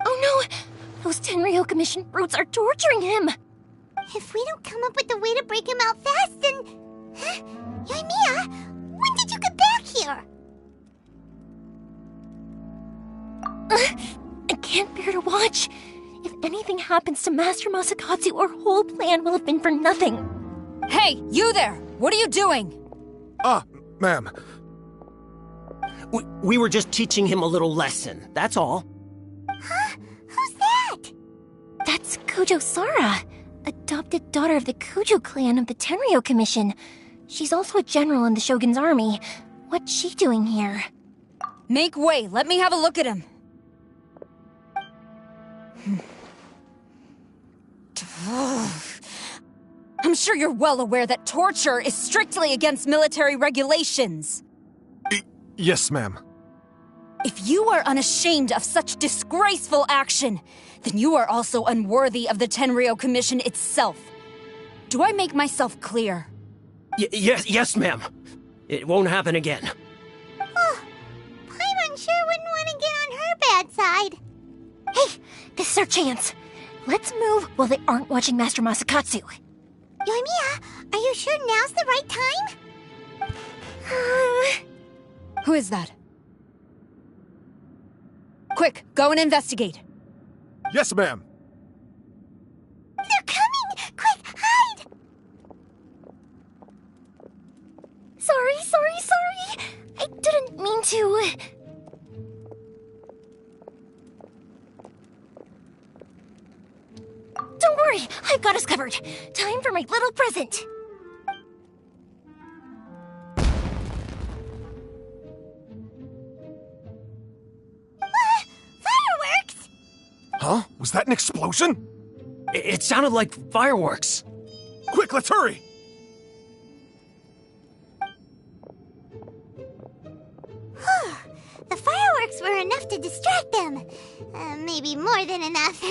Oh no! Those Tenryo Commission brutes are torturing him! If we don't come up with a way to break him out fast, then... Yoimiya, when did you get back here? I can't bear to watch. If anything happens to Master Masakatsu, our whole plan will have been for nothing. Hey, you there! What are you doing? Ma'am. We were just teaching him a little lesson, that's all. Huh? Who's that? That's Kujo Sara, adopted daughter of the Kujo clan of the Tenryo Commission. She's also a general in the Shogun's army. What's she doing here? Make way, let me have a look at him. I'm sure you're well aware that torture is strictly against military regulations. Yes, ma'am. If you are unashamed of such disgraceful action, then you are also unworthy of the Tenryo Commission itself. Do I make myself clear? Yes, ma'am. It won't happen again. Oh, Paimon sure wouldn't want to get on her bad side. Hey, this is our chance. Let's move while they aren't watching Master Masakatsu. Yoimiya, are you sure now's the right time? Who is that? Quick, go and investigate. Yes, ma'am. They're coming! Quick, hide! Sorry. I didn't mean to. Don't worry, I've got us covered. Time for my little present. Fireworks? Huh? Was that an explosion? It sounded like fireworks. Quick, let's hurry! The fireworks were enough to distract them. Maybe more than enough.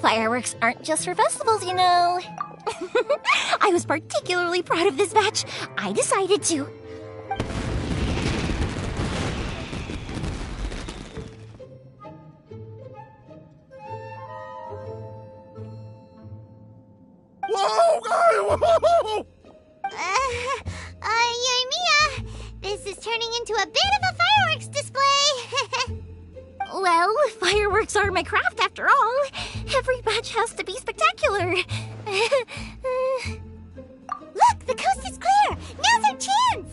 Fireworks aren't just for festivals, you know. I was particularly proud of this batch. I decided to. Whoa! Yoimiya, this is turning into a bit of a fireworks display. Well, fireworks are my craft after all. Every batch has to be spectacular. Look, the coast is clear. Now's our chance.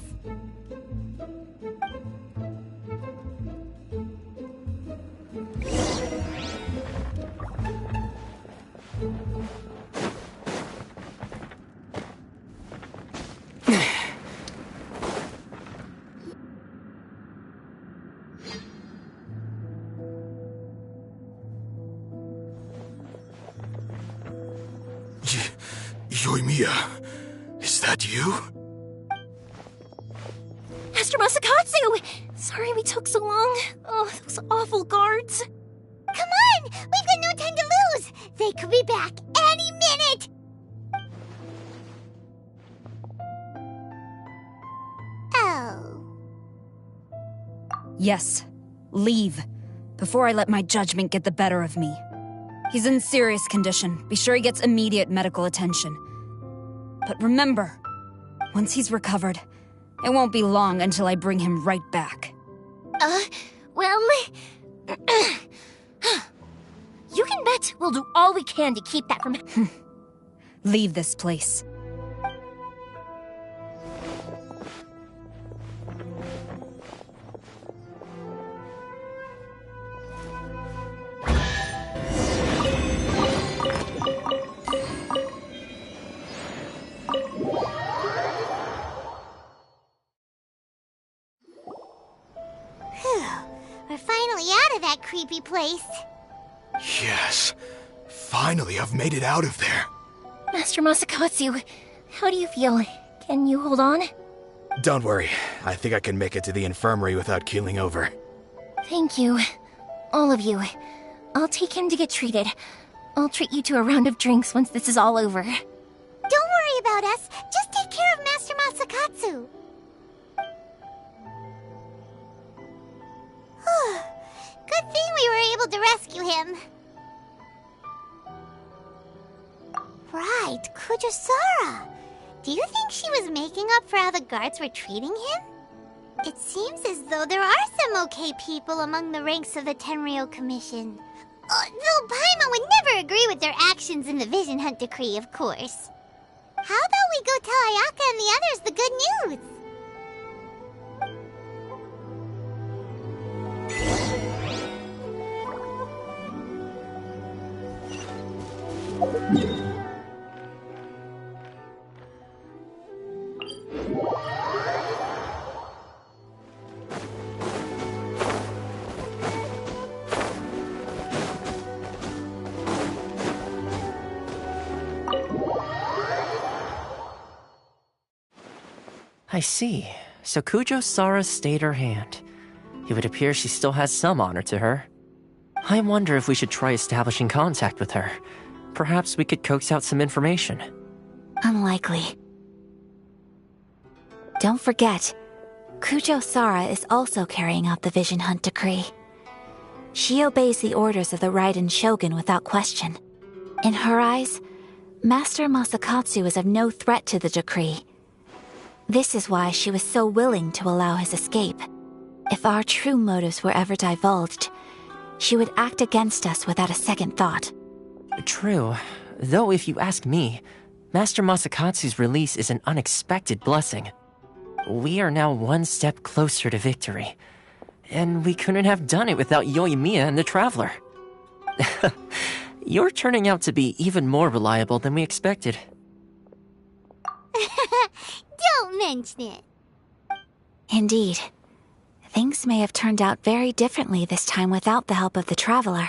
Yoimiya, is that you? Master Masakatsu! Sorry we took so long. Oh, those awful guards. Come on! We've got no time to lose! They could be back any minute! Oh. Yes, leave. Before I let my judgment get the better of me. He's in serious condition. Be sure he gets immediate medical attention. But remember, once he's recovered, it won't be long until I bring him right back. Well... You can bet we'll do all we can to keep that from... Leave this place. We're finally out of that creepy place. Yes. Finally, I've made it out of there. Master Masakatsu, how do you feel? Can you hold on? Don't worry. I think I can make it to the infirmary without keeling over. Thank you. All of you. I'll take him to get treated. I'll treat you to a round of drinks once this is all over. Don't worry about us. Just take care of Master Masakatsu. Good thing we were able to rescue him. right, Kujosara. Do you think she was making up for how the guards were treating him? It seems as though there are some okay people among the ranks of the Tenryou Commission. Though Paimon would never agree with their actions in the Vision Hunt Decree, of course. How about we go tell Ayaka and the others the good news? I see. So Kujo-Sara stayed her hand. It would appear she still has some honor to her. I wonder if we should try establishing contact with her. Perhaps we could coax out some information. Unlikely. Don't forget, Kujo-Sara is also carrying out the Vision Hunt Decree. She obeys the orders of the Raiden Shogun without question. In her eyes, Master Masakatsu is of no threat to the decree. This is why she was so willing to allow his escape. If our true motives were ever divulged, she would act against us without a second thought. True. Though if you ask me, Master Masakatsu's release is an unexpected blessing. We are now one step closer to victory. And we couldn't have done it without Yoimiya and the Traveler. You're turning out to be even more reliable than we expected. Don't mention it. Indeed. Things may have turned out very differently this time without the help of the Traveler.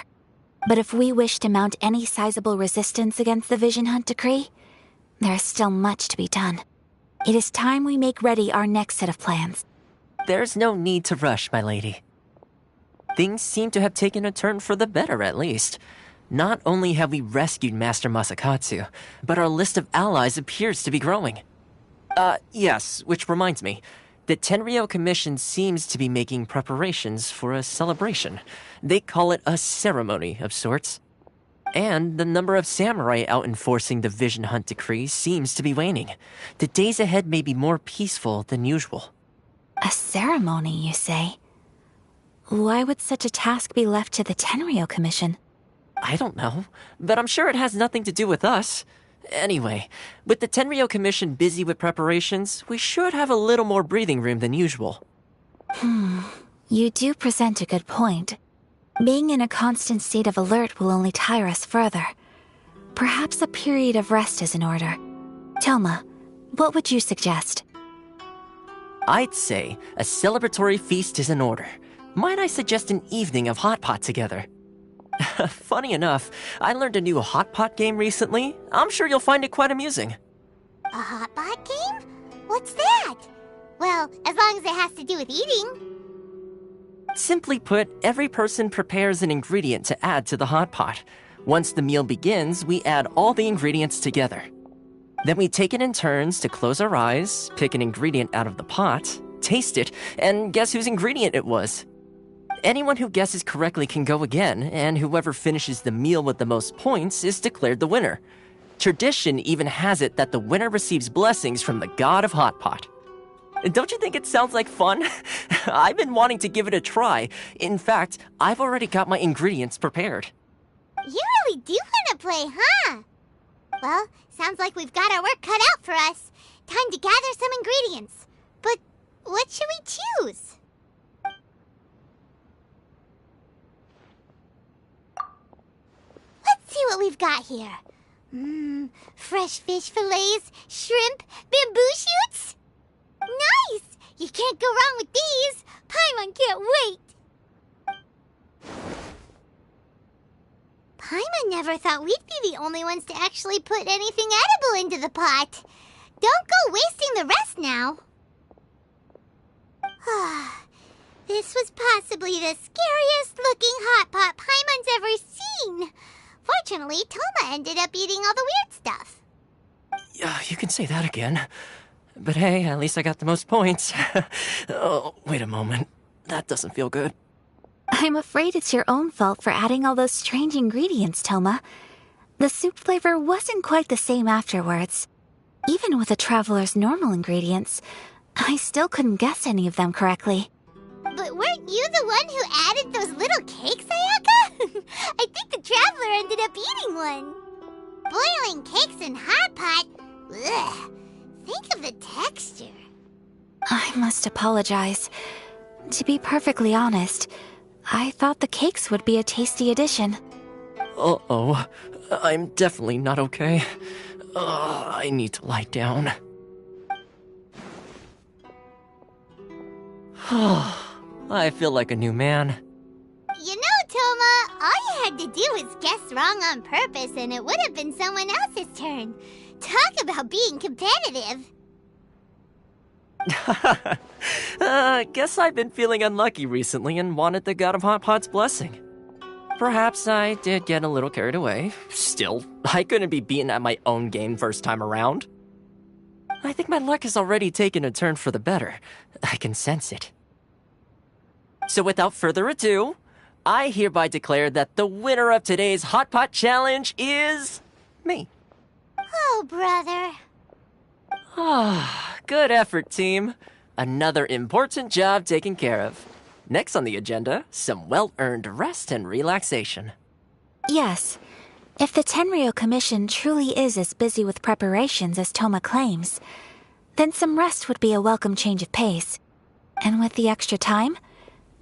But if we wish to mount any sizable resistance against the Vision Hunt Decree, there is still much to be done. It is time we make ready our next set of plans. There's no need to rush, my lady. Things seem to have taken a turn for the better, at least. Not only have we rescued Master Masakatsu, but our list of allies appears to be growing. Yes, which reminds me. The Tenryou Commission seems to be making preparations for a celebration. They call it a ceremony of sorts. And the number of samurai out enforcing the Vision Hunt Decree seems to be waning. The days ahead may be more peaceful than usual. A ceremony, you say? Why would such a task be left to the Tenryou Commission? I don't know, but I'm sure it has nothing to do with us. Anyway, with the Tenryou Commission busy with preparations, we should have a little more breathing room than usual. You do present a good point. Being in a constant state of alert will only tire us further. Perhaps a period of rest is in order. Toma, what would you suggest? I'd say a celebratory feast is in order. Might I suggest an evening of hot pot together? Funny enough, I learned a new hot pot game recently. I'm sure you'll find it quite amusing. A hot pot game? What's that? Well, as long as it has to do with eating. Simply put, every person prepares an ingredient to add to the hot pot. Once the meal begins, we add all the ingredients together. Then we take it in turns to close our eyes, pick an ingredient out of the pot, taste it, and guess whose ingredient it was. Anyone who guesses correctly can go again, and whoever finishes the meal with the most points is declared the winner. Tradition even has it that the winner receives blessings from the god of hot pot. Don't you think it sounds like fun? I've been wanting to give it a try. In fact, I've already got my ingredients prepared. You really do want to play, huh? Well, sounds like we've got our work cut out for us. Time to gather some ingredients. But what should we choose? Let's see what we've got here. Fresh fish fillets, shrimp, bamboo shoots. Nice! You can't go wrong with these. Paimon can't wait. Paimon never thought we'd be the only ones to actually put anything edible into the pot. Don't go wasting the rest now. This was possibly the scariest looking hot pot Paimon's ever seen. Fortunately, Toma ended up eating all the weird stuff. You can say that again. But hey, at least I got the most points. Oh, wait a moment. That doesn't feel good. I'm afraid it's your own fault for adding all those strange ingredients, Toma. The soup flavor wasn't quite the same afterwards. Even with the traveler's normal ingredients, I still couldn't guess any of them correctly. But weren't you the one who added those little cakes, Ayaka? I think the traveler ended up eating one. Boiling cakes in hot pot? Ugh. Think of the texture. I must apologize. To be perfectly honest, I thought the cakes would be a tasty addition. Uh-oh. I'm definitely not okay. I need to lie down. I feel like a new man. You know, Toma, all you had to do was guess wrong on purpose and it would have been someone else's turn. Talk about being competitive. Guess I've been feeling unlucky recently and wanted the God of Hot Pot's blessing. Perhaps I did get a little carried away. Still, I couldn't be beaten at my own game first time around. I think my luck has already taken a turn for the better. I can sense it. So without further ado, I hereby declare that the winner of today's Hot Pot Challenge is me. Oh, brother. Good effort, team. Another important job taken care of. Next on the agenda, some well-earned rest and relaxation. Yes. If the Tenryou Commission truly is as busy with preparations as Toma claims, then some rest would be a welcome change of pace. And with the extra time,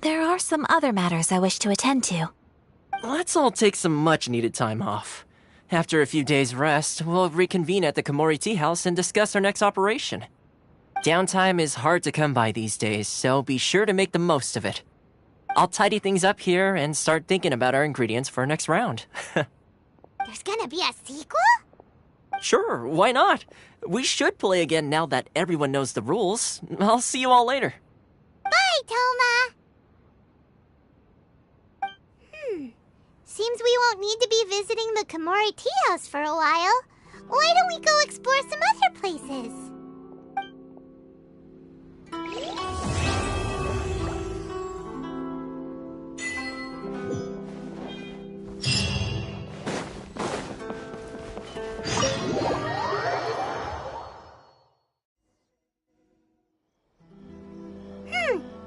there are some other matters I wish to attend to. Let's all take some much-needed time off. After a few days' rest, we'll reconvene at the Komori Tea House and discuss our next operation. Downtime is hard to come by these days, so be sure to make the most of it. I'll tidy things up here and start thinking about our ingredients for our next round. There's gonna be a sequel? Sure, why not? We should play again now that everyone knows the rules. I'll see you all later. Bye, Toma! Seems we won't need to be visiting the Komori Tea House for a while. Why don't we go explore some other places?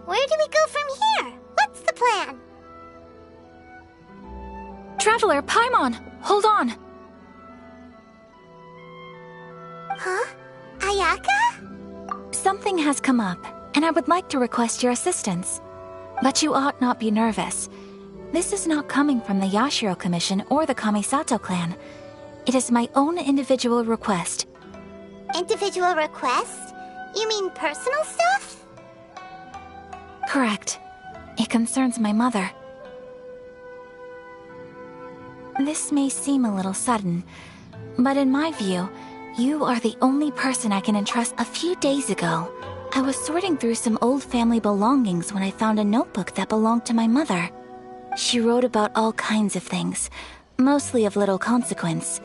Where do we go from here? What's the plan? Traveler, Paimon, hold on. Huh? Ayaka? Something has come up, and I would like to request your assistance. But you ought not be nervous. This is not coming from the Yashiro Commission or the Kamisato clan. It is my own individual request. Individual request? You mean personal stuff? Correct. It concerns my mother. This may seem a little sudden, but in my view, you are the only person I can entrust. A few days ago, I was sorting through some old family belongings when I found a notebook that belonged to my mother. She wrote about all kinds of things, mostly of little consequence.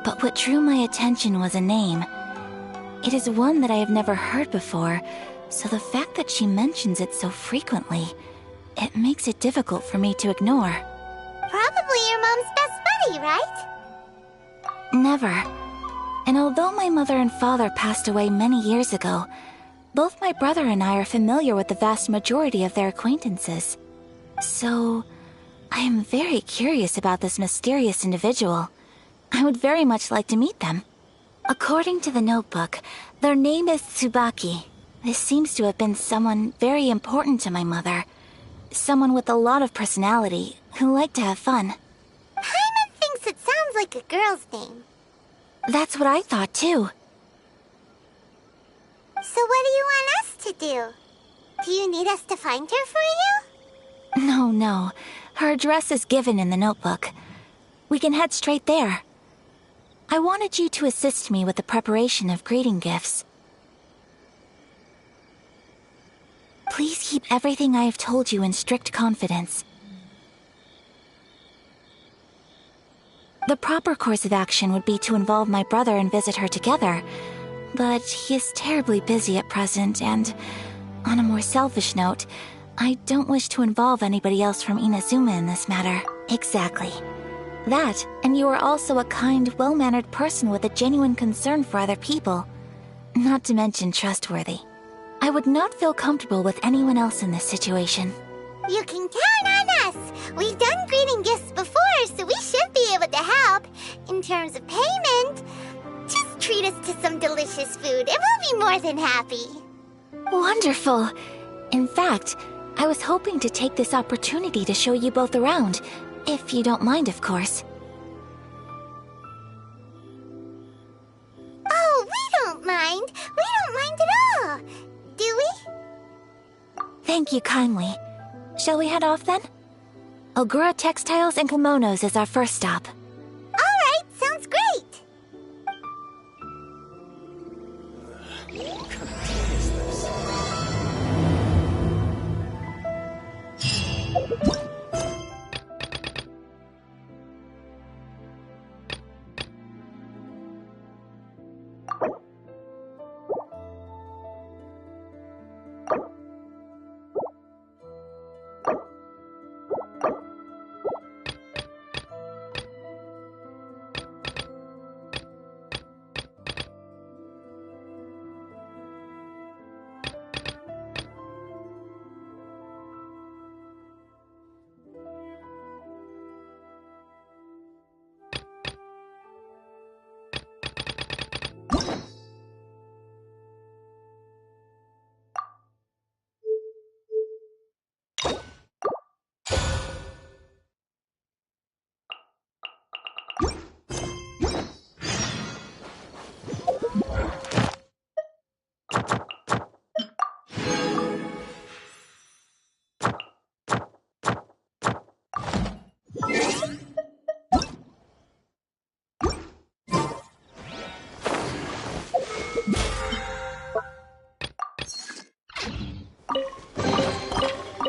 But what drew my attention was a name. It is one that I have never heard before, so the fact that she mentions it so frequently, it makes it difficult for me to ignore. Probably your mom's best buddy, right? Never. And although my mother and father passed away many years ago, both my brother and I are familiar with the vast majority of their acquaintances. So, I am very curious about this mysterious individual. I would very much like to meet them. According to the notebook, their name is Tsubaki. This seems to have been someone very important to my mother. Someone with a lot of personality, who liked to have fun. Paimon thinks it sounds like a girl's name. That's what I thought too. So what do you want us to do? Do you need us to find her for you? No. Her address is given in the notebook. We can head straight there. I wanted you to assist me with the preparation of greeting gifts. Please keep everything I have told you in strict confidence. The proper course of action would be to involve my brother and visit her together, but he is terribly busy at present, and on a more selfish note, I don't wish to involve anybody else from Inazuma in this matter. Exactly. That, and you are also a kind, well-mannered person with a genuine concern for other people. Not to mention trustworthy. I would not feel comfortable with anyone else in this situation. You can count on us! We've done greeting gifts before, so we should be able to help. In terms of payment, just treat us to some delicious food and we'll be more than happy. Wonderful! In fact, I was hoping to take this opportunity to show you both around, if you don't mind, of course. Oh, we don't mind. We don't mind at all. Do we? Thank you kindly. Shall we head off then? Ogura Textiles and Kimonos is our first stop. Alright, sounds great!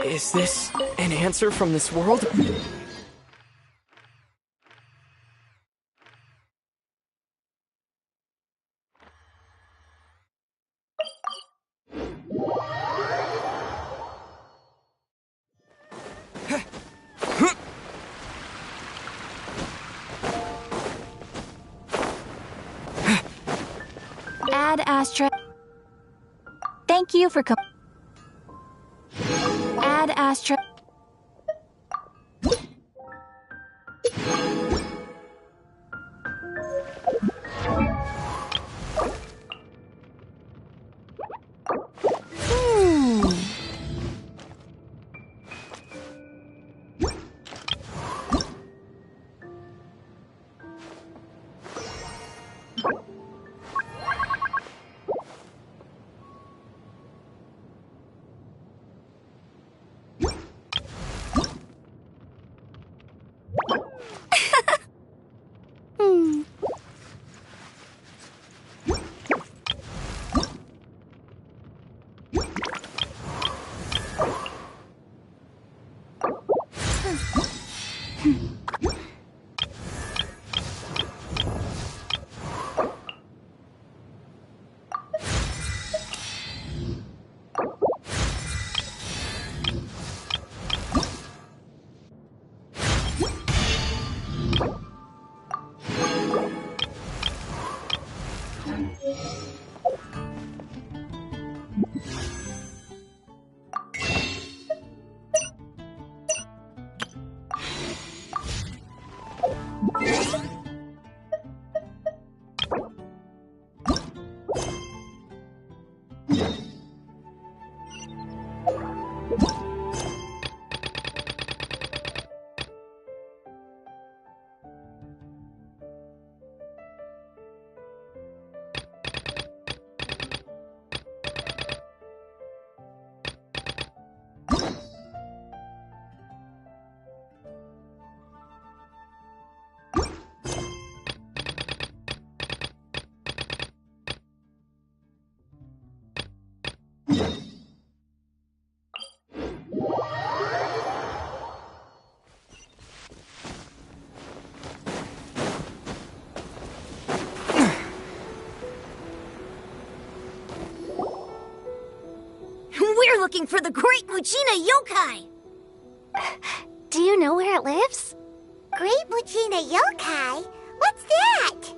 Is this an answer from this world? Ad Astra. Thank you for coming. Ad Astra. We're looking for the great Muchina yokai! Do you know where it lives? Great Mujina Yokai? What's that?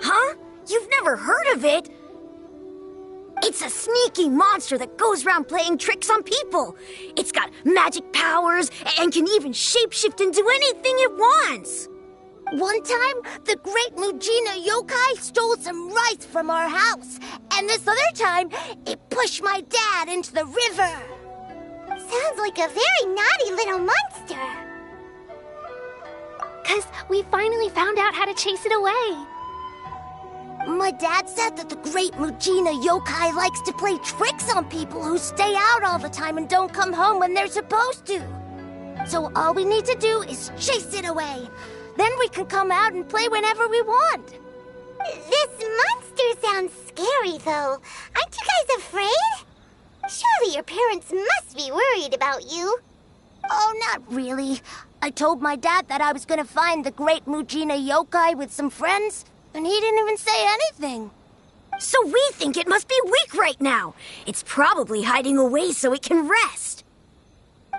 Huh? You've never heard of it? It's a sneaky monster that goes around playing tricks on people. It's got magic powers and can even shapeshift into anything it wants. One time, the Great Mujina Yokai stole some rice from our house. And this other time, it pushed my dad into the river. Sounds like a very naughty little monster. 'Cause we finally found out how to chase it away. My dad said that the Great Mujina Yokai likes to play tricks on people who stay out all the time and don't come home when they're supposed to. So all we need to do is chase it away. Then we can come out and play whenever we want. This monster sounds scary, though. Aren't you guys afraid? Surely your parents must be worried about you. Oh, not really. I told my dad that I was gonna find the Great Mujina Yokai with some friends, and he didn't even say anything. So we think it must be weak right now. It's probably hiding away so it can rest.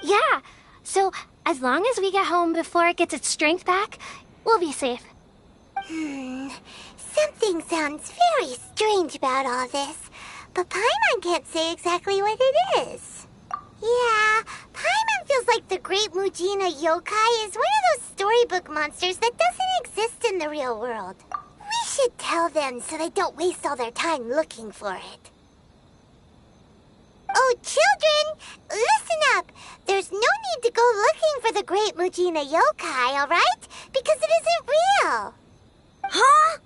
Yeah, so as long as we get home before it gets its strength back, we'll be safe. Something sounds very strange about all this, but Paimon can't say exactly what it is. Yeah, Paimon feels like the Great Mujina Yokai is one of those storybook monsters that doesn't exist in the real world. We should tell them so they don't waste all their time looking for it. Oh, children, listen up. There's no need to go looking for the Great Mujina Yokai, all right? Because it isn't real. Huh?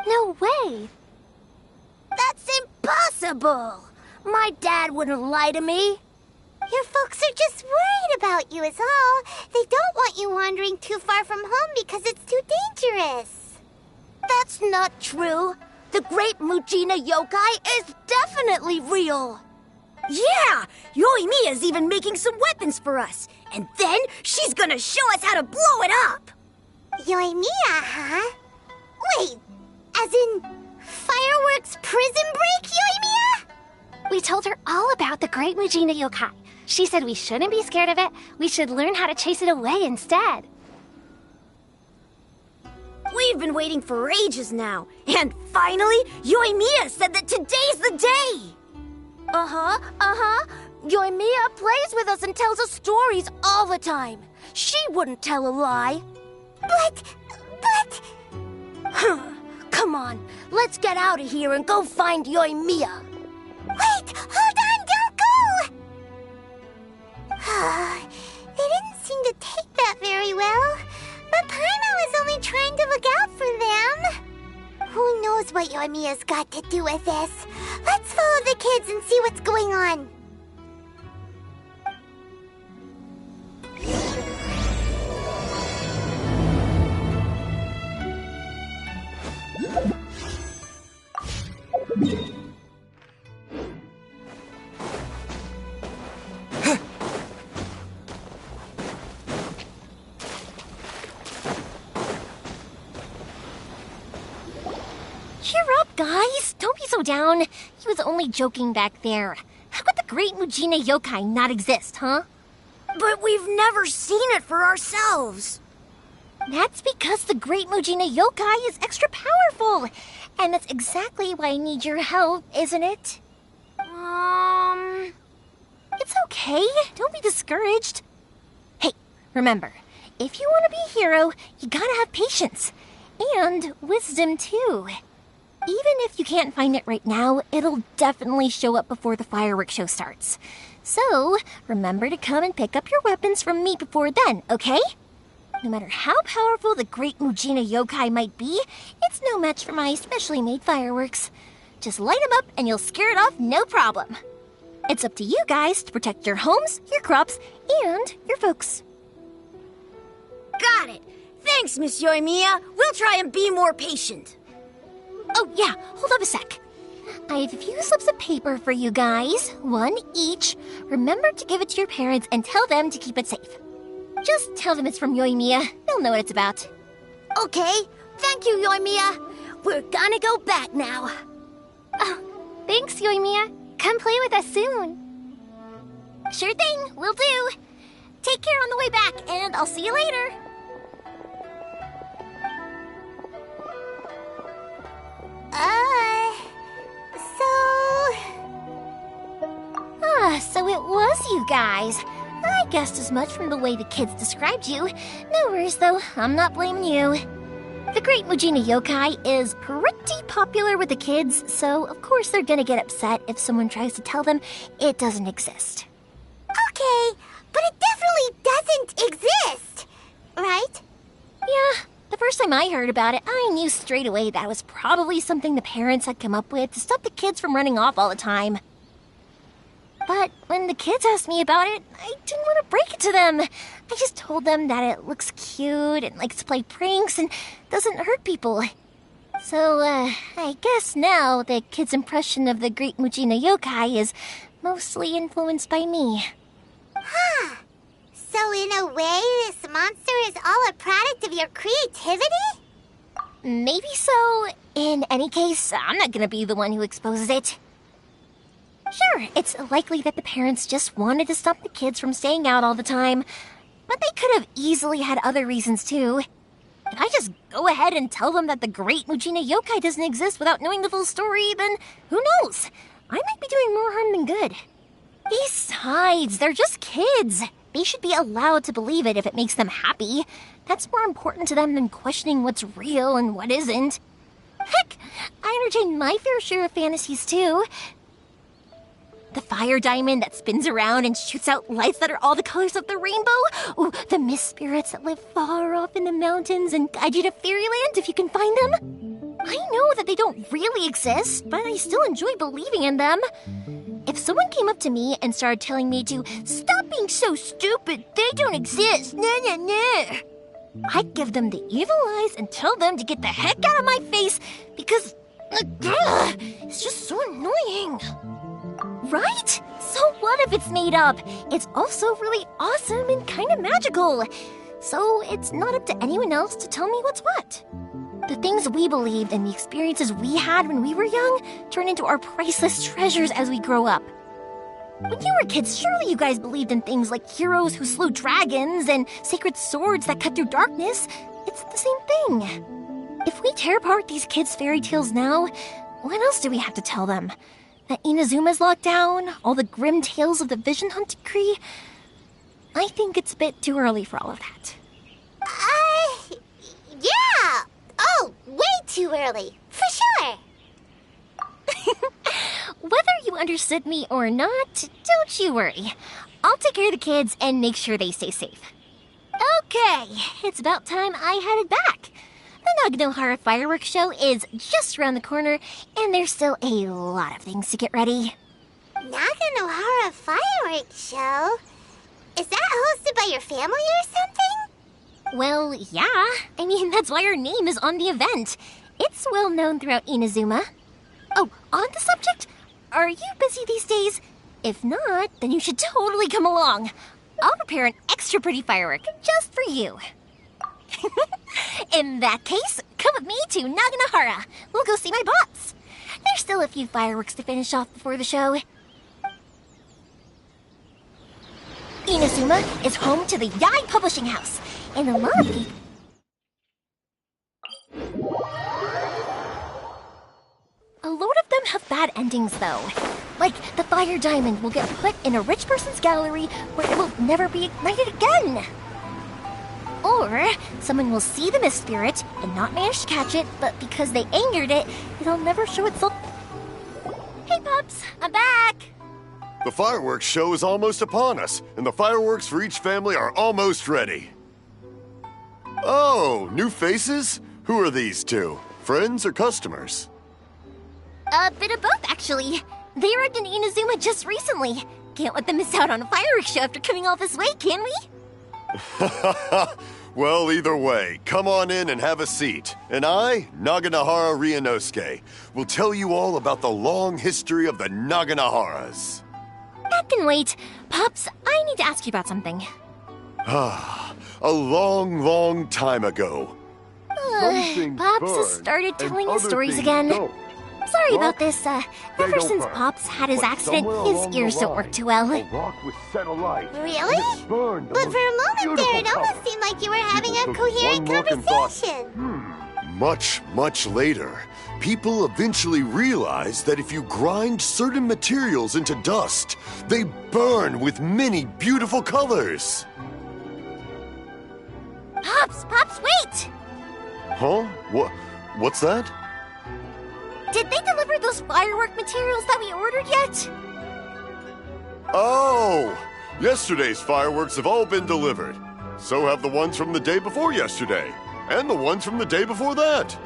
No way. That's impossible. My dad wouldn't lie to me. Your folks are just worried about you is all. They don't want you wandering too far from home because it's too dangerous. That's not true. The Great Mujina Yokai is definitely real. Yeah! Yoimiya's even making some weapons for us. And then she's gonna show us how to blow it up. Yoimiya, huh? Wait, as in fireworks prison break, Yoimiya? We told her all about the Great Mujina Yokai. She said we shouldn't be scared of it. We should learn how to chase it away instead. We've been waiting for ages now. And finally, Yoimiya said that today's the day. Yoimiya plays with us and tells us stories all the time. She wouldn't tell a lie. But... Come on, let's get out of here and go find Yoimiya. Wait, hold on, don't go! They didn't seem to take that very well. But Paimon was only trying to look out for them. Who knows what Yoimiya's got to do with this? Let's follow the kids and see what's going on. Cheer up, guys. Don't be so down. He was only joking back there. How could the Great Mujina Yokai not exist, huh? But we've never seen it for ourselves. That's because the Great Mujina Yokai is extra powerful. And that's exactly why I need your help, isn't it? It's okay. Don't be discouraged. Hey, remember, if you want to be a hero, you gotta have patience. And wisdom, too. Even if you can't find it right now, it'll definitely show up before the fireworks show starts. So, remember to come and pick up your weapons from me before then, okay? No matter how powerful the Great Mujina Yokai might be, it's no match for my specially made fireworks. Just light them up and you'll scare it off no problem. It's up to you guys to protect your homes, your crops, and your folks. Got it. Thanks, Miss Yoimiya. We'll try and be more patient. Oh, yeah, hold up a sec. I have a few slips of paper for you guys, one each. Remember to give it to your parents and tell them to keep it safe. Just tell them it's from Yoimiya. They'll know what it's about. Okay, thank you, Yoimiya. We're gonna go back now. Oh, thanks, Yoimiya. Come play with us soon. Sure thing, will do. take care on the way back, and I'll see you later. So it was you guys. I guessed as much from the way the kids described you. No worries, though. I'm not blaming you. The Great Mujina Yokai is pretty popular with the kids, so of course they're gonna get upset if someone tries to tell them it doesn't exist. Okay, but it definitely doesn't exist, right? Yeah, the first time I heard about it, I knew straight away that was probably something the parents had come up with to stop the kids from running off all the time. But when the kids asked me about it, I didn't want to break it to them. I just told them that it looks cute and likes to play pranks and doesn't hurt people. So, I guess now the kids' impression of the Great Mujina Yokai is mostly influenced by me. Huh. So in a way, this monster is all a product of your creativity? Maybe so. In any case, I'm not gonna be the one who exposes it. Sure, it's likely that the parents just wanted to stop the kids from staying out all the time, but they could have easily had other reasons too. If I just go ahead and tell them that the Great Mujina Yokai doesn't exist without knowing the full story, then who knows? I might be doing more harm than good. Besides, they're just kids. They should be allowed to believe it if it makes them happy. That's more important to them than questioning what's real and what isn't. Heck, I entertain my fair share of fantasies too. The fire diamond that spins around and shoots out lights that are all the colors of the rainbow. Ooh, the mist spirits that live far off in the mountains and guide you to fairyland if you can find them. I know that they don't really exist, but I still enjoy believing in them. If someone came up to me and started telling me to stop being so stupid, they don't exist, nah. I'd give them the evil eyes and tell them to get the heck out of my face because it's just so annoying. Right? So what if it's made up? It's also really awesome and kind of magical. So it's not up to anyone else to tell me what's what. The things we believed and the experiences we had when we were young turn into our priceless treasures as we grow up. When you were kids, surely you guys believed in things like heroes who slew dragons and sacred swords that cut through darkness. It's the same thing. If we tear apart these kids' fairy tales now, what else do we have to tell them? That Inazuma's locked down? All the grim tales of the Vision Hunt decree? I think it's a bit too early for all of that. Yeah! Oh, way too early. For sure. Whether you understood me or not, don't you worry. I'll take care of the kids and make sure they stay safe. Okay, it's about time I headed back. The Naganohara fireworks show is just around the corner, and there's still a lot of things to get ready. Naganohara fireworks show? Is that hosted by your family or something? Well, yeah. I mean, that's why our name is on the event. It's well known throughout Inazuma. Oh, on the subject, are you busy these days? If not, then you should totally come along. I'll prepare an extra pretty firework just for you. In that case, come with me to Naganohara. We'll go see my boss. There's still a few fireworks to finish off before the show. Inazuma is home to the Yai Publishing House, and a lot of people... A load of them have bad endings, though. Like, the fire diamond will get put in a rich person's gallery where it will never be ignited again. Or, someone will see the mist spirit and not manage to catch it, but because they angered it, it'll never show itself. Hey, Pops, I'm back! The fireworks show is almost upon us, and the fireworks for each family are almost ready. Oh, new faces? Who are these two? Friends or customers? A bit of both, actually. They arrived in Inazuma just recently. Can't let them miss out on a fireworks show after coming all this way, can we? Well, either way, come on in and have a seat. And I, Naganohara Ryunosuke, will tell you all about the long history of the Naganoharas. That can wait. Pops, I need to ask you about something. A long, long time ago. Pops has started telling his stories again. Sorry about this. Ever since Pops had his accident, his ears don't work too well. rock was set alight. Really? But for a moment there, it almost seemed like you were having a coherent conversation. Much, much later, people eventually realized that if you grind certain materials into dust, they burn with many beautiful colors. Pops, wait! Huh? What's that? Did they deliver those firework materials that we ordered yet? Oh! Yesterday's fireworks have all been delivered. So have the ones from the day before yesterday. And the ones from the day before that.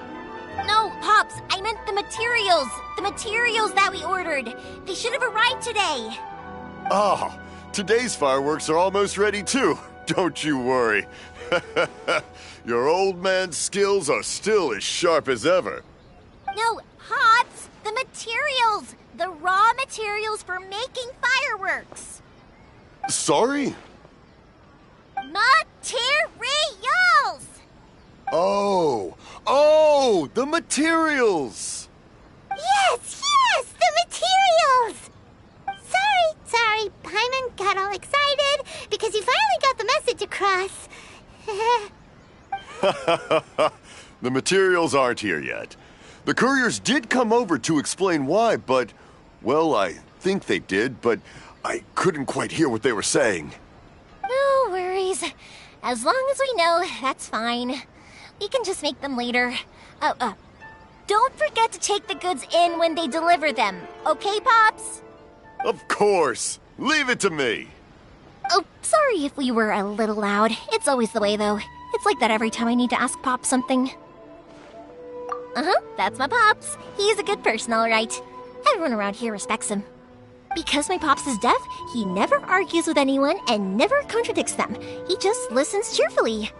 No, Pops, I meant the materials. The materials that we ordered. They should have arrived today. Ah, today's fireworks are almost ready too. Don't you worry. Your old man's skills are still as sharp as ever. No, Pops, the materials. The raw materials for making fireworks. Sorry? Materials! Oh, the materials! Yes, the materials! Sorry, Paimon got all excited because he finally got the message across. The materials aren't here yet. The couriers did come over to explain why, but, well, I think they did, but I couldn't quite hear what they were saying. No worries. As long as we know, that's fine. We can just make them later. Don't forget to take the goods in when they deliver them, okay, Pops? Of course. Leave it to me. Oh, sorry if we were a little loud. It's always the way, though. It's like that every time I need to ask Pops something. That's my Pops. He's a good person, all right. Everyone around here respects him. Because my Pops is deaf, he never argues with anyone and never contradicts them. He just listens cheerfully.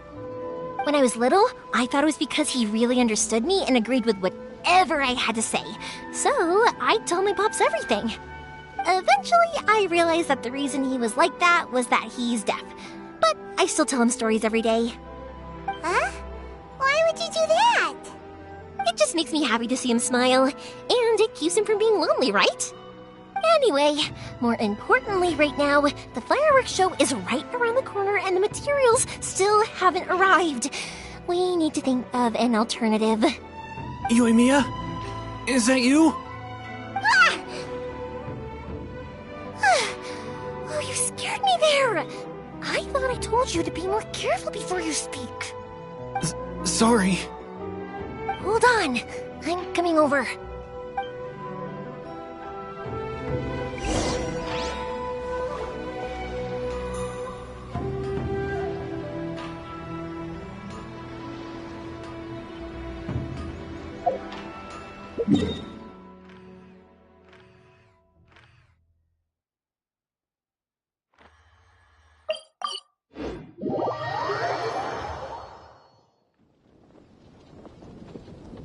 When I was little, I thought it was because he really understood me and agreed with whatever I had to say. So, I told my Pops everything. Eventually, I realized that the reason he was like that was that he's deaf. But I still tell him stories every day. Huh? Why would you do that? It just makes me happy to see him smile, and it keeps him from being lonely, right? Anyway, more importantly right now, the fireworks show is right around the corner and the materials still haven't arrived. We need to think of an alternative. Yoimiya? Is that you? Ah! Oh, you scared me there! I thought I told you to be more careful before you speak. Sorry. Hold on, I'm coming over. Yeah.